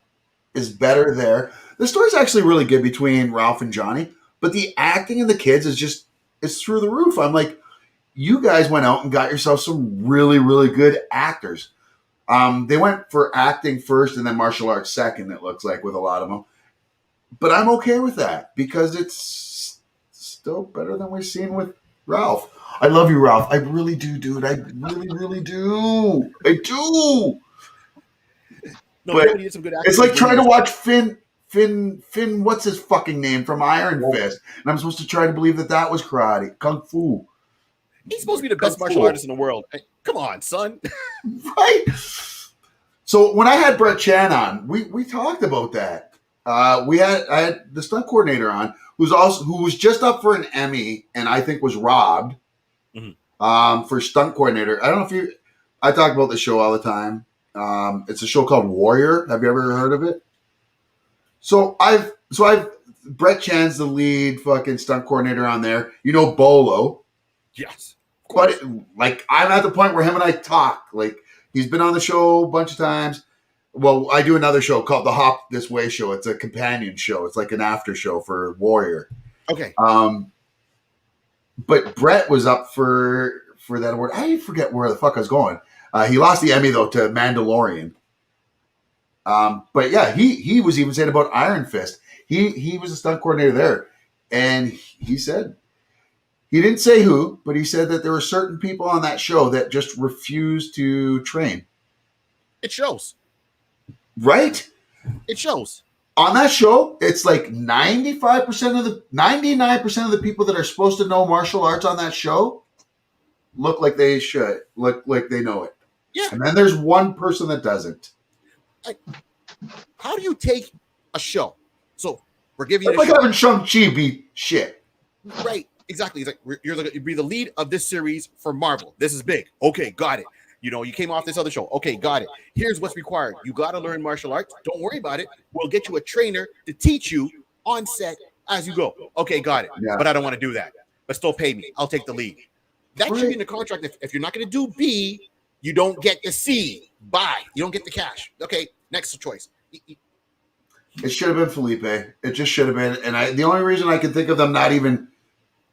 is better there. The story's actually really good between Ralph and Johnny, but the acting in the kids is through the roof. I'm like, you guys went out and got yourself some really, really good actors. They went for acting first and then martial arts second, it looks like, with a lot of them. But I'm okay with that because it's still better than we've seen with Ralph. I love you, Ralph. I really do, dude. I really, really do. I do. no, But nobody did some good acting. it's like trying to watch Finn, what's his fucking name from Iron Fist? And I'm supposed to try to believe that was karate, kung fu. He's supposed to be the best martial artist in the world. Hey, come on, son. Right? So when I had Brett Chan on, we talked about that. I had the stunt coordinator on, who was just up for an Emmy, and I think was robbed for stunt coordinator. I don't know if I talk about the show all the time. It's a show called Warrior. Have you ever heard of it? So I've Brett Chan's the lead fucking stunt coordinator on there. You know Bolo. Yes. But like I'm at the point where him and I talk. Like he's been on the show a bunch of times. Well, I do another show called the Hop This Way Show. It's a companion show. It's like an after show for Warrior. Okay. But Brett was up for that award. I forget where the fuck I was going. He lost the Emmy though to Mandalorian. But yeah, he was even saying about Iron Fist. He was a stunt coordinator there, and he said he didn't say who, but he said that there were certain people on that show that just refused to train. It shows. Right? It shows. On that show, it's like 99% of the people that are supposed to know martial arts on that show look like they should, look like they know it. Yeah. And then there's one person that doesn't. How do you take a show? So we're giving you It's like having Shang-Chi be shit. right. Exactly. It's like you'd be the lead of this series for Marvel. This is big. Okay, got it. You know, you came off this other show. Okay, got it. Here's what's required. You got to learn martial arts. Don't worry about it. We'll get you a trainer to teach you on set as you go. Okay, got it. Yeah. But I don't want to do that. But still pay me. I'll take the lead. That should be in the contract. If you're not going to do B, you don't get the C. Bye. You don't get the cash. Okay, next choice. It should have been Felipe. It just should have been. And the only reason I can think of them not even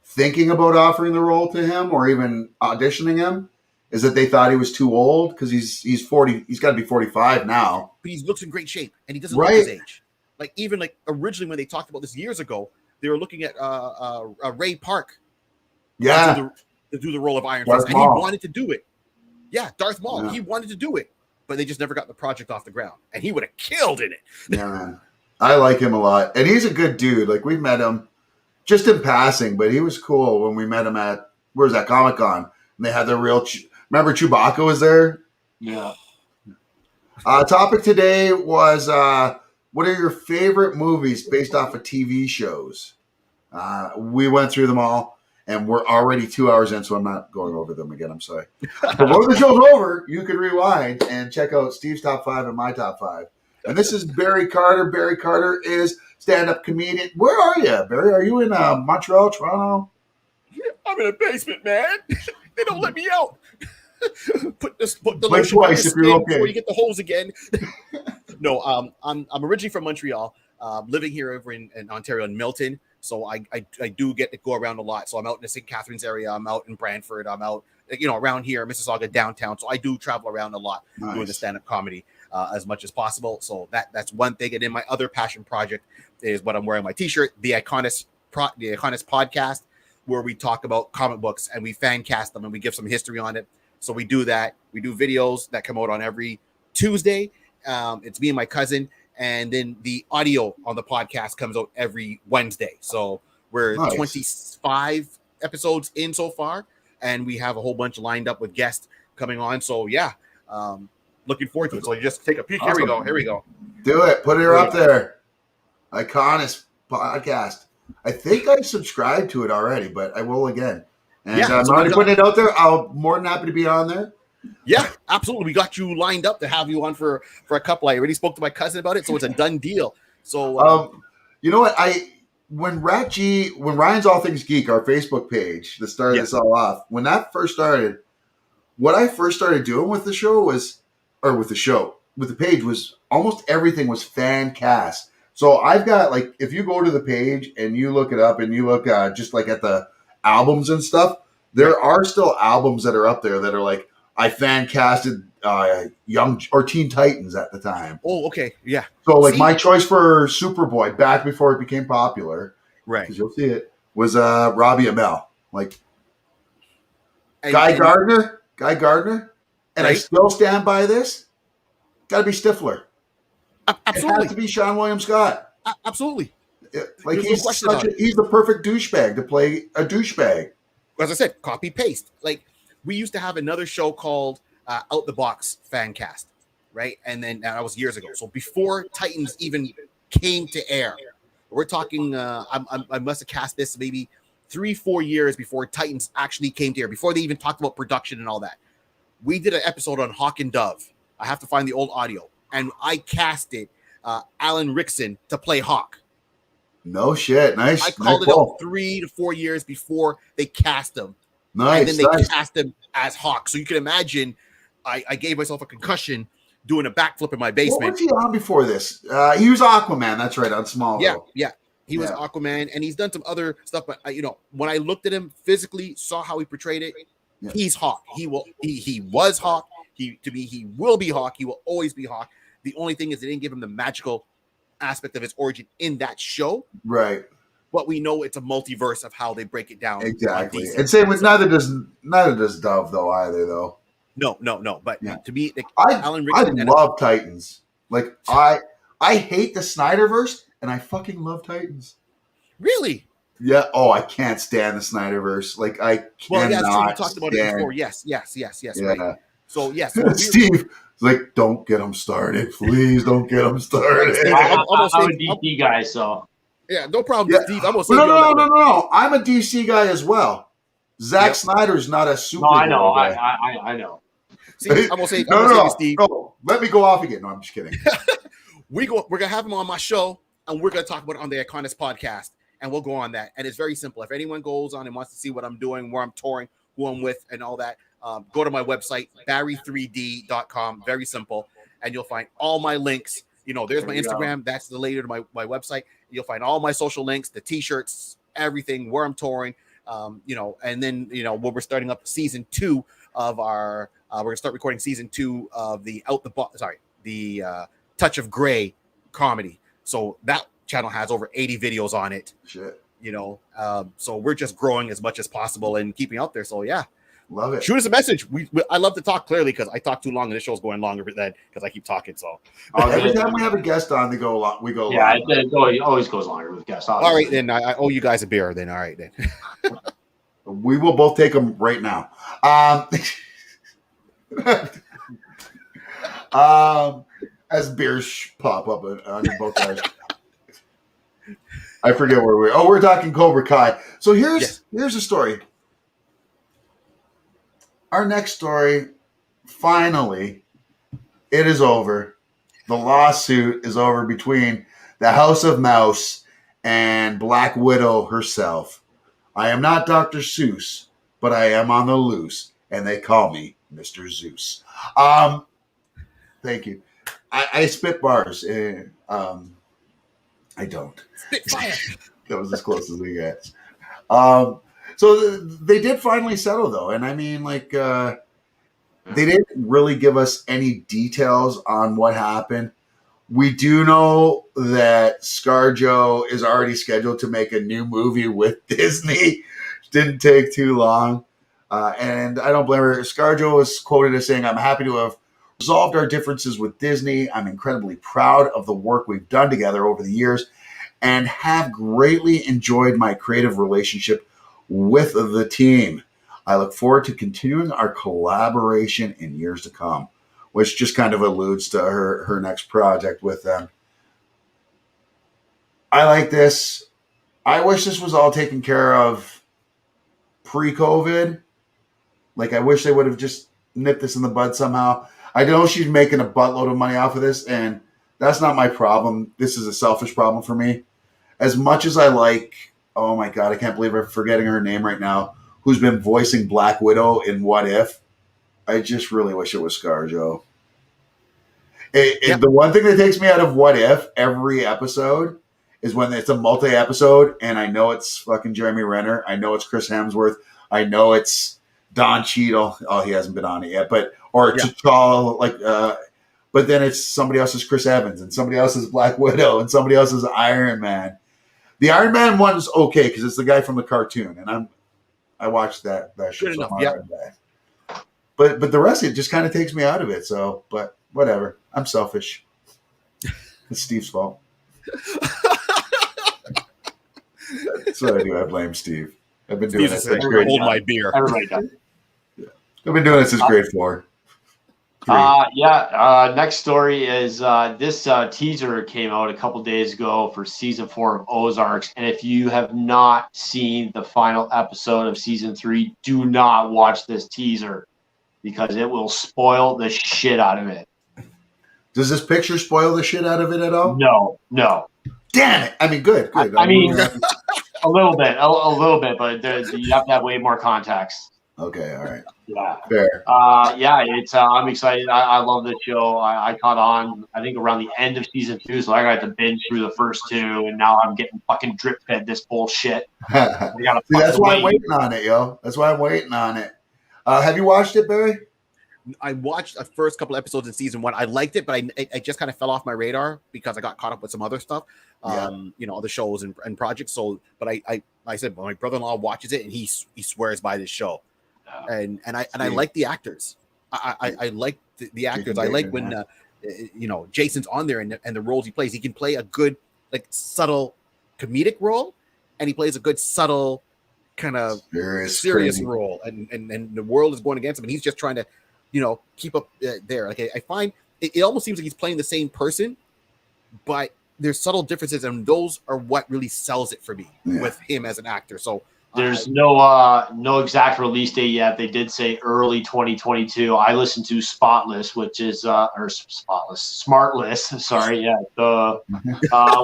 thinking about offering the role to him or even auditioning him is that they thought he was too old because he's 40. He's got to be 45 now. But he looks in great shape, and he doesn't look his age. Like even like originally when they talked about this years ago, they were looking at Ray Park. Yeah, to do the role of Iron Darth Fist, and Maul. he wanted to do it. Yeah, Darth Maul. Yeah. He wanted to do it, but they just never got the project off the ground, and he would have killed in it. Yeah, man. I like him a lot, and he's a good dude. Like we've met him just in passing, but he was cool when we met him at where's that Comic-Con, and they had the real. Remember Chewbacca was there. Yeah. Topic today was what are your favorite movies based off of TV shows? We went through them all, and we're already 2 hours in, so I'm not going over them again. I'm sorry. But when the show's over, you can rewind and check out Steve's top 5 and my top 5. And this is Barry Carter. Barry Carter is stand-up comedian. Where are you, Barry? Are you in Montreal, Toronto? I'm in a basement, man. They don't let me out. Put the Blink lotion twice if you're okay. before you get the hose again. No, I'm originally from Montreal, living here over in Ontario in Milton. So I do get to go around a lot. So I'm out in the St. Catharines area. I'm out in Brantford. I'm out, around here, Mississauga downtown. So I do travel around a lot doing the stand-up comedy as much as possible. So that's one thing. And then my other passion project is what I'm wearing my T-shirt, the Iconist podcast, where we talk about comic books and we fan cast them and we give some history on it. So we do that. We do videos that come out on every Tuesday. It's me and my cousin. And then the audio on the podcast comes out every Wednesday. So we're 25 episodes in so far. and we have a whole bunch lined up with guests coming on. So yeah, looking forward to it. So you just take a peek. Awesome. Here we go. Do it. Put her up there. Iconis podcast. I think I subscribed to it already, but I will again. And I'm already putting it out there. I'm more than happy to be on there. Yeah, absolutely. We got you lined up to have you on for a couple. I already spoke to my cousin about it, so it's a done deal. So you know what? When Ryan's All Things Geek, our Facebook page that started this all off, when that first started, what I first started doing with the show with the page was almost everything was fan cast. So I've got, like, if you go to the page and you look it up and you look just like at the albums and stuff, there are still albums that are up there that are like, I fan casted Young or Teen Titans at the time. Oh, okay, yeah. So like my choice for Superboy back before it became popular, right? Because you'll see it was Robbie Amell, like Guy Gardner, and right? I still stand by this. Got to be Stifler. Absolutely, it has to be Sean William Scott. Absolutely, like he's the perfect douchebag to play a douchebag. As I said, copy paste. Like we used to have another show called Out the Box Fancast, right? And then that was years ago. So before Titans even came to air, we're talking. I must have cast this maybe 3-4 years before Titans actually came to air. Before they even talked about production and all that, we did an episode on Hawk and Dove. I have to find the old audio, and I casted Alan Rickson to play Hawk. No shit, nice. I called it out 3 to 4 years before they cast him. Nice, and then they cast him as Hawk. So you can imagine, I gave myself a concussion doing a backflip in my basement. What was he on before this? He was Aquaman. That's right, on Smallville. Yeah. He was Aquaman, and he's done some other stuff. But when I looked at him physically, saw how he portrayed it, he's Hawk. He was Hawk. He will be Hawk. He will always be Hawk. The only thing is they didn't give him the magical aspect of his origin in that show. Right. But we know it's a multiverse of how they break it down. Exactly. And same with neither does Dove though either though. No. But to me, Alan Rickson, I love Titans. Like I hate the Snyderverse and I fucking love Titans. Really? Yeah. Oh, I can't stand the Snyderverse. Like I cannot. Well, yeah, so we talked about it before. Yes. Yeah. Right. So yes, Steve. Like, don't get them started. Please don't get them started. I'm a DC guy, so. Yeah, no problem, Steve. I'm No. I'm a DC guy as well. Zack Snyder's not a super. No, I know. I know. See, I'm gonna say Steve. No, let me go off again. No, I'm just kidding. We're gonna have him on my show, and we're gonna talk about it on the Iconis podcast, and we'll go on that. And it's very simple. If anyone goes on and wants to see what I'm doing, where I'm touring, who I'm with, and all that, go to my website, barry3d.com. Very simple, and you'll find all my links. There's my Instagram. That's the later to my website. You'll find all my social links, the t-shirts, everything, where I'm touring. And then when we're starting up season 2 of our, we're gonna start recording season 2 of the Touch of Gray comedy. So that channel has over 80 videos on it. Shit. So we're just growing as much as possible and keeping out there. So yeah. Love it. Shoot us a message. I love to talk clearly because I talk too long and this show's going longer than because I keep talking. So every time we have a guest on, we go long. Yeah, it always goes longer with guests. Obviously. All right, then I owe you guys a beer. Then all right, then we will both take them right now. As beers pop up on both guys. I forget where we are. Oh, we're talking Cobra Kai. So here's a story. Our next story, finally, it is over. The lawsuit is over between the House of Mouse and Black Widow herself. I am not Dr. Seuss, but I am on the loose, and they call me Mr. Zeus. Thank you. I spit bars. I don't. Spitfire. That was as close as we get. So they did finally settle, though. And I mean, like, they didn't really give us any details on what happened. We do know that ScarJo is already scheduled to make a new movie with Disney. Didn't take too long. And I don't blame her. ScarJo was quoted as saying, "I'm happy to have resolved our differences with Disney. I'm incredibly proud of the work we've done together over the years and have greatly enjoyed my creative relationship with the team. I look forward to continuing our collaboration in years to come, which just kind of alludes to her next project with them. I like this. I wish this was all taken care of pre-COVID. Like, I wish they would have just nipped this in the bud somehow. I know she's making a buttload of money off of this, and that's not my problem. This is a selfish problem for me. As much as I like, oh my God, I can't believe I'm forgetting her name right now, who's been voicing Black Widow in What If, I just really wish it was ScarJo. The one thing that takes me out of What If every episode is when it's a multi-episode, and I know it's fucking Jeremy Renner. I know it's Chris Hemsworth. I know it's Don Cheadle. Oh, he hasn't been on it yet, or T'Challa, but then it's somebody else's Chris Evans, and somebody else's Black Widow, and somebody else's Iron Man. The Iron Man one's okay because it's the guy from the cartoon, and I watched that show. Good enough, But the rest of it just kind of takes me out of it. So, but whatever. I'm selfish. It's Steve's fault. That's what I do. I blame Steve. I've been doing it since grade. Hold my beer. Everybody does. I've been doing it since grade 4. Next story is this teaser came out a couple days ago for season 4 of Ozarks, and if you have not seen the final episode of season 3, do not watch this teaser because it will spoil the shit out of it. Does this picture spoil the shit out of it at all? No. Damn it! I mean, good. I mean, a little bit, but you have to have way more context. Okay, all right. Yeah. Fair. It's I'm excited. I love this show. I caught on, I think, around the end of season 2, so I got to binge through the first 2, and now I'm getting fucking drip fed this bullshit. That's why I'm waiting on it, yo. That's why I'm waiting on it. Have you watched it, Barry? I watched the first couple episodes in season 1. I liked it, but I just kind of fell off my radar because I got caught up with some other stuff, other shows and projects. So, but I said, well, my brother-in-law watches it and he swears by this show, and I like the actors. I like the actors. I like when Jason's on there and the roles he plays. He can play a good subtle comedic role, and he plays a good subtle kind of serious role. And the world is going against him, and he's just trying to keep up there. Like I find it almost seems like he's playing the same person, but there's subtle differences, and those are what really sells it for me with him as an actor. So there's no exact release date yet. They did say early 2022. I listened to Smartless. Sorry,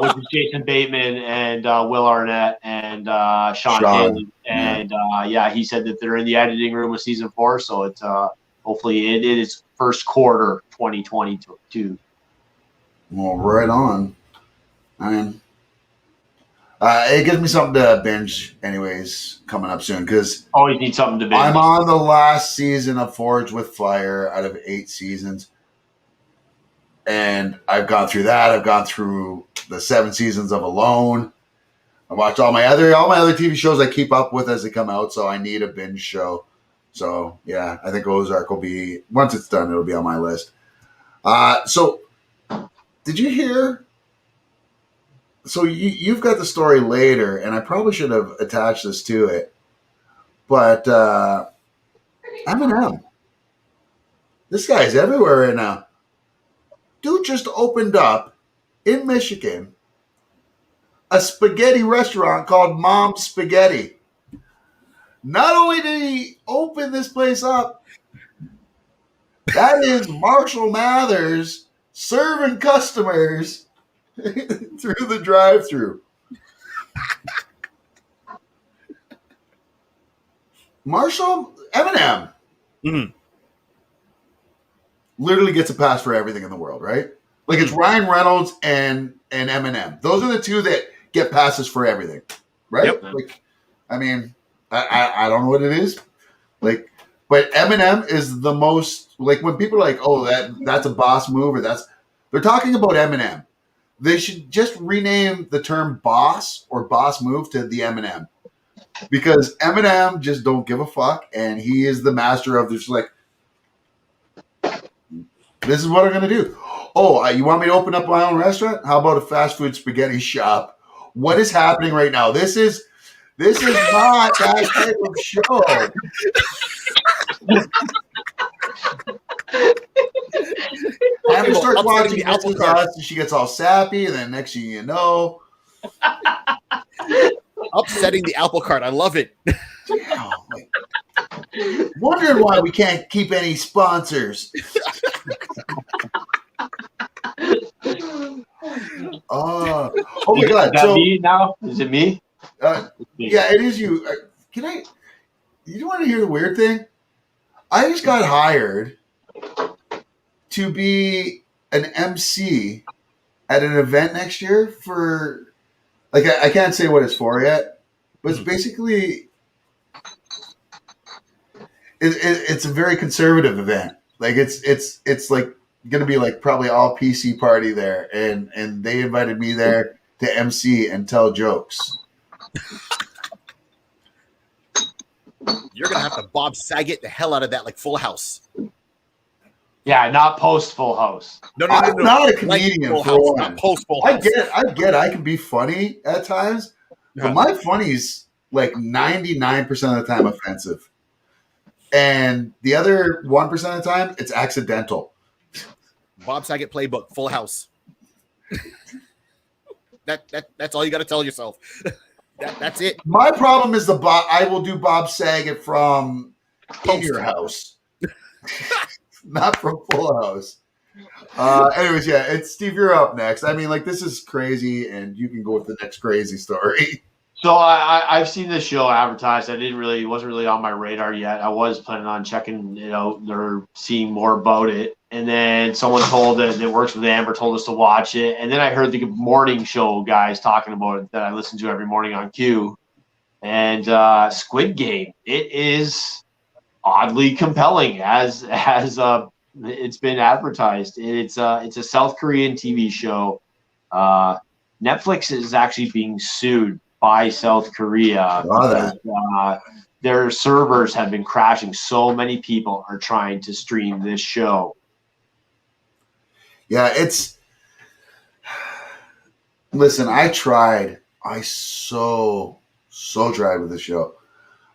which is Jason Bateman and Will Arnett and Sean Haley. And he said that they're in the editing room with season 4, so it's hopefully it is first quarter 2022. Well, right on. I mean, it gives me something to binge anyways coming up soon because always need something to binge. I'm on the last season of Forged with Fire out of 8 seasons. And I've gone through that. I've gone through the 7 seasons of Alone. I watched all my other TV shows I keep up with as they come out, so I need a binge show. So, yeah, I think Ozark will be, once it's done, it'll be on my list. So, did you hear? So, you've got the story later, and I probably should have attached this to it. But, Eminem. This guy's everywhere right now. Dude just opened up in Michigan a spaghetti restaurant called Mom's Spaghetti. Not only did he open this place up, that is Marshall Mathers serving customers through the drive-thru. Eminem, literally gets a pass for everything in the world, right? Like it's Ryan Reynolds and Eminem. Those are the two that get passes for everything, right? Yep. Like, I mean, I don't know what it is, like, but Eminem is the most, like, when people are like, oh, that's a boss move, or they're talking about Eminem. They should just rename the term boss or boss move to the Eminem, because Eminem just don't give a fuck, and he is the master of this. Like, this is what I'm gonna do. Oh, you want me to open up my own restaurant? How about a fast food spaghetti shop? What is happening right now? This is This is not that type of show. Amber starts Upsetting watching the This apple Is cart. Us, and she gets all sappy, and then next thing you know, Upsetting the apple cart. I love it. oh, like, wondering why we can't keep any sponsors. Oh my God! Is that So me now? Is it me? yeah, it is you. Can I? You want to hear the weird thing? I just got hired to be an MC at an event next year for, like, I can't say what it's for yet, but it's basically it's a very conservative event. Like it's like going to be like probably all PC party there, and they invited me there to MC and tell jokes. You're gonna have to Bob Saget the hell out of that, like Full House. Yeah, not post Full House. No. I'm not a comedian Full for House, one. not post Full I House. get I can be funny at times, but my funny's like 99% of the time offensive. And the other 1% of the time, it's accidental. Bob Saget playbook, Full House. That's all you got to tell yourself. That's it. My problem is I will do Bob Saget from In Your House, not from Full House. Anyways, yeah, it's Steve. You're up next. I mean, like, this is crazy, and you can go with the next crazy story. So I've seen this show advertised. It wasn't really on my radar yet. I was planning on checking it out or seeing more about it. And then someone told that works with Amber told us to watch it. And then I heard the morning show guys talking about it that I listen to every morning on Q. And Squid Game. It is oddly compelling as it's been advertised. It's a South Korean TV show. Netflix is actually being sued by South Korea because their servers have been crashing. So many people are trying to stream this show. Yeah, listen, I tried. I so tried with the show.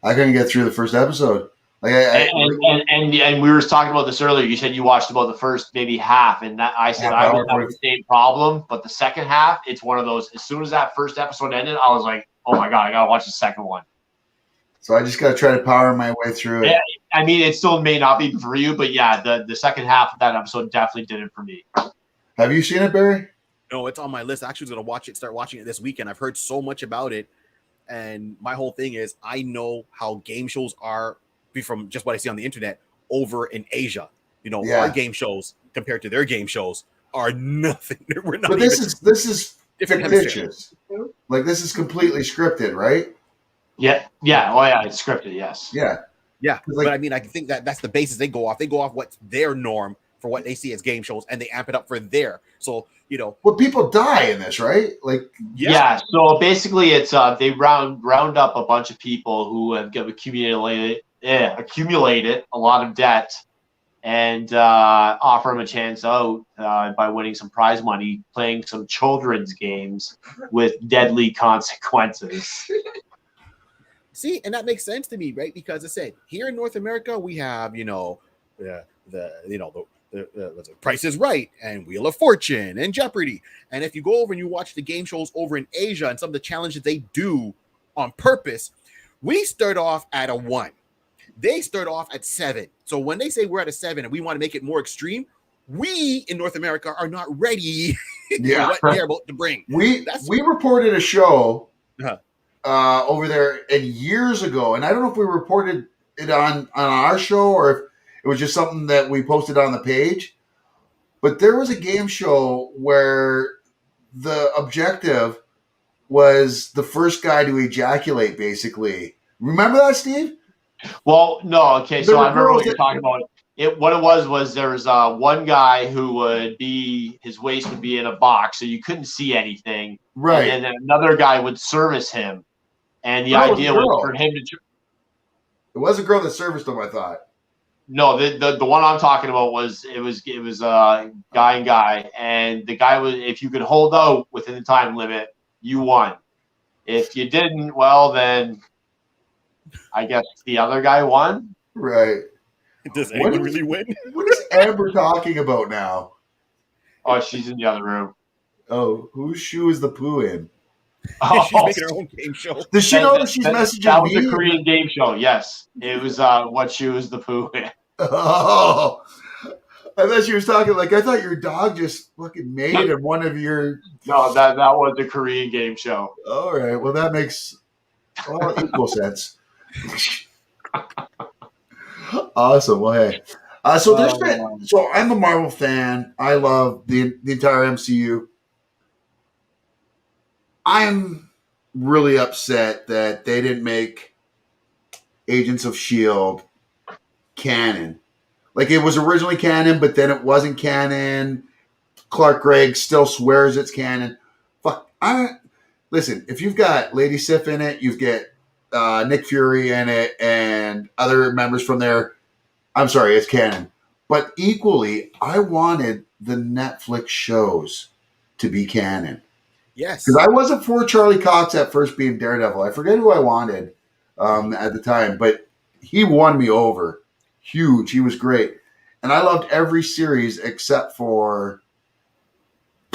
I couldn't get through the first episode. Like and we were talking about this earlier. You said you watched about the first maybe half, and that I said I was having the same problem. But the second half, it's one of those. As soon as that first episode ended, I was like, "Oh my God, I gotta watch the second one." So I just gotta try to power my way through it. Yeah, I mean, it still may not be for you, but yeah, the second half of that episode definitely did it for me. Have you seen it, Barry? No, it's on my list. I actually was gonna start watching it this weekend. I've heard so much about it, and my whole thing is I know how game shows are from just what I see on the internet over in Asia. You know, our game shows compared to their game shows are nothing. We're not. But this is fictitious. Like, this is completely scripted, right? Yeah. Oh yeah, it's scripted. Yes. Yeah. But I mean, I think that's the basis they go off. They go off what's their norm for what they see as game shows, and they amp it up for their. So, you know, well, people die in this, right? Like, yeah. So basically, it's they round up a bunch of people who have accumulated a lot of debt, and offer them a chance out by winning some prize money, playing some children's games with deadly consequences. See, and that makes sense to me, right? Because I said here in North America, we have the Price is Right and Wheel of Fortune and Jeopardy. And if you go over and you watch the game shows over in Asia and some of the challenges they do on purpose, we start off at a 1. They start off at 7. So when they say we're at a 7 and we want to make it more extreme, we in North America are not ready for what they're about to bring. We reported a show over there and years ago, and I don't know if we reported it on our show or if it was just something that we posted on the page. But there was a game show where the objective was the first guy to ejaculate, basically. Remember that, Steve? Well, no. Okay, so I remember what you're talking about. What it was there was one guy who would be, his waist would be in a box, so you couldn't see anything. Right. And then another guy would service him. And the idea was for him to... It was a girl that serviced him, I thought. No, the one I'm talking about was guy and guy, and the guy was, if you could hold out within the time limit, you won. If you didn't, well, then I guess the other guy won. Right. Does What anyone is- really win? What is Amber talking about now? Oh, she's in the other room. Oh, whose shoe is the poo in? Oh, She's making her own game show. Does she know that she's that messaging was a me? Korean game show. Yes, it was. What shoe is the poo in? Oh, I thought she was talking like I thought your dog just fucking made in one of your. No, that was a Korean game show. All right, well that makes equal sense. Awesome. Well, hey, so there's been. So I'm a Marvel fan. I love the entire MCU. I'm really upset that they didn't make Agents of S.H.I.E.L.D. canon. Like it was originally canon, but then it wasn't canon. Clark Gregg still swears it's canon. Fuck. Listen, if you've got Lady Sif in it, you've got Nick Fury in it, and other members from there. I'm sorry, it's canon. But equally, I wanted the Netflix shows to be canon. Yes. Because I wasn't for Charlie Cox at first being Daredevil. I forget who I wanted at the time, but he won me over. Huge. He was great. And I loved every series except for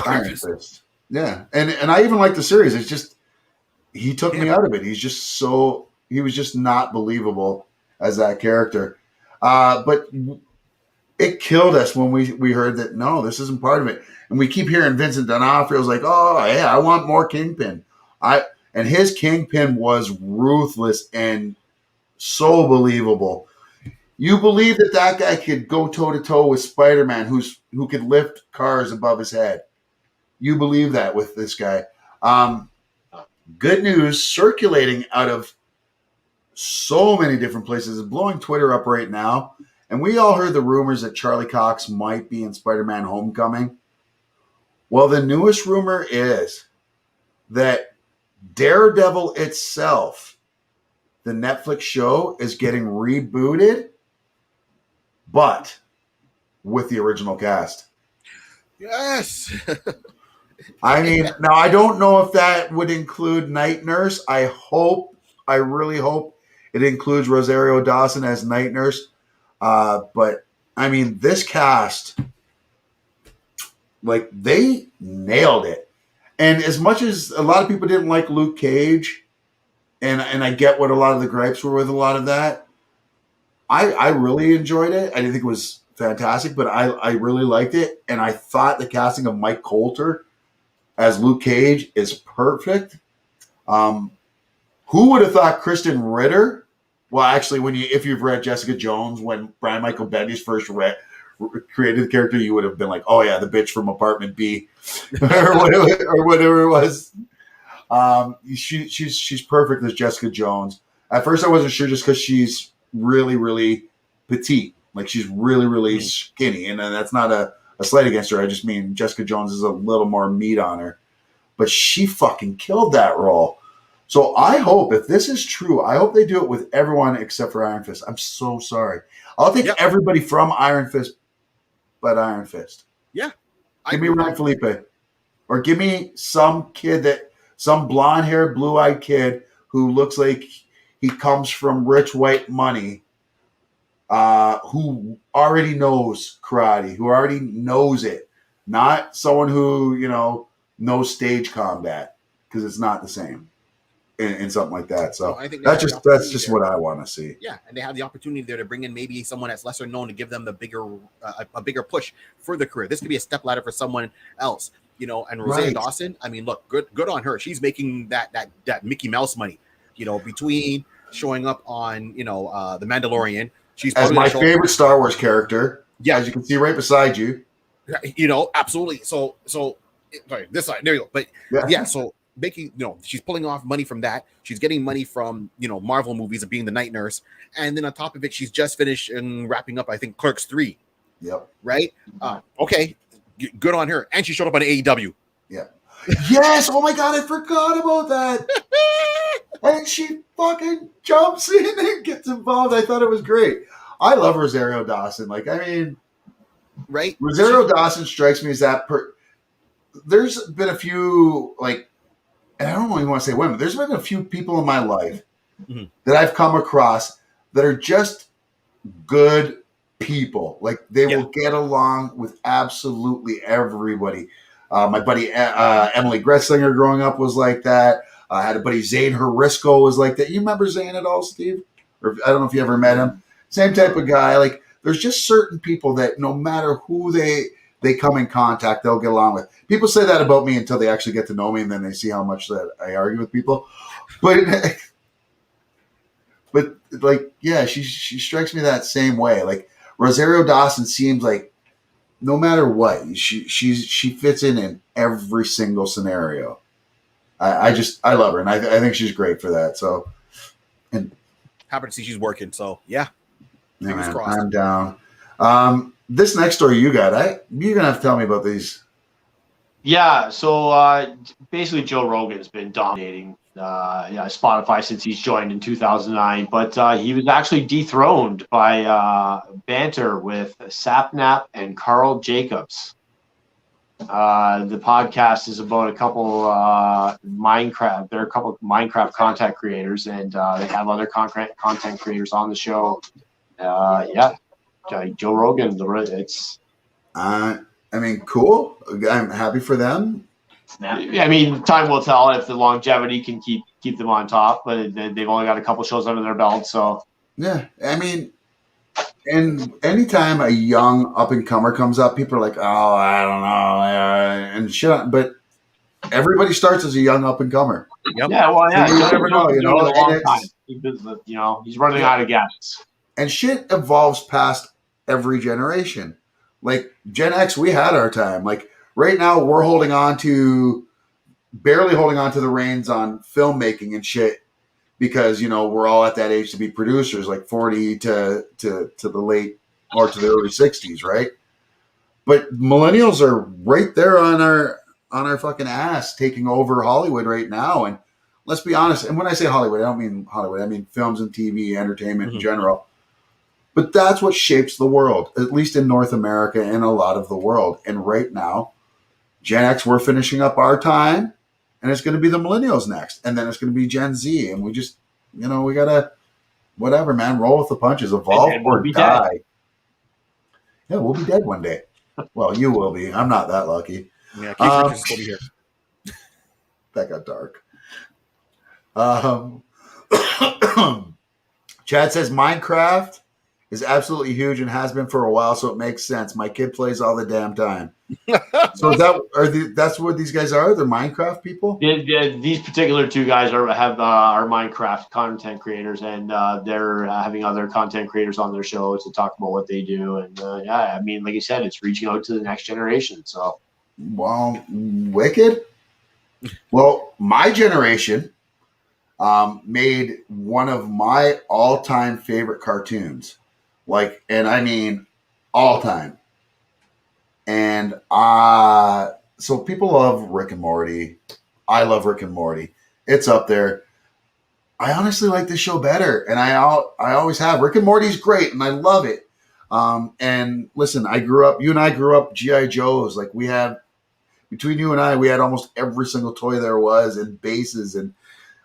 Iron Fist. Yeah. And I even liked the series. It's just, he took me out of it. He was just not believable as that character. But it killed us when we heard that, no, this isn't part of it. And we keep hearing Vincent D'Onofrio's like, oh, yeah, I want more Kingpin. And his Kingpin was ruthless and so believable. You believe that guy could go toe-to-toe with Spider-Man, who could lift cars above his head. You believe that with this guy. Good news circulating out of so many different places. It's blowing Twitter up right now. And we all heard the rumors that Charlie Cox might be in Spider-Man Homecoming. Well, the newest rumor is that Daredevil itself, the Netflix show, is getting rebooted, but with the original cast. Yes. I mean, now I don't know if that would include Night Nurse. I really hope it includes Rosario Dawson as Night Nurse. But I mean, this cast, like, they nailed it. And as much as a lot of people didn't like Luke Cage, and I get what a lot of the gripes were with a lot of that, I really enjoyed it. I didn't think it was fantastic, but I really liked it. And I thought the casting of Mike Coulter as Luke Cage is perfect. Who would have thought Kristen Ritter? Well, actually, if you've read Jessica Jones, when Brian Michael Bendis first created the character, you would have been like, "Oh yeah, the bitch from Apartment B," or whatever it was. She's perfect as Jessica Jones. At first, I wasn't sure just because she's really, really petite, like she's really, really skinny, and that's not a slight against her. I just mean Jessica Jones is a little more meat on her, but she fucking killed that role. So I hope, if this is true, I hope they do it with everyone except for Iron Fist. I'm so sorry. I'll take everybody from Iron Fist, but Iron Fist. Yeah. Give me Ryan Felipe. Or give me some blonde-haired, blue-eyed kid who looks like he comes from rich white money, who already knows karate, who already knows it. Not someone who, knows stage combat, because it's not the same. In something like that, so I think that's just what I want to see. Yeah, and they have the opportunity there to bring in maybe someone that's lesser known to give them the bigger push for the career. This could be a step ladder for someone else, And Rosario Dawson, I mean, look, good on her. She's making that Mickey Mouse money, between showing up on the Mandalorian. She's as my favorite Star Wars character. Yeah, as you can see right beside you. Absolutely. So sorry, this side. There you go. But yeah so. Making, she's pulling off money from that. She's getting money from, Marvel movies of being the night nurse. And then on top of it, she's just finished and wrapping up, I think, Clerks 3. Yep. Right? Okay. Good on her. And she showed up on AEW. Yeah. Yes. Oh my God. I forgot about that. And she fucking jumps in and gets involved. I thought it was great. I love Rosario Dawson. Right? Rosario Dawson strikes me as that there's been a few and I don't even want to say women. There's been a few people in my life Mhm. that I've come across that are just good people. Like they Yeah. will get along with absolutely everybody. My buddy Emily Gresslinger growing up was like that. I had a buddy Zane Harisco was like that. You remember Zane at all, Steve? Or I don't know if you ever met him. Same type of guy. Like there's just certain people that no matter who they come in contact, they'll get along with. People say that about me until they actually get to know me, and then they see how much that I argue with people. But but like yeah, she strikes me that same way. Like Rosario Dawson seems like no matter what, she fits in every single scenario. I love her, and I think she's great for that. So, and Happy to see she's working. So yeah, yeah, fingers man, crossed. I'm down. This next story you got, you're gonna have to tell me about these. Yeah, so basically Joe Rogan's been dominating Spotify since he's joined in 2009, but he was actually dethroned by banter with Sapnap and Carl Jacobs. The podcast is about a couple Minecraft. They're a couple of Minecraft content creators, and they have other content creators on the show. Joe Rogan. It's. I mean, cool. I'm happy for them. I mean, time will tell if the longevity can keep them on top, but they've only got a couple shows under their belt. So Yeah, I mean, and anytime a young up and comer comes up, people are like, "Oh, I don't know," and shit. But everybody starts as a young up and comer. Yep. yeah, well, yeah, You Joe never know, Rogan's you doing know, it a long and time. it's He's running Yeah. out of gas. and shit evolves past every generation. Like Gen X, we had our time. Like right now, we're barely holding on to the reins on filmmaking and shit because we're all at that age to be producers, like 40 to the late or to the early 60s, right? But millennials are right there on our fucking ass, taking over Hollywood right now. And let's be honest. And when I say Hollywood, I don't mean Hollywood. I mean films and TV, entertainment in general. But that's what shapes the world, at least in North America and a lot of the world. And right now, Gen X, we're finishing up our time, and it's going to be the millennials next, and then it's going to be Gen Z, and we just, we gotta, whatever, man, roll with the punches, evolve And we'll or be die. dead. Yeah, we'll be dead one day. Well, you will be. I'm not that lucky. Yeah, Keith Richards is still be here. That got dark. Chad says Minecraft is absolutely huge and has been for a while, so it makes sense. My kid plays all the damn time. So that's what these guys are? They're Minecraft people? These particular two guys are Minecraft content creators, and they're having other content creators on their show to talk about what they do. And I mean, like you said, it's reaching out to the next generation. So, Well, wicked. Well, my generation made one of my all-time favorite cartoons. And I mean all time. And so people love Rick and Morty. I love Rick and Morty. It's up there. I honestly like this show better, and I always have. Rick and Morty's great, and I love it. And listen, you and I grew up G.I. Joes. Like between you and I, we had almost every single toy there was, and bases and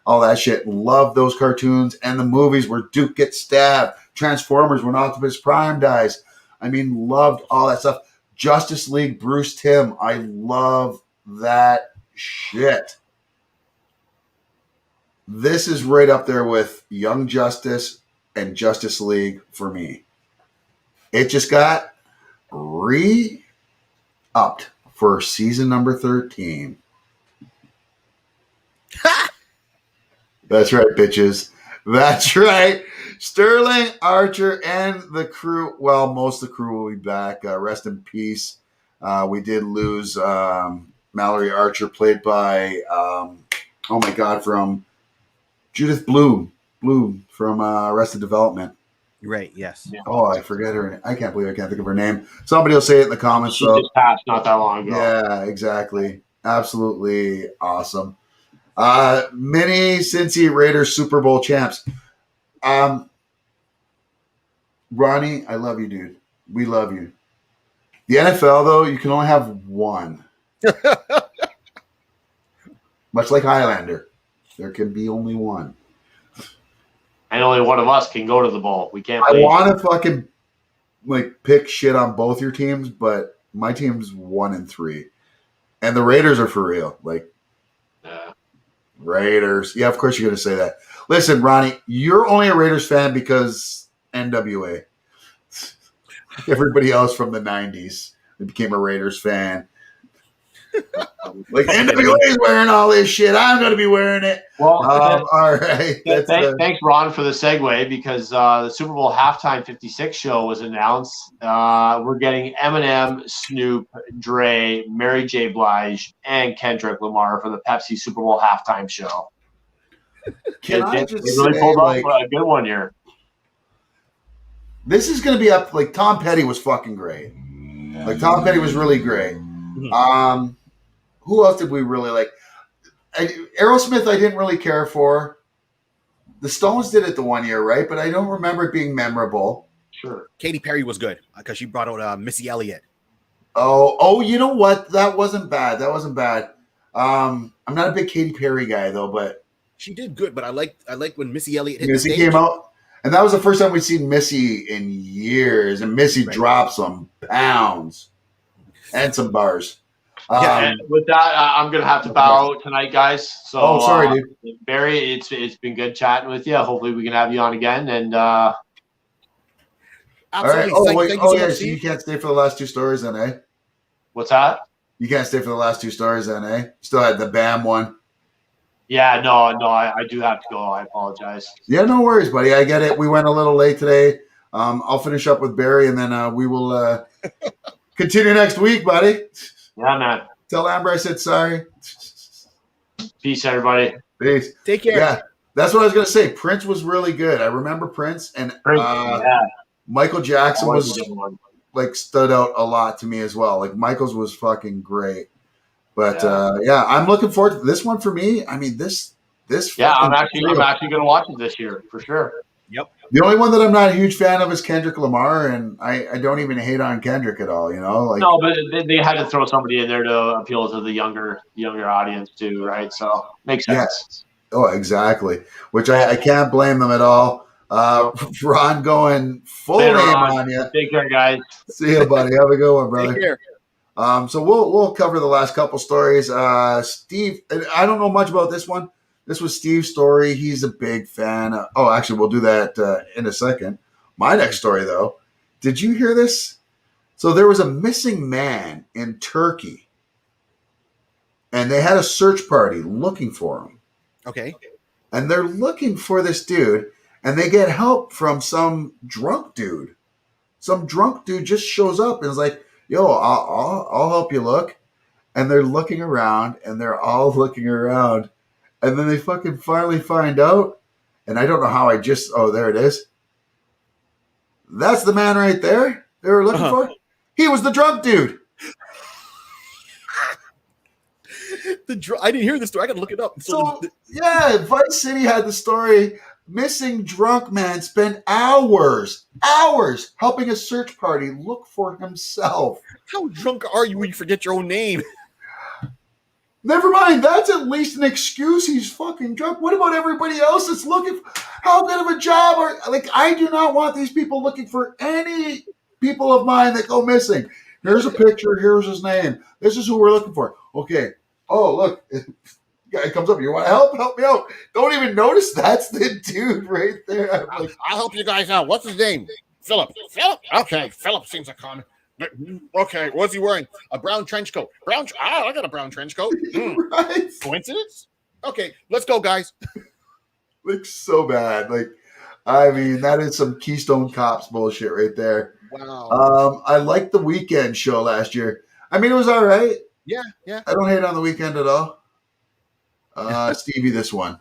all that shit. Love those cartoons and the movies where Duke gets stabbed. Transformers when Optimus Prime dies. I mean, loved all that stuff. Justice League, Bruce Timm. I love that shit. This is right up there with Young Justice and Justice League for me. It just got re-upped for season number 13. That's right, bitches. That's right. Sterling, Archer, and the crew. Well, most of the crew will be back. Rest in peace. We did lose Mallory Archer, played by, oh my God, from Judith Bloom from Arrested Development. Right, yes. Oh, I forget her name. I can't believe I can't think of her name. Somebody will say it in the comments. she just passed not that long ago. Yeah, exactly. Absolutely awesome. Many Cincy Raiders Super Bowl champs. Ronnie, I love you, dude. We love you. The NFL, though, you can only have one. Much like Highlander, there can be only one. And only one of us can go to the bowl. We can't I play. want to fucking like pick shit on both your teams, but my team's 1-3, and the Raiders are for real. Like Raiders, yeah, of course you're gonna say that. Listen, Ronnie, you're only a Raiders fan because NWA. Everybody else from the '90s became a Raiders fan. Like NWA is wearing all this shit. I'm going to be wearing it. Well, all right. Thanks, Ron, for the segue because the Super Bowl halftime 56 show was announced. We're getting Eminem, Snoop, Dre, Mary J. Blige, and Kendrick Lamar for the Pepsi Super Bowl halftime show. Can I just they really say, pulled like, off a good one here. This is going to be up. Like Tom Petty was fucking great. Like Tom Petty was really great. Who else did we really like? Aerosmith, I didn't really care for. The Stones did it the one year, right? But I don't remember it being memorable. Sure. Katy Perry was good because she brought out Missy Elliott. Oh, you know what? That wasn't bad. I'm not a big Katy Perry guy though, but she did good. But I like when Missy Elliott hit Missy the stage. came out, and that was the first time we'd seen Missy in years, and Missy dropped some pounds and some bars. And with that, I'm gonna have to bow out tonight, guys. So, sorry, dude. Barry, it's been good chatting with you. Hopefully, we can have you on again. And absolutely. All right. Thank you so much, So Steve. you can't stay for the last two stories, then, eh? What's that? You can't stay for the last two stories, then, eh? Still had the BAM one. Yeah, no, I do have to go. I apologize. Yeah, no worries, buddy. I get it. We went a little late today. I'll finish up with Barry, and then we will continue next week, buddy. Yeah, man. Tell Amber I said sorry. Peace, everybody. Peace. Take care. Yeah, that's what I was going to say. Prince was really good. I remember Prince, and Michael Jackson was like stood out a lot to me as well. Like Michael's was fucking great. But I'm looking forward to this one for me. I mean, this. Yeah, I'm actually going to watch it this year for sure. Yep. The only one that I'm not a huge fan of is Kendrick Lamar, and I don't even hate on Kendrick at all. You know, like no, but they had to throw somebody in there to appeal to the younger audience too, right? So makes sense. Yeah. Oh, exactly. Which I can't blame them at all. Ron going full name on you. Take care, guys. See you, buddy. Have a good one, brother. Take care. So we'll cover the last couple stories. Steve, I don't know much about this one. This was Steve's story. He's a big fan. Actually, we'll do that in a second. My next story, though, did you hear this? So there was a missing man in Turkey, and they had a search party looking for him. Okay. And they're looking for this dude, and they get help from some drunk dude. Some drunk dude just shows up and is like, yo, I'll help you look. And they're looking around, and they're all looking around. And then they fucking finally find out. And I don't know how there it is. That's the man right there they were looking for. He was the drunk dude. I didn't hear this story. I got to look it up. Vice City had the story. Missing drunk man spent hours helping a search party look for himself. How drunk are you when you forget your own name? Never mind. That's at least an excuse. He's fucking drunk. What about everybody else that's looking for how good of a job? I do not want these people looking for any people of mine that go missing. Here's a picture. Here's his name. This is who we're looking for. Okay. Oh, look. Guy comes up. You want to help? Help me out. Don't even notice that's the dude right there. I'll help you guys out. What's his name? Philip. Philip? Okay. Philip seems like common. Okay, what's he wearing? A brown trench coat. I got a brown trench coat. Right? Coincidence? Okay, let's go, guys. Looks so bad. I mean, that is some Keystone Cops bullshit right there. Wow. I liked the Weekend show last year. I mean, it was all right. Yeah. I don't hate on the Weekend at all. Stevie, this one.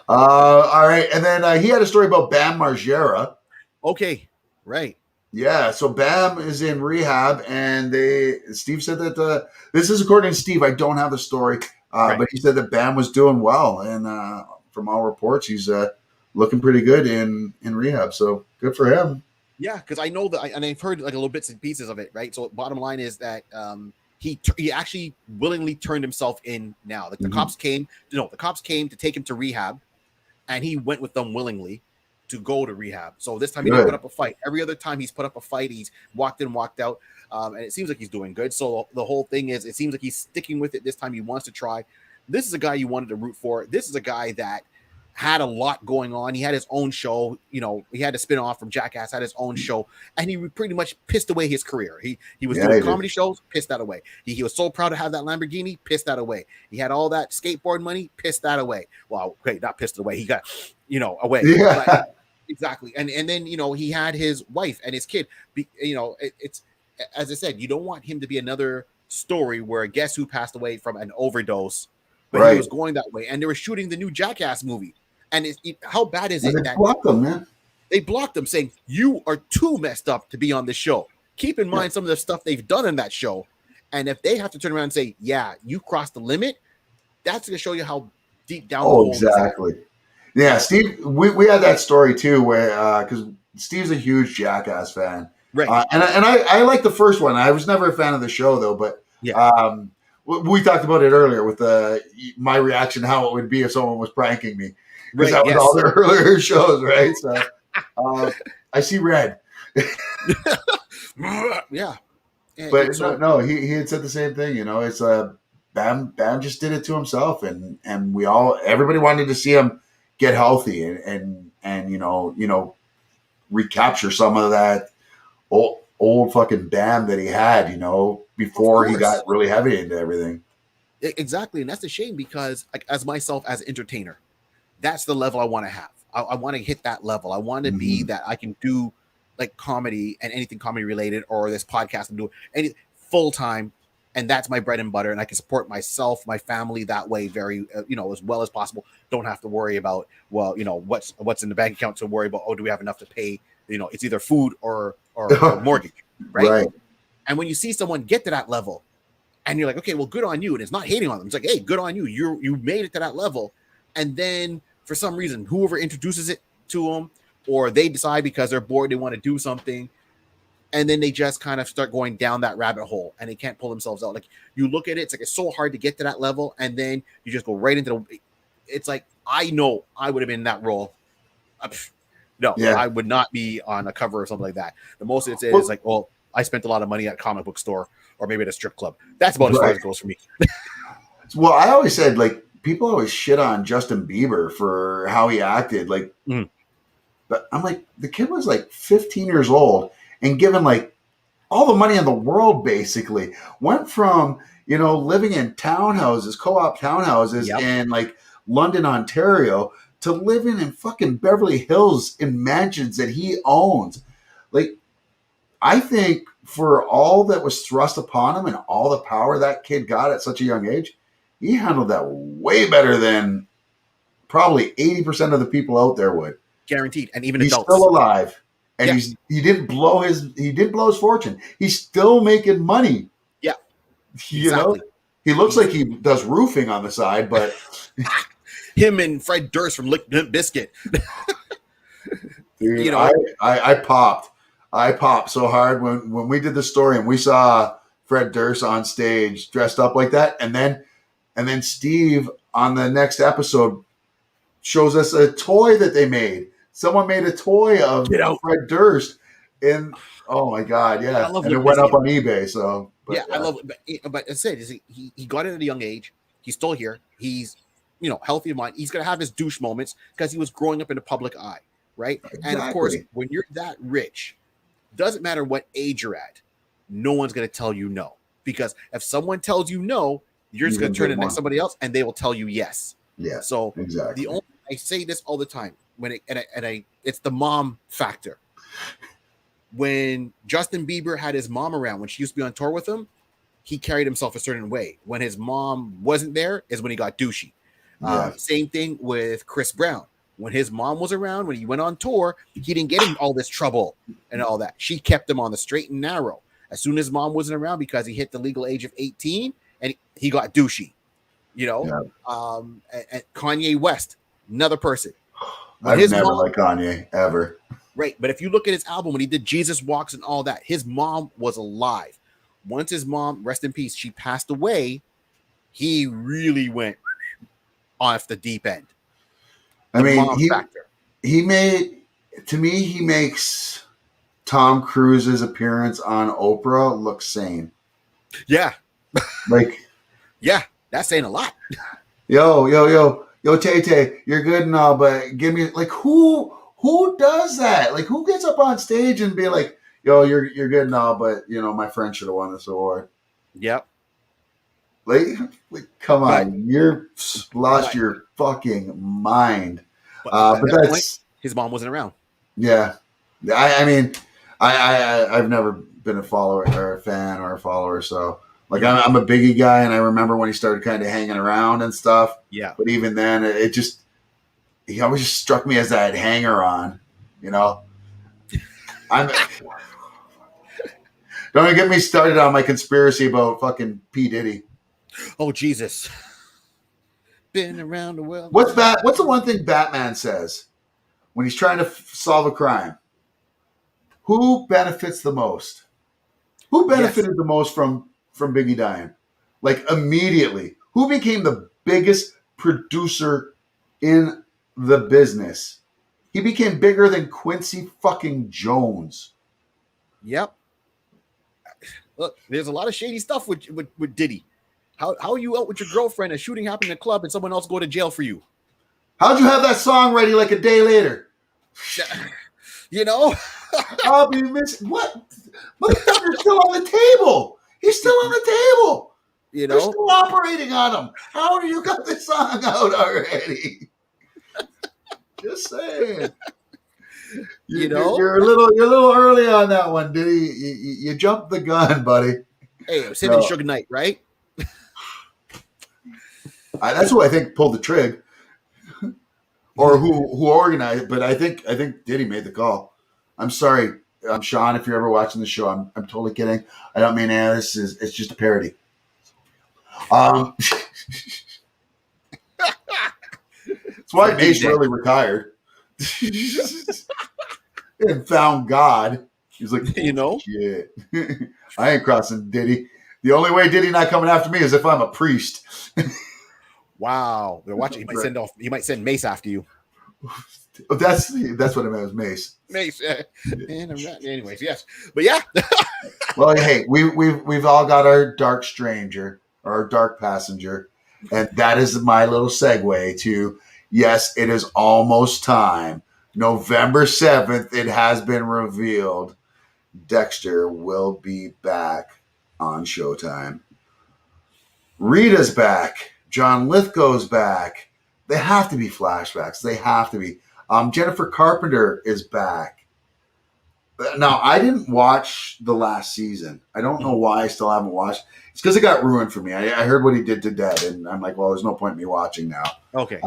All right, and then he had a story about Bam Margera. Okay, right. Yeah, so Bam is in rehab, and Steve said that this is according to Steve. I don't have the story, but he said that Bam was doing well, and from all reports, he's looking pretty good in rehab. So good for him. Yeah, because I know that, and I've heard like a little bits and pieces of it, right? So bottom line is that he actually willingly turned himself in now. Like the cops came to take him to rehab, and he went with them willingly to go to rehab. So this time he didn't put up a fight. Every other time he's put up a fight, he's walked in, walked out, and it seems like he's doing good. So the whole thing is, it seems like he's sticking with it. This time he wants to try. This is a guy you wanted to root for. This is a guy that had a lot going on. He had his own show. You know, he had to spin off from Jackass, had his own show, and he pretty much pissed away his career. He was doing comedy shows, pissed that away. He was so proud to have that Lamborghini, pissed that away. He had all that skateboard money, pissed that away. Well, okay, not pissed it away. He got, away. Yeah. But, exactly. And then, he had his wife and his kid. It's, as I said, you don't want him to be another story where guess who passed away from an overdose, but he was going that way. And they were shooting the new Jackass movie. And how bad is it that blocked them, man? They blocked them, saying you are too messed up to be on the show. Keep in mind some of the stuff they've done in that show, and if they have to turn around and say, "Yeah, you crossed the limit," that's going to show you how deep down. Oh, exactly. Yeah, Steve. We had that story too, where because Steve's a huge Jackass fan, right? And I like the first one. I was never a fan of the show though, but we talked about it earlier with my reaction, how it would be if someone was pranking me. Because that was all their earlier shows, right? So I see red. Yeah. But no, he had said the same thing. It's Bam just did it to himself, and everybody wanted to see him get healthy and recapture some of that old fucking Bam that he had, before he got really heavy into everything. Exactly, and that's a shame because, like, as myself as an entertainer, that's the level I want to have. I want to hit that level. I want to be that I can do like comedy and anything comedy related, or this podcast I'm doing any full time, and that's my bread and butter. And I can support myself, my family that way, very as well as possible. Don't have to worry about what's in the bank account to worry about. Oh, do we have enough to pay? It's either food or mortgage, right? And when you see someone get to that level, and you're like, okay, well, good on you, and it's not hating on them. It's like, hey, good on you. You made it to that level, and then for some reason, whoever introduces it to them, or they decide because they're bored, they want to do something, and then they just kind of start going down that rabbit hole, and they can't pull themselves out. Like, you look at it, it's like it's so hard to get to that level, and then you just go right into it's like, I know I would have been in that role. I would not be on a cover or something like that. The most it's like, well, I spent a lot of money at a comic book store or maybe at a strip club. That's about as far as it goes for me. Well, I always said, like, people always shit on Justin Bieber for how he acted. Like, but I'm like, the kid was like 15 years old and given like all the money in the world, basically. Went from, living in townhouses, co-op townhouses in like London, Ontario, to living in fucking Beverly Hills in mansions that he owns. Like, I think for all that was thrust upon him and all the power that kid got at such a young age, he handled that way better than probably 80% of the people out there would. Guaranteed. And even he's adults. Still alive. And he didn't blow his fortune. He's still making money. Yeah. He looks like he does roofing on the side, but him and Fred Durst from Limp Bizkit. Dude, I popped so hard when we did the story and we saw Fred Durst on stage dressed up like that, and then Steve on the next episode shows us a toy that they made. Someone made a toy of Fred Durst, and oh my god, yeah! And it went up on eBay. So I love it. But as I said, he got it at a young age. He's still here. He's healthy in mind. He's gonna have his douche moments because he was growing up in the public eye, right? Exactly. And of course, when you're that rich, doesn't matter what age you're at, no one's gonna tell you no, because if someone tells you no, you're just gonna turn it next to somebody else, and they will tell you yes. Yeah. So exactly. I say this all the time it's the mom factor. When Justin Bieber had his mom around, when she used to be on tour with him, he carried himself a certain way. When his mom wasn't there is when he got douchey. Same thing with Chris Brown. When his mom was around, when he went on tour, he didn't get in all this trouble and all that. She kept him on the straight and narrow. As soon as mom wasn't around, because he hit the legal age of 18, and he got douchey. And Kanye West, another person. I've never liked Kanye, ever. Right, but if you look at his album when he did Jesus Walks and all that, his mom was alive. once his mom, rest in peace, she passed away, he really went off the deep end. I mean, mom factor. he makes Tom Cruise's appearance on Oprah look sane. Yeah. Like, yeah, that's saying a lot. yo, Tay, you're good and all, but give me, like, who does that? Like, who gets up on stage and be like, yo, you're good and all, but you know, my friend should have won this award. Yep. Like come on, you're lost your fucking mind. But that that's point, his mom wasn't around. Yeah. I mean, I've never been a follower or a fan or a follower, so like I'm a Biggie guy, and I remember when he started kind of hanging around and stuff. Yeah. But even then, he always just struck me as that hanger on, you know. Don't even get me started on my conspiracy about fucking P. Diddy. Oh Jesus! Been around the world. What's the one thing Batman says when he's trying to solve a crime? Who benefits the most? Who benefited the most from Biggie dying? Like immediately. Who became the biggest producer in the business? He became bigger than Quincy fucking Jones. Yep. Look, there's a lot of shady stuff with Diddy. How are you out with your girlfriend? A shooting happened in a club, and someone else go to jail for you? How'd you have that song ready like a day later? You know, I'll be missing. What? Motherfucker's still on the table. He's still on the table. You They're know, still operating on him. How do you got this song out already? Just saying. You know, you're a little early on that one, Diddy. You jumped the gun, buddy. Hey, it was him and Suge Knight, right? That's who I think pulled the trig, or who organized. But I think Diddy made the call. I'm sorry, Sean, if you're ever watching the show. I'm totally kidding. I don't mean this. It's just a parody. That's why Mace really retired and found God. He's like, you know, shit. I ain't crossing Diddy. The only way Diddy not coming after me is if I'm a priest. Wow, they're watching. He might send Mace after you. That's what I meant was Mace. Mace. Anyways, yes, but yeah. Well, hey, we've all got our dark stranger or our dark passenger, and that is my little segue to yes, it is almost time. November 7th, it has been revealed. Dexter will be back on Showtime. Rita's back. John Lithgow's back. They have to be flashbacks. They have to be. Jennifer Carpenter is back. Now, I didn't watch the last season. I don't know why I still haven't watched. It's because it got ruined for me. I heard what he did to Deb, and I'm like, well, there's no point in me watching now. Okay.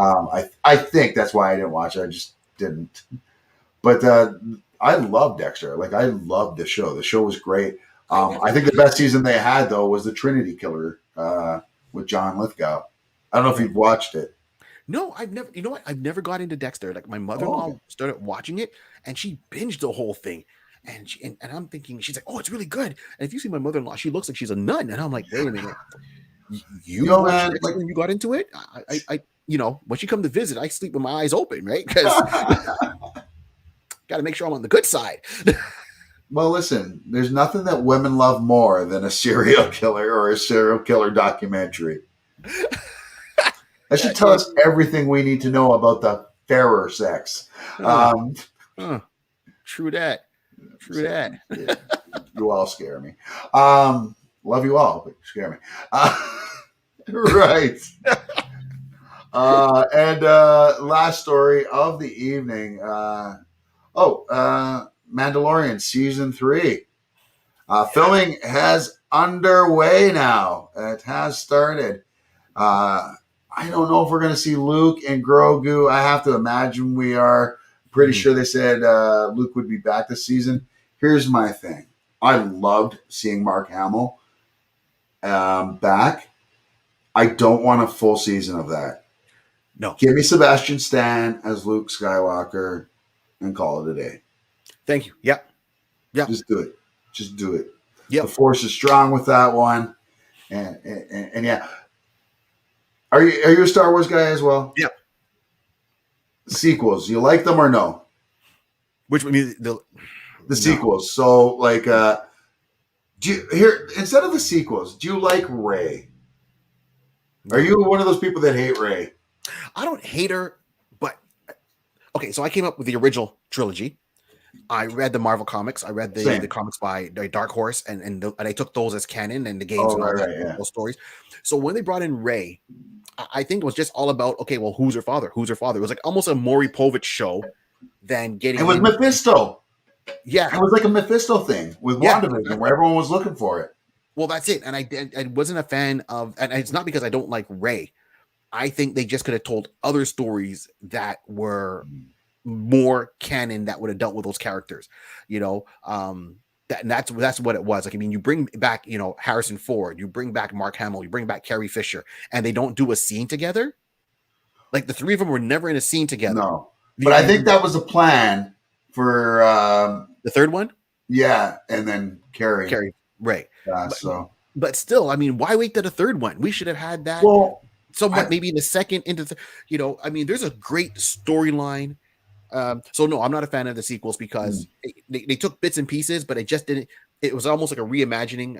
I think that's why I didn't watch it. I just didn't. But I love Dexter. Like, I love the show. The show was great. I think the best season they had, though, was the Trinity Killer with John Lithgow. I don't know if you've watched it. No, I've never. You know what? I've never got into Dexter. Like my mother-in-law started watching it, and she binged the whole thing. And I'm thinking, she's like, "Oh, it's really good." And if you see my mother-in-law, she looks like she's a nun, and I'm like, "Wait a minute, you watched Dexter when you got into it?" I you know, when she come to visit, I sleep with my eyes open, right? Because got to make sure I'm on the good side. Well, listen, there's nothing that women love more than a serial killer or a serial killer documentary. That should tell us everything we need to know about the fairer sex. True that. Yeah, you all scare me. Love you all, but you scare me. Right. And last story of the evening. Mandalorian season 3. Filming has underway now. It has started. I don't know if we're going to see Luke and Grogu. I have to imagine we are. Pretty sure they said Luke would be back this season. Here's my thing. I loved seeing Mark Hamill back. I don't want a full season of that. No. Give me Sebastian Stan as Luke Skywalker and call it a day. Thank you. Yeah. Just do it. The Force is strong with that one, and yeah. Are you a Star Wars guy as well? Yeah. Sequels, you like them or no? Which means The sequels. So like, do you here instead of the sequels? Do you like Rey? Are you one of those people that hate Rey? I don't hate her, but okay. So I came up with the original trilogy. I read the Marvel comics. I read the comics by Dark Horse, and I took those as canon and the games and all that, those stories. So when they brought in Rey, I think it was just all about, okay, well, who's her father? Who's her father? It was like almost a Maury Povich show. Then getting it was Mephisto. Yeah, it was like a Mephisto thing with WandaVision, where everyone was looking for it. Well, that's it. And I wasn't a fan of, and it's not because I don't like Rey. I think they just could have told other stories that were more canon that would have dealt with those characters, that's what it was. Like, I mean, you bring back, Harrison Ford, you bring back Mark Hamill, you bring back Carrie Fisher, and they don't do a scene together. Like, the three of them were never in a scene together. No, but I think that was a plan for the third one. Yeah, and then Carrie, right? But still, I mean, why wait to the third one? We should have had that. Well, somewhat maybe in the second into I mean, there's a great storyline. So no, I'm not a fan of the sequels because they took bits and pieces, but it just didn't. It was almost like a reimagining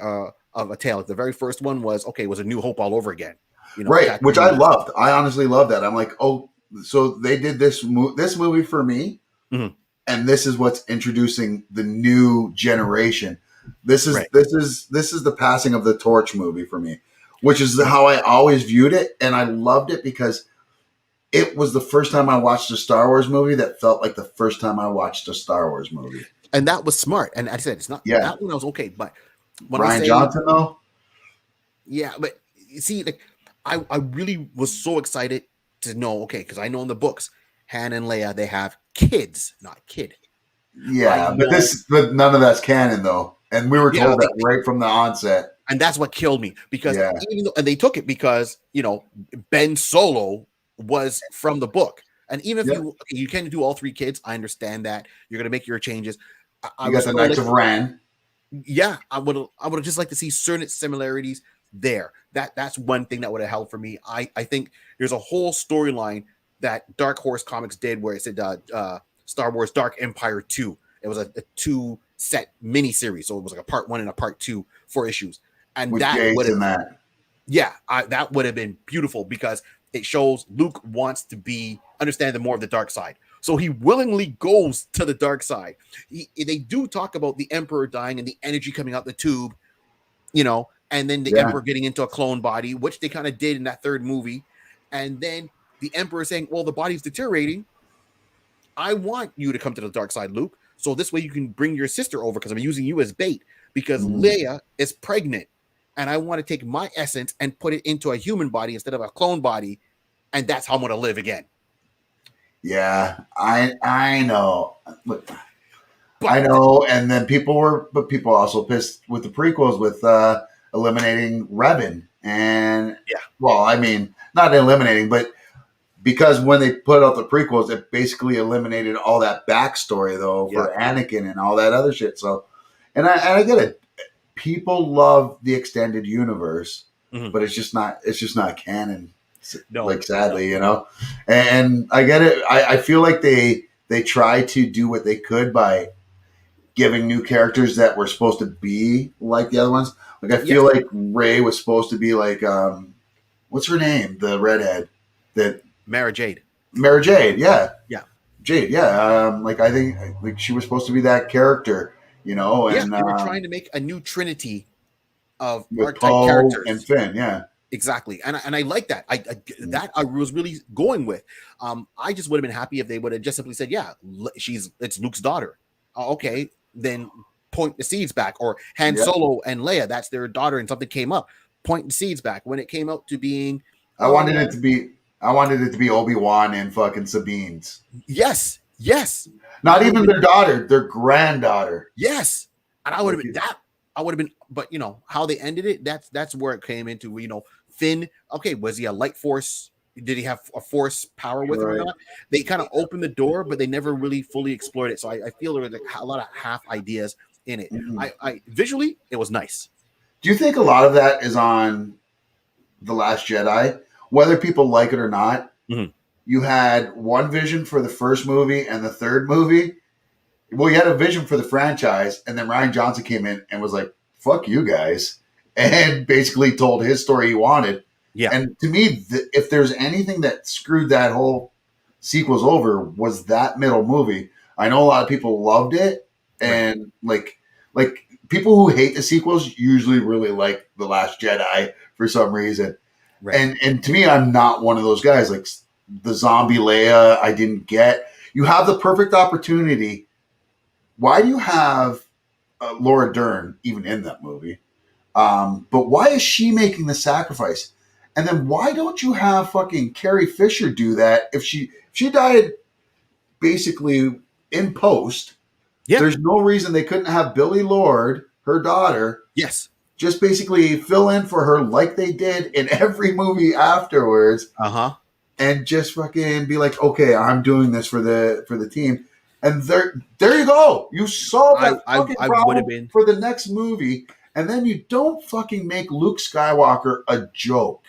of a tale. Like the very first one was A New Hope all over again, right? Which I loved. I honestly loved that. I'm like, oh, so they did this movie for me, and this is what's introducing the new generation. This is the passing of the torch movie for me, which is how I always viewed it, and I loved it because it was the first time I watched a Star Wars movie that felt like the first time I watched a Star Wars movie. And that was smart. And I said, it's not that one I was okay. But when Rian Johnson, though? Yeah, but you see, like, I really was so excited to know, because I know in the books, Han and Leia, they have kids, not kid. Yeah, but none of that's canon, though. And we were told that right from the onset. And that's what killed me. Because even though, and they took it because, Ben Solo was from the book, and even if you can do all three kids, I understand that you're going to make your changes. You got the Knights of Ren. Yeah, I would have just like to see certain similarities there. That's one thing that would have helped for me. I think there's a whole storyline that Dark Horse Comics did where it said Star Wars Dark Empire 2. It was a 2-set mini series, so it was like a part 1 and a part 2 4 issues, and with that would have that would have been beautiful because it shows Luke wants to understand more of the dark side. So he willingly goes to the dark side. They do talk about the Emperor dying and the energy coming out the tube, and then the Emperor getting into a clone body, which they kind of did in that third movie. And then the Emperor saying, well, the body's deteriorating. I want you to come to the dark side, Luke. So this way you can bring your sister over because I'm using you as bait because Leia is pregnant. And I want to take my essence and put it into a human body instead of a clone body. And that's how I'm going to live again. Yeah, I know. I know. And then people also pissed with the prequels with eliminating Revan. And well, I mean, not eliminating, but because when they put out the prequels, it basically eliminated all that backstory though for Anakin and all that other shit. So, and I get it. People love the extended universe, but it's just not canon. Sadly, and I get it. I feel like they try to do what they could by giving new characters that were supposed to be like the other ones. Like I feel like Rey was supposed to be like what's her name? The redhead that Mara Jade. Yeah. Jade. Yeah. Like I think like she was supposed to be that character, and they were trying to make a new trinity of with archetype Poe characters and Finn. Yeah. Exactly, and I like that. I was really going with. I just would have been happy if they would have just simply said, "Yeah, it's Luke's daughter." Okay, then point the seeds back, or Han Solo and Leia, that's their daughter, and something came up. Point the seeds back when it came out to being. I wanted it to be Obi-Wan and fucking Sabine's. Yes. Not even their daughter, their granddaughter. Yes, and I would have been that. I would have been, but how they ended it. That's where it came into. Finn, okay, was he a light force? Did he have a force power with him or not? They kind of opened the door, but they never really fully explored it. So I feel there was like a lot of half ideas in it. Mhm. I visually, it was nice. Do you think a lot of that is on The Last Jedi? Whether people like it or not, Mhm. you had one vision for the first movie and the third movie. Well, you had a vision for the franchise, and then Ryan Johnson came in and was like, fuck you guys, and basically told his story he wanted. Yeah. And to me, if there's anything that screwed that whole sequels over, was that middle movie. I know a lot of people loved it, and like people who hate the sequels usually really like The Last Jedi for some reason. Right. And to me, I'm not one of those guys. Like the zombie Leia, I didn't get. You have the perfect opportunity. Why do you have Laura Dern even in that movie? But why is she making the sacrifice? And then why don't you have fucking Carrie Fisher do that if she died basically in post? Yeah. There's no reason they couldn't have Billy Lord, her daughter, Yes. just basically fill in for her like they did in every movie afterwards, and just fucking be like, okay, I'm doing this for the team. And there you go. You solve that fucking I would problem have been. for the next movie, and then you don't fucking make Luke Skywalker a joke.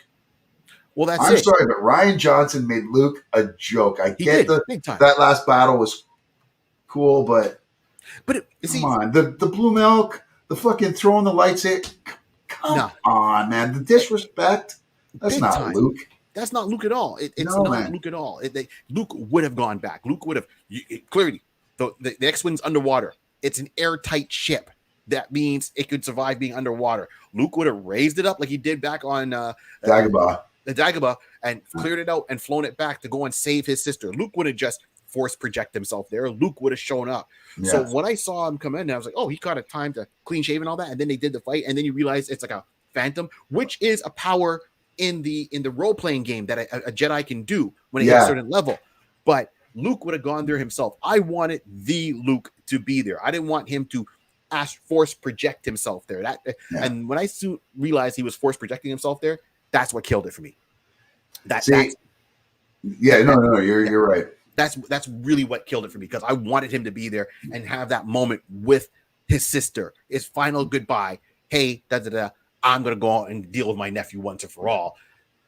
Well, that's I'm it. sorry, but Ryan Johnson made Luke a joke. I He get did, big time. that last battle was cool, but come on, the blue milk, the fucking throwing the lightsaber. Come on, man, the disrespect. That's Big not time. Luke. That's not Luke at all. It's No, not man. Luke at all. Luke would have gone back. Luke would have clearly the X-wing's underwater. It's an airtight ship. That means it could survive being underwater. Luke would have raised it up like he did back on Dagobah. the Dagobah and cleared it out and flown it back to go and save his sister. Luke would have just force project himself there. Luke would have shown up. Yeah. So when I saw him come in, I was like, oh, he got a time to clean shave and all that. And then they did the fight, and then you realize it's like a phantom, which is a power in the role-playing game that a Jedi can do when it hits a certain level. But Luke would have gone there himself. I wanted the Luke to be there. I didn't want him to force project himself there. And when I soon realized he was force projecting himself there, that's what killed it for me. You're right. That's really what killed it for me, because I wanted him to be there and have that moment with his sister, his final goodbye. Hey, I'm gonna go out and deal with my nephew once and for all,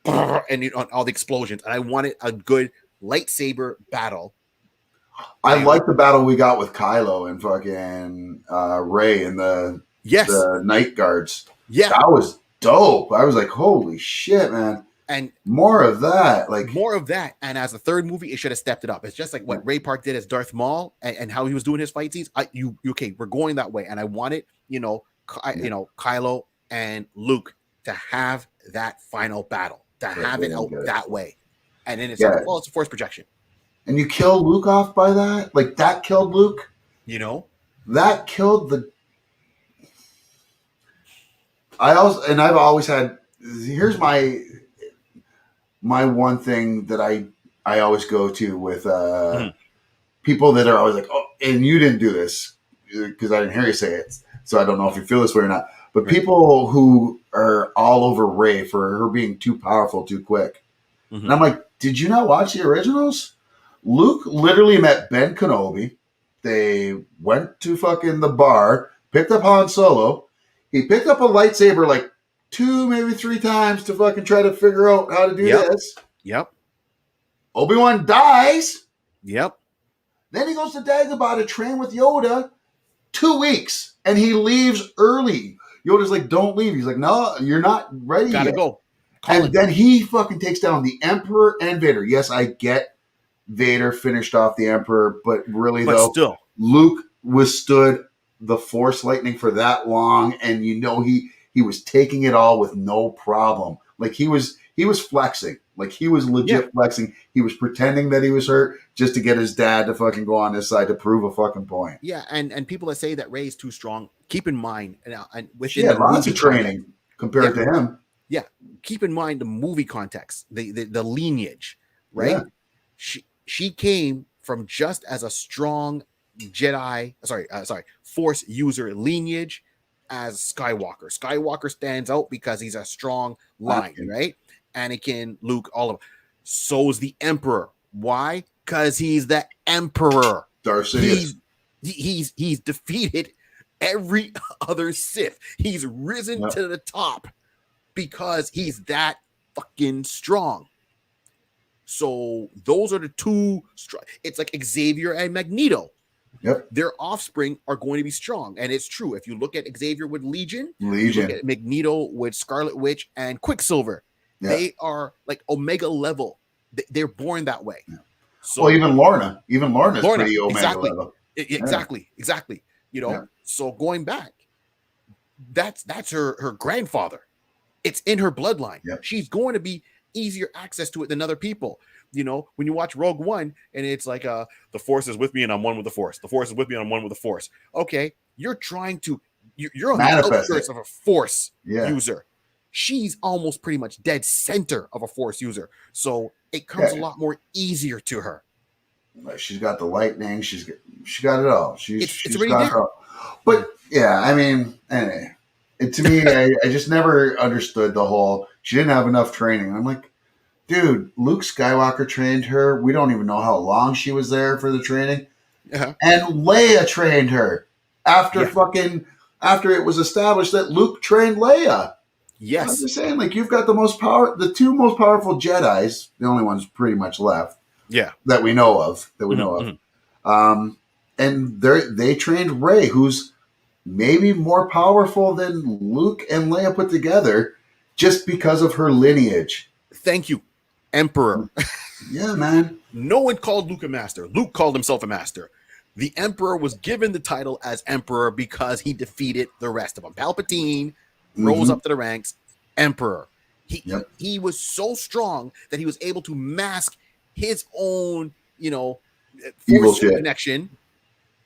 and all the explosions. And I wanted a good lightsaber battle. I like the battle we got with Kylo and fucking Rey and the Night Guards. Yeah, that was dope. I was like, holy shit, man. And more of that, and as a third movie, it should have stepped it up. It's just like what Ray Park did as Darth Maul and how he was doing his fight scenes. We're going that way, and I wanted Kylo and Luke to have that final battle, to have it out that way, and then it's it's a force projection. And you kill Luke off by that, like that killed Luke. That killed the. I've always had. Here's my one thing that I always go to with people that are always like, oh, and you didn't do this because I didn't hear you say it, so I don't know if you feel this way or not. But people who are all over Rey for her being too powerful too quick, and I'm like, did you not watch the originals? Luke literally met Ben Kenobi. They went to fucking the bar, picked up Han Solo. He picked up a lightsaber like 2, maybe 3 times to fucking try to figure out how to do this. Yep. Obi-Wan dies. Yep. Then he goes to Dagobah to train with Yoda 2 weeks, and he leaves early. Yoda's like, don't leave. He's like, no, you're not ready Gotta yet. go. And then he fucking takes down the Emperor and Vader. Yes, I get Vader finished off the Emperor, but still, Luke withstood the Force lightning for that long, and he was taking it all with no problem. Like he was flexing. Like he was legit flexing. He was pretending that he was hurt just to get his dad to fucking go on his side to prove a fucking point. Yeah, and people that say that Rey is too strong, keep in mind, and she had lots of training compared to him. Yeah, keep in mind the movie context, the lineage, right? Yeah. She came from just as a strong Jedi, Force user lineage as Skywalker. Skywalker stands out because he's a strong line, right? Anakin, Luke, all of them. So's the Emperor. Why? Because he's the Emperor. Darth Sidious. He's defeated every other Sith. He's risen Yep. to the top because he's that fucking strong. So those are the two. It's like Xavier and Magneto. Yep. Their offspring are going to be strong, and it's true. If you look at Xavier with Legion, you Legion. look at Magneto with Scarlet Witch and Quicksilver, Yeah. they are like Omega level. They're born that way. Yeah. So Well, even Lorna is pretty Omega exactly. level. Exactly. You know, Yeah. so going back, that's her grandfather. It's in her bloodline. Yep. She's going to be easier access to it than other people. You know, when you watch Rogue One and it's like the Force is with me and I'm one with the Force. The Force is with me and I'm one with the Force. Okay, you're trying to you're on Manifest the outskirts it. of a Force Yeah. user. She's almost pretty much dead center of a Force user. So it comes Yeah. a lot more easier to her. She's got the lightning. She got it all. She's already got there. it all. But yeah, I mean, anyway, to me, I just never understood the whole. She didn't have enough training. I'm like, dude, Luke Skywalker trained her. We don't even know how long she was there for the training. Uh-huh. And Leia trained her after Yeah. after it was established that Luke trained Leia. I'm Yes. just saying, like, you've got the two most powerful Jedis, the only ones pretty much left Yeah. that we know of. Mhm. And they trained Rey, who's maybe more powerful than Luke and Leia put together, just because of her lineage. Thank you, Emperor. Yeah, man. No one called Luke a master. Luke called himself a master. The Emperor was given the title as Emperor because he defeated the rest of them. Palpatine rose Mhm. up to the ranks, Emperor. Yep. He was so strong that he was able to mask his own, Evil Force shit. connection.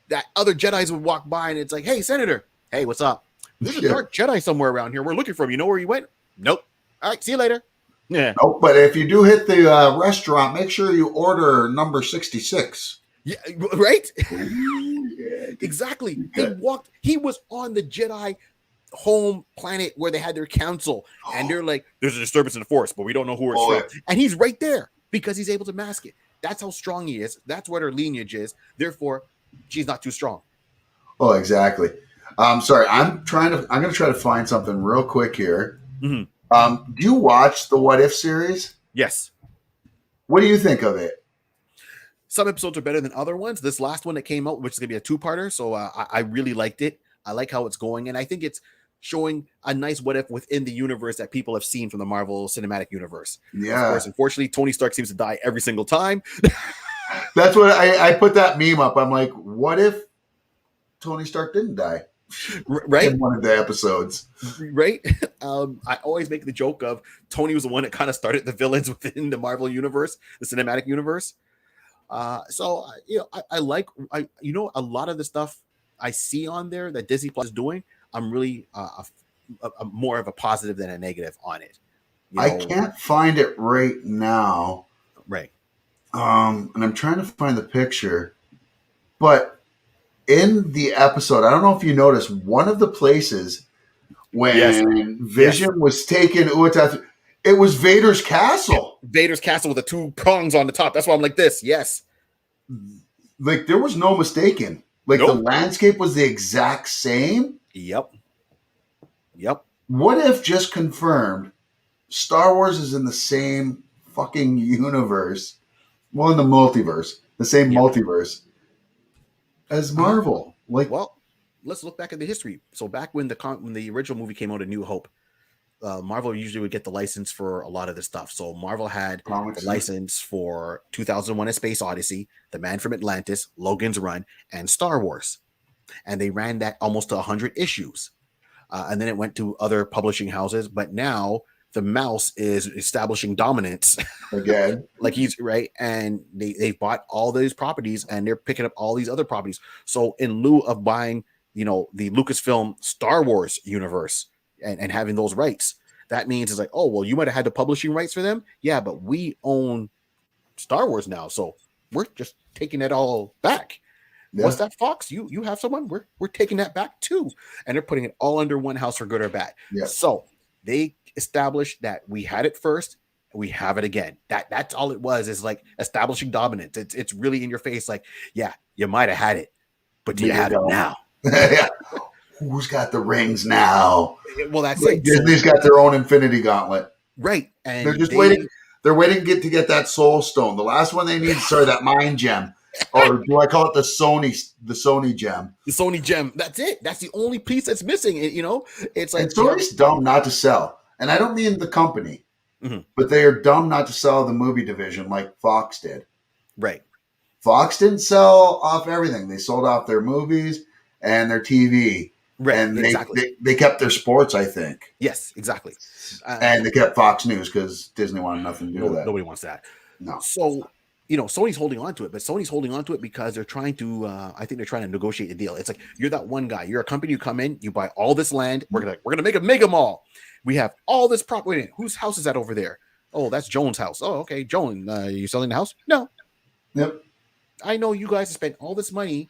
That other Jedis would walk by and it's like, hey, Senator, hey, what's up? There's a Yeah. dark Jedi somewhere around here. We're looking for him. You know where he went? Nope. All right, see you later. Yeah. Oh, but if you do hit the restaurant, make sure you order number 66. Yeah, right? Yeah. Exactly. Okay. He was on the Jedi home planet where they had their council, and they're like, there's a disturbance in the Force, but we don't know who it's Oh, from. And he's right there because he's able to mask it. That's how strong he is. That's what her lineage is. Therefore, she's not too strong. Oh, exactly. Sorry, I'm going to try to find something real quick here. Mhm. Do you watch the What If series? Yes. What do you think of it? Some episodes are better than other ones. This last one that came out, which is going to be a two-parter, so I really liked it. I like how it's going, and I think it's showing a nice what if within the universe that people have seen from the Marvel Cinematic Universe. Yeah. Of course, unfortunately, Tony Stark seems to die every single time. That's what I put that meme up. I'm like, what if Tony Stark didn't die Right? in one of the episodes? Right? I always make the joke of Tony was the one that kind of started the villains within the Marvel universe, the cinematic universe. So I like a lot of the stuff I see on there that Disney Plus is doing. I'm really a more of a positive than a negative on it. I can't find it right now. Right. And I'm trying to find the picture, but in the episode, I don't know if you noticed, one of the places when Yes. Vision was taken, it was Vader's castle. Vader's castle with the two prongs on the top. That's why I'm like this. Yes. Like, there was no mistaking. Like, the Nope. landscape was the exact same. Yep. What if just confirmed Star Wars is in the same fucking universe? Well, in the multiverse, the same Yep. multiverse as Marvel. Like, Well, let's look back at the history. So back when the original movie came out, A New Hope, Marvel usually would get the license for a lot of this stuff. So Marvel had comics. the license for 2001: A Space Odyssey, The Man from Atlantis, Logan's Run, and Star Wars. And they ran that almost to 100 issues. And then it went to other publishing houses. But now the mouse is establishing dominance. Again. Like he's right. And they've bought all these properties and they're picking up all these other properties. So in lieu of buying, the Lucasfilm Star Wars universe and having those rights, that means it's like, oh, well, you might have had the publishing rights for them. Yeah, but we own Star Wars now. So we're just taking it all back. Yeah. What's that, Fox? You have someone? We're taking that back too. And they're putting it all under one house for good or bad. Yeah. So they established that we had it first, and we have it again. That's all it was, is like establishing dominance. It's really in your face, like, yeah, you might have had it, but do you have it now? Yeah. who's got the rings now? Well, that's Like it. Disney's got their own Infinity Gauntlet. Right. And They're just waiting. They're waiting to get that Soul Stone. The last one they need, sorry, that Mind Gem, or do I call it the Sony Gem? The Sony Gem. That's it. That's the only piece that's missing. It's like And Sony's dumb not to sell. And I don't mean the company, Mhm. but they are dumb not to sell the movie division like Fox did. Right. Fox didn't sell off everything. They sold off their movies and their TV. Right. And Exactly. they kept their sports, I think. Yes, exactly. And they kept Fox News because Disney wanted nothing to do with that. Nobody wants that. No. So, Sony's holding on to it, but Sony's holding on to it because they're trying to, I think they're trying to negotiate a deal. It's like, you're that one guy, you're a company, you come in, you buy all this land. We're going to make a mega mall. We have all this property. Whose house is that over there? Oh, that's Joan's house. Oh, okay. Joan, you selling the house? No. Yep. I know you guys have spent all this money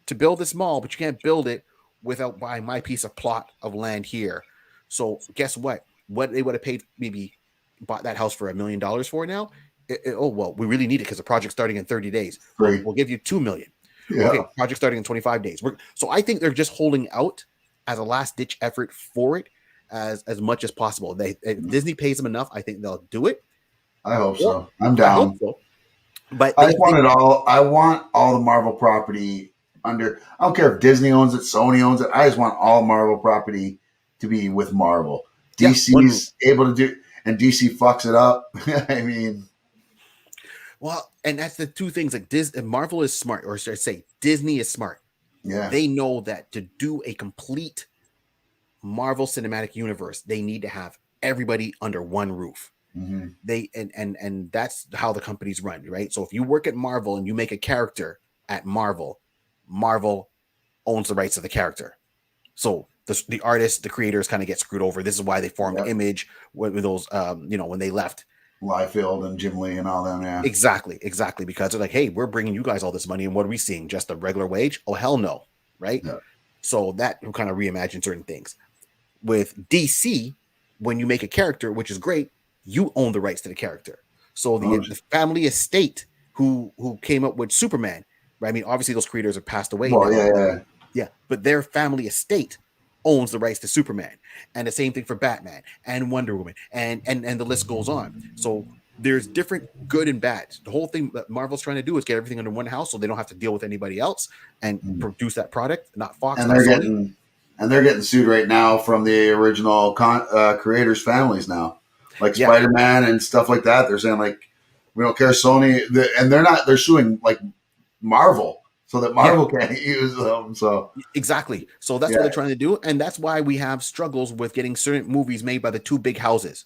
to build this mall, but you can't build it without buying my piece of plot of land here. So guess what? What they would have paid, maybe bought that house for $1 million for now. We really need it because the project's starting in 30 days. We'll give you $2 million. Yeah. Okay, project starting in 25 days. So I think they're just holding out as a last ditch effort for it as much as possible. If Disney pays them enough, I think they'll do it. I hope so. I'm down. I hope so. But I want it all. I want all the Marvel property under. I don't care if Disney owns it, Sony owns it. I just want all Marvel property to be with Marvel. DC's able to do, and DC fucks it up. I mean, well, and that's the two things. Like Marvel is smart, or should I say, Disney is smart. Yeah, they know that to do a complete Marvel Cinematic Universe, they need to have everybody under one roof. Mm-hmm. And that's how the companies run, right? So if you work at Marvel and you make a character at Marvel, Marvel owns the rights of the character. So the artists, the creators kind of get screwed over. This is why they formed Image with those, when they left. Liefeld and Jim Lee and all them, yeah. Exactly. Because they're like, hey, we're bringing you guys all this money, and what are we seeing? Just a regular wage? Oh, hell no, right? Yeah. So that will kind of reimagine certain things. With DC, when you make a character, which is great, you own the rights to the character. So the family estate who came up with Superman, right? I mean, obviously those creators have passed away. Well, yeah, but their family estate owns the rights to Superman, and the same thing for Batman and Wonder Woman, and the list goes on. So there's different good and bad. The whole thing that Marvel's trying to do is get everything under one house, so they don't have to deal with anybody else and produce that product, not Fox. And they're getting sued right now from the original creators' families now, like Spider-Man and stuff like that. They're saying like, we don't care, Sony, and they're suing like Marvel. So that Marvel can't use them. So exactly. So that's what they're trying to do, and that's why we have struggles with getting certain movies made by the two big houses.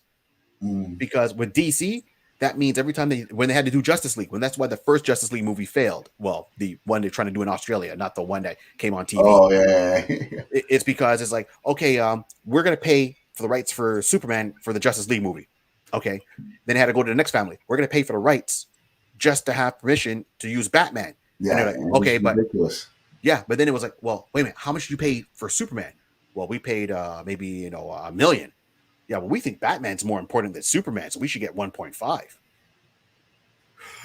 Because with DC, that means every time when they had to do Justice League, that's why the first Justice League movie failed. Well, the one they're trying to do in Australia, not the one that came on TV. Oh yeah. It's because it's like, okay, we're gonna pay for the rights for Superman for the Justice League movie. Okay, then they had to go to the next family. We're gonna pay for the rights just to have permission to use Batman. Yeah, and they're like, okay, but ridiculous. But then it was like, well, wait a minute, how much did you pay for Superman? Well, we paid maybe $1 million. Yeah, well, we think Batman's more important than Superman, so we should get 1.5.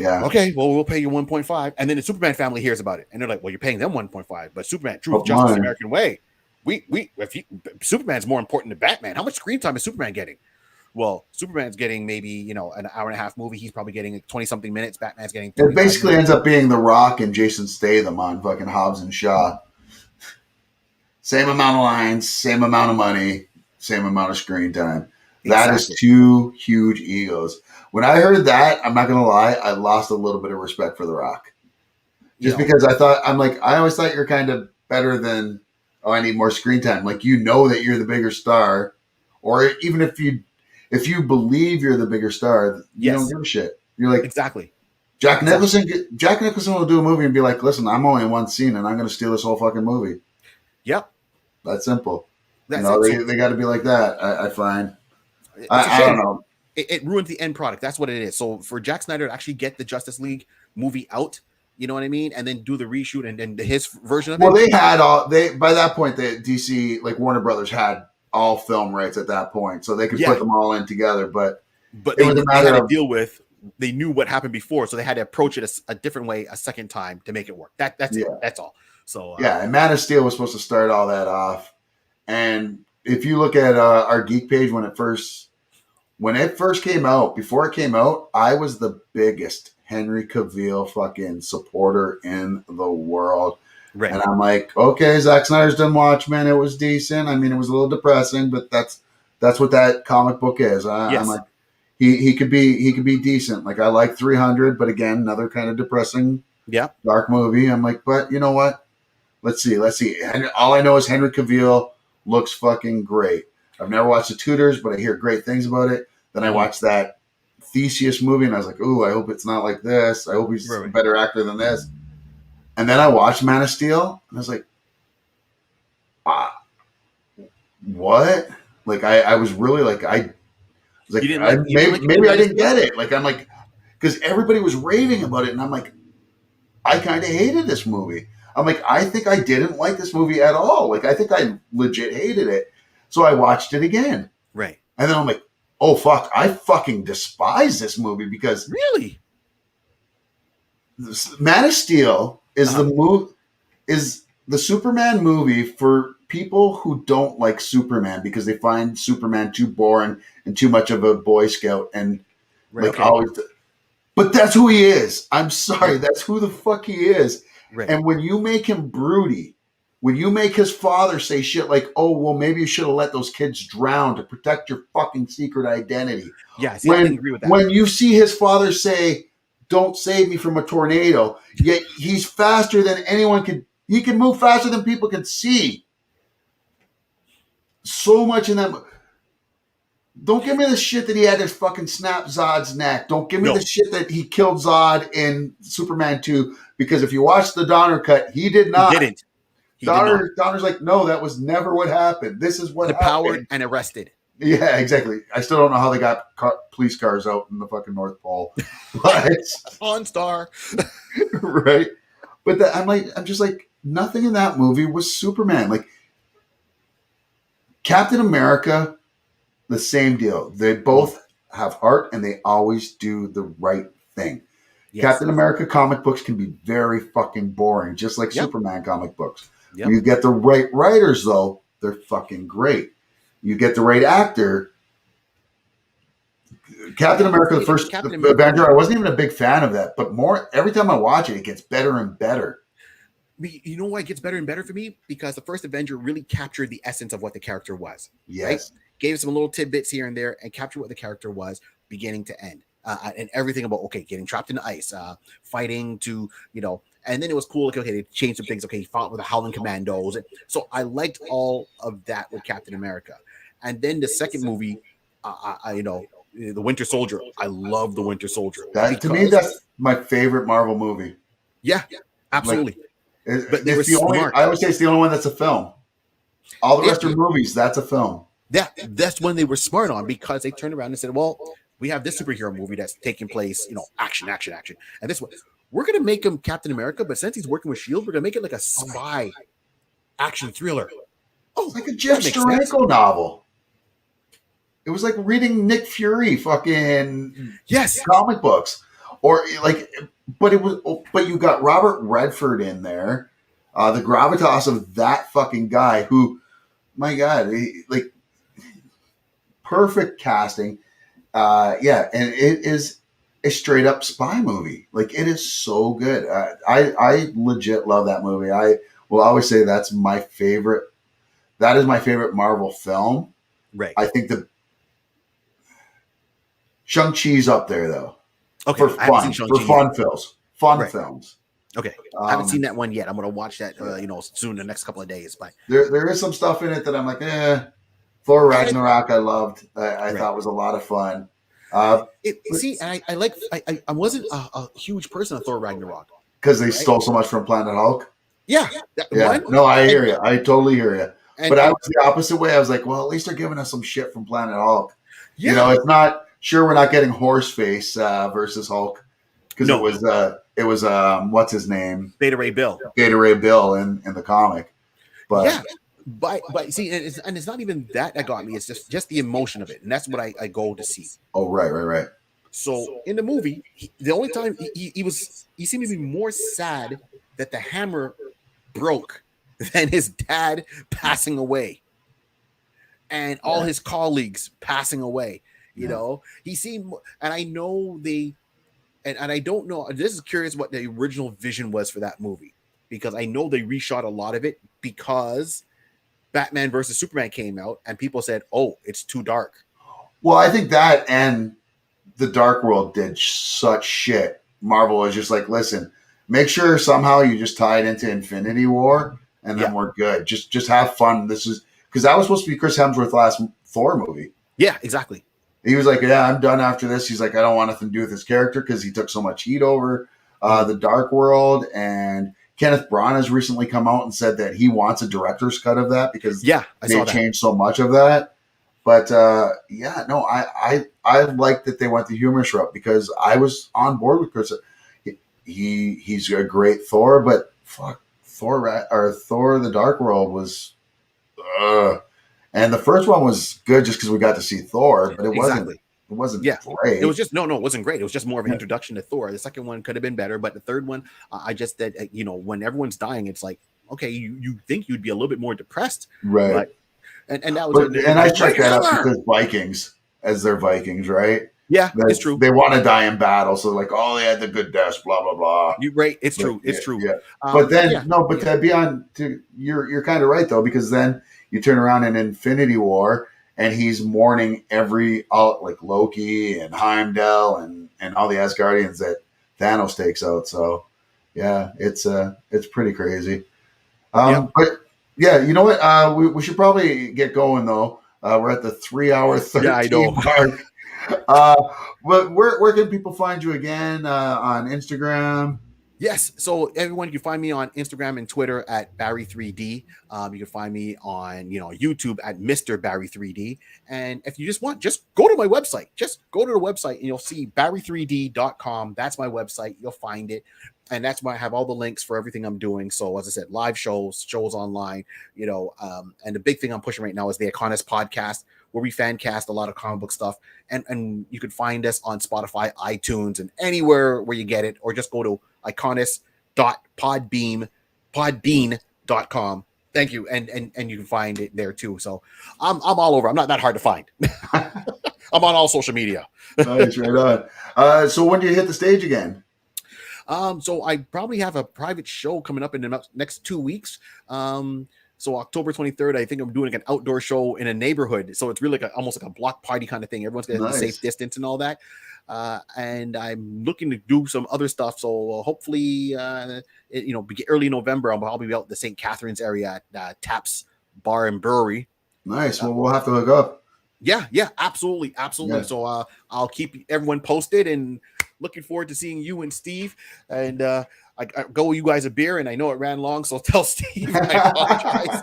Yeah. Okay, well, we'll pay you 1.5, and then the Superman family hears about it, and they're like, well, you're paying them 1.5, but Superman, Truth, Justice, American Way, Superman's more important than Batman. How much screen time is Superman getting? Well, Superman's getting maybe, an hour and a half movie. He's probably getting 20-something minutes. Batman's getting... It basically ends up being The Rock and Jason Statham on fucking Hobbs and Shaw. Same amount of lines, same amount of money, same amount of screen time. Exactly. That is two huge egos. When I heard that, I'm not going to lie, I lost a little bit of respect for The Rock. Just because I always thought you're kind of better than, I need more screen time. Like, that you're the bigger star. Or even if you believe you're the bigger star, you don't give a shit. You're like, exactly. Jack Nicholson will do a movie and be like, listen, I'm only in one scene and I'm going to steal this whole fucking movie. Yep. That's simple. They got to be like that. I find. I don't know. It ruined the end product. That's what it is. So for Zack Snyder to actually get the Justice League movie out, you know what I mean? And then do the reshoot and his version of it. Well, by that point, the DC, like Warner Brothers, had all film rights at that point, so they could put them all in together. But they had to deal with. They knew what happened before, so they had to approach it a different way a second time to make it work. That's it. That's all. So and Man of Steel was supposed to start all that off, And if you look at our Geek page when it first came out, before it came out, I was the biggest Henry Cavill fucking supporter in the world. Right. And I'm like, okay, Zack Snyder's done Watchmen. It was decent. I mean, it was a little depressing, but that's what that comic book is. Yes. I'm like, he could be decent. Like, I like 300, but again, another kind of depressing, dark movie. I'm like, but you know what? Let's see. And all I know is Henry Cavill looks fucking great. I've never watched The Tudors, but I hear great things about it. Then I watched that Theseus movie, and I was like, ooh, I hope it's not like this. I hope he's a better actor than this. And then I watched Man of Steel, and I was like, what? Like, I was really like, I was like, maybe I didn't get it. Like, I'm like, because everybody was raving about it, and I'm like, I kind of hated this movie. I'm like, I think I didn't like this movie at all. Like, I think I legit hated it. So I watched it again. Right. And then I'm like, oh, fuck, I fucking despise this movie because really, Man of Steel is is the Superman movie for people who don't like Superman because they find Superman too boring and too much of a Boy Scout and always. But that's who he is. I'm sorry, that's who the fuck he is. Right. And when you make him broody, when you make his father say shit like, "Oh, well, maybe you should have let those kids drown to protect your fucking secret identity." Yeah, see, I didn't agree with that. When you see his father say, "Don't save me from a tornado," yet he's faster than anyone can. He can move faster than people can see. So much in that. Don't give me the shit that he had to fucking snap Zod's neck. Don't give me the shit that he killed Zod in Superman 2, because if you watch the Donner cut, he did not. He didn't. Donner's like, no, that was never what happened. This is what happened. Powered and arrested. Yeah, exactly. I still don't know how they got police cars out in the fucking North Pole. But On Star. Right. But I'm just like, nothing in that movie was Superman. Like, Captain America, the same deal. They both have heart and they always do the right thing. Yes. Captain America comic books can be very fucking boring, just like Superman comic books. Yep. When you get the right writers, though, they're fucking great. You get the right actor. Captain America, the first Avenger, I wasn't even a big fan of that, but every time I watch it, it gets better and better. You know why it gets better and better for me? Because the first Avenger really captured the essence of what the character was. Yes. Right? Gave some little tidbits here and there and captured what the character was beginning to end. And everything about, getting trapped in the ice, fighting to, and then it was cool. Okay, they changed some things. Okay, he fought with the Howling Commandos. So I liked all of that with Captain America. And then the second movie, the Winter Soldier. I love the Winter Soldier. To me, that's my favorite Marvel movie. Yeah, absolutely. But I would say it's the only one that's a film. All the rest are movies. That's a film. That's when they were smart on, because they turned around and said, well, we have this superhero movie that's taking place, action. And this one, we're going to make him Captain America, but since he's working with S.H.I.E.L.D., we're going to make it like a spy action thriller. It's like a Jeff Steranko novel. It was like reading Nick Fury fucking comic books. But you got Robert Redford in there. The gravitas of that fucking guy who, my God, perfect casting. And it is a straight up spy movie. Like, it is so good. I legit love that movie. I will always say that's my favorite. That is my favorite Marvel film. Right. I think the Shang-Chi's up there though. Okay. For fun films. Okay. I haven't seen that one yet. I'm going to watch that, soon, the next couple of days. But there is some stuff in it that I'm like, Thor Ragnarok, I loved. I thought was a lot of fun. I wasn't a huge person on Thor Ragnarok because they stole so much from Planet Hulk. Yeah. No, I hear you. I totally hear you. But I was the opposite way. I was like, well, at least they're giving us some shit from Planet Hulk. Yeah. It's not sure we're not getting Horseface versus Hulk because it was what's his name? Beta Ray Bill in the comic. But But see, and it's not even that got me. It's just the emotion of it, and that's what I go to see. Oh, right. So in the movie, the only time he seemed to be more sad that the hammer broke than his dad passing away. and all his colleagues passing away. You know, he seemed, and I know and I don't know. This is curious what the original vision was for that movie, because I know they reshot a lot of it because Batman versus Superman came out and people said, "Oh, it's too dark." Well, I think that and the Dark World did such shit. Marvel was just like, listen, make sure somehow you just tie it into Infinity War, and then we're good. Just have fun. This is because that was supposed to be Chris Hemsworth's last Thor movie. Yeah, exactly. He was like, yeah, I'm done after this. He's like, I don't want nothing to do with his character because he took so much heat over the Dark World. And Kenneth Branagh has recently come out and said that he wants a director's cut of that because they changed so much of that. But I like that they went the humorous route because I was on board with Chris. He's a great Thor, but fuck, Thor the Dark World was, and the first one was good just because we got to see Thor, but it wasn't great. It was just it wasn't great. It was just more of an introduction to Thor. The second one could have been better, but the third one, I just that when everyone's dying, it's like, okay, you think you'd be a little bit more depressed, right? But, and that was I checked that out because Vikings, as they're Vikings, right? Yeah, it's true. They want to die in battle, so like, oh, they had the good deaths, blah blah blah. It's true. It's true. Yeah. But then you're kind of right though, because then you turn around in Infinity War and he's mourning like Loki and Heimdall and all the Asgardians that Thanos takes out. So yeah, it's pretty crazy. But yeah, you know what? We should probably get going though. We're at the 3-hour 13 mark. But where can people find you again? On Instagram? Yes. So everyone, you can find me on Instagram and Twitter at Barry3D. You can find me on YouTube at Mr. Barry3D. And if you just go to my website. Just go to the website and you'll see barry3d.com. That's my website. You'll find it. And that's why I have all the links for everything I'm doing. So as I said, live shows online, and the big thing I'm pushing right now is the Iconis podcast, where we fan cast a lot of comic book stuff. And you can find us on Spotify, iTunes, and anywhere where you get it, or just go to iconis.podbean.com. Thank you. And you can find it there too. So I'm all over. I'm not that hard to find. I'm on all social media. Nice, right on. So when do you hit the stage again? So I probably have a private show coming up in the next 2 weeks. So October 23rd, I think I'm doing an outdoor show in a neighborhood. So it's really almost like a block party kind of thing. Everyone's going to have a safe distance and all that. And I'm looking to do some other stuff. So hopefully, early November, I'll probably be out in the St. Catharines area at Taps Bar and Brewery. Nice. Well, we'll have to hook up. Yeah, absolutely. Yeah. So I'll keep everyone posted, and looking forward to seeing you and Steve. And I go you guys a beer, and I know it ran long, so tell Steve I apologize.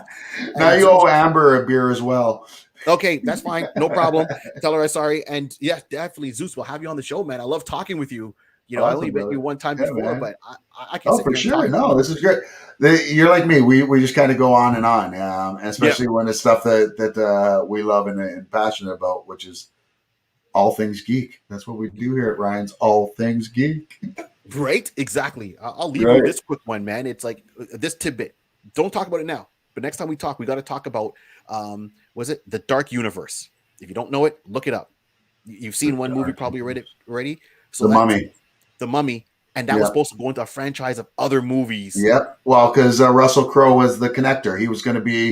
Now you owe Amber a beer as well. Okay, that's fine. No problem. Tell her I'm sorry. And yeah, definitely, Zeus, we'll have you on the show, man. I love talking with you. I only met you one time before, man. But I can. Oh, for sure. No, this is great. You're like me. We just kind of go on, and especially when it's stuff that we love and passionate about, which is all things geek. That's what we do here at Ryan's All Things Geek. Right? Exactly. I'll leave you this quick one, man. It's like this tidbit. Don't talk about it now. But next time we talk, we got to talk about, was it The Dark Universe? If you don't know it, look it up. You've seen one movie probably already. So The Mummy. And that was supposed to go into a franchise of other movies. Yep. Well, because Russell Crowe was the connector. He was going to be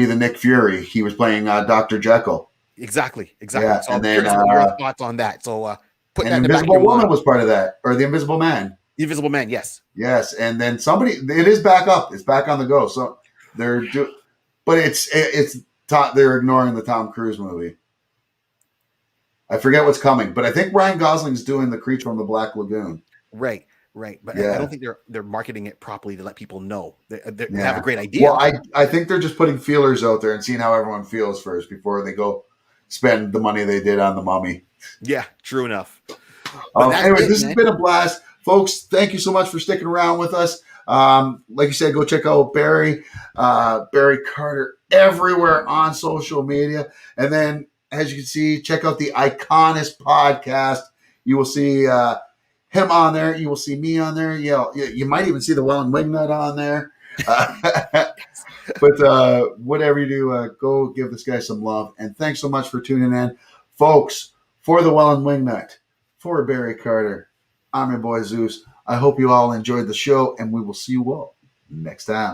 the Nick Fury. He was playing Dr. Jekyll. Exactly. Yeah. So I'm curious what your thoughts on that. So put that in the back of Invisible your Woman mind. was part of that, or the Invisible Man. The Invisible Man, yes. Yes, and then it is back up. It's back on the go. So they're they're ignoring the Tom Cruise movie. I forget what's coming, but I think Ryan Gosling's doing The Creature from the Black Lagoon. Right. But I don't think they're marketing it properly to let people know. They have a great idea. Well, I think they're just putting feelers out there and seeing how everyone feels first before they go spend the money they did on The Mummy. Yeah, true enough. Anyway, this has been a blast. Folks, thank you so much for sticking around with us. Like you said, go check out Barry Carter everywhere on social media. And then, as you can see, check out the Iconis podcast. You will see him on there. You will see me on there. You might even see the Wellandwingnut on there. But whatever you do, go give this guy some love. And thanks so much for tuning in. Folks, for the Wellandwingnut, for Barry Carter, I'm your boy Zeus. I hope you all enjoyed the show, and we will see you all next time.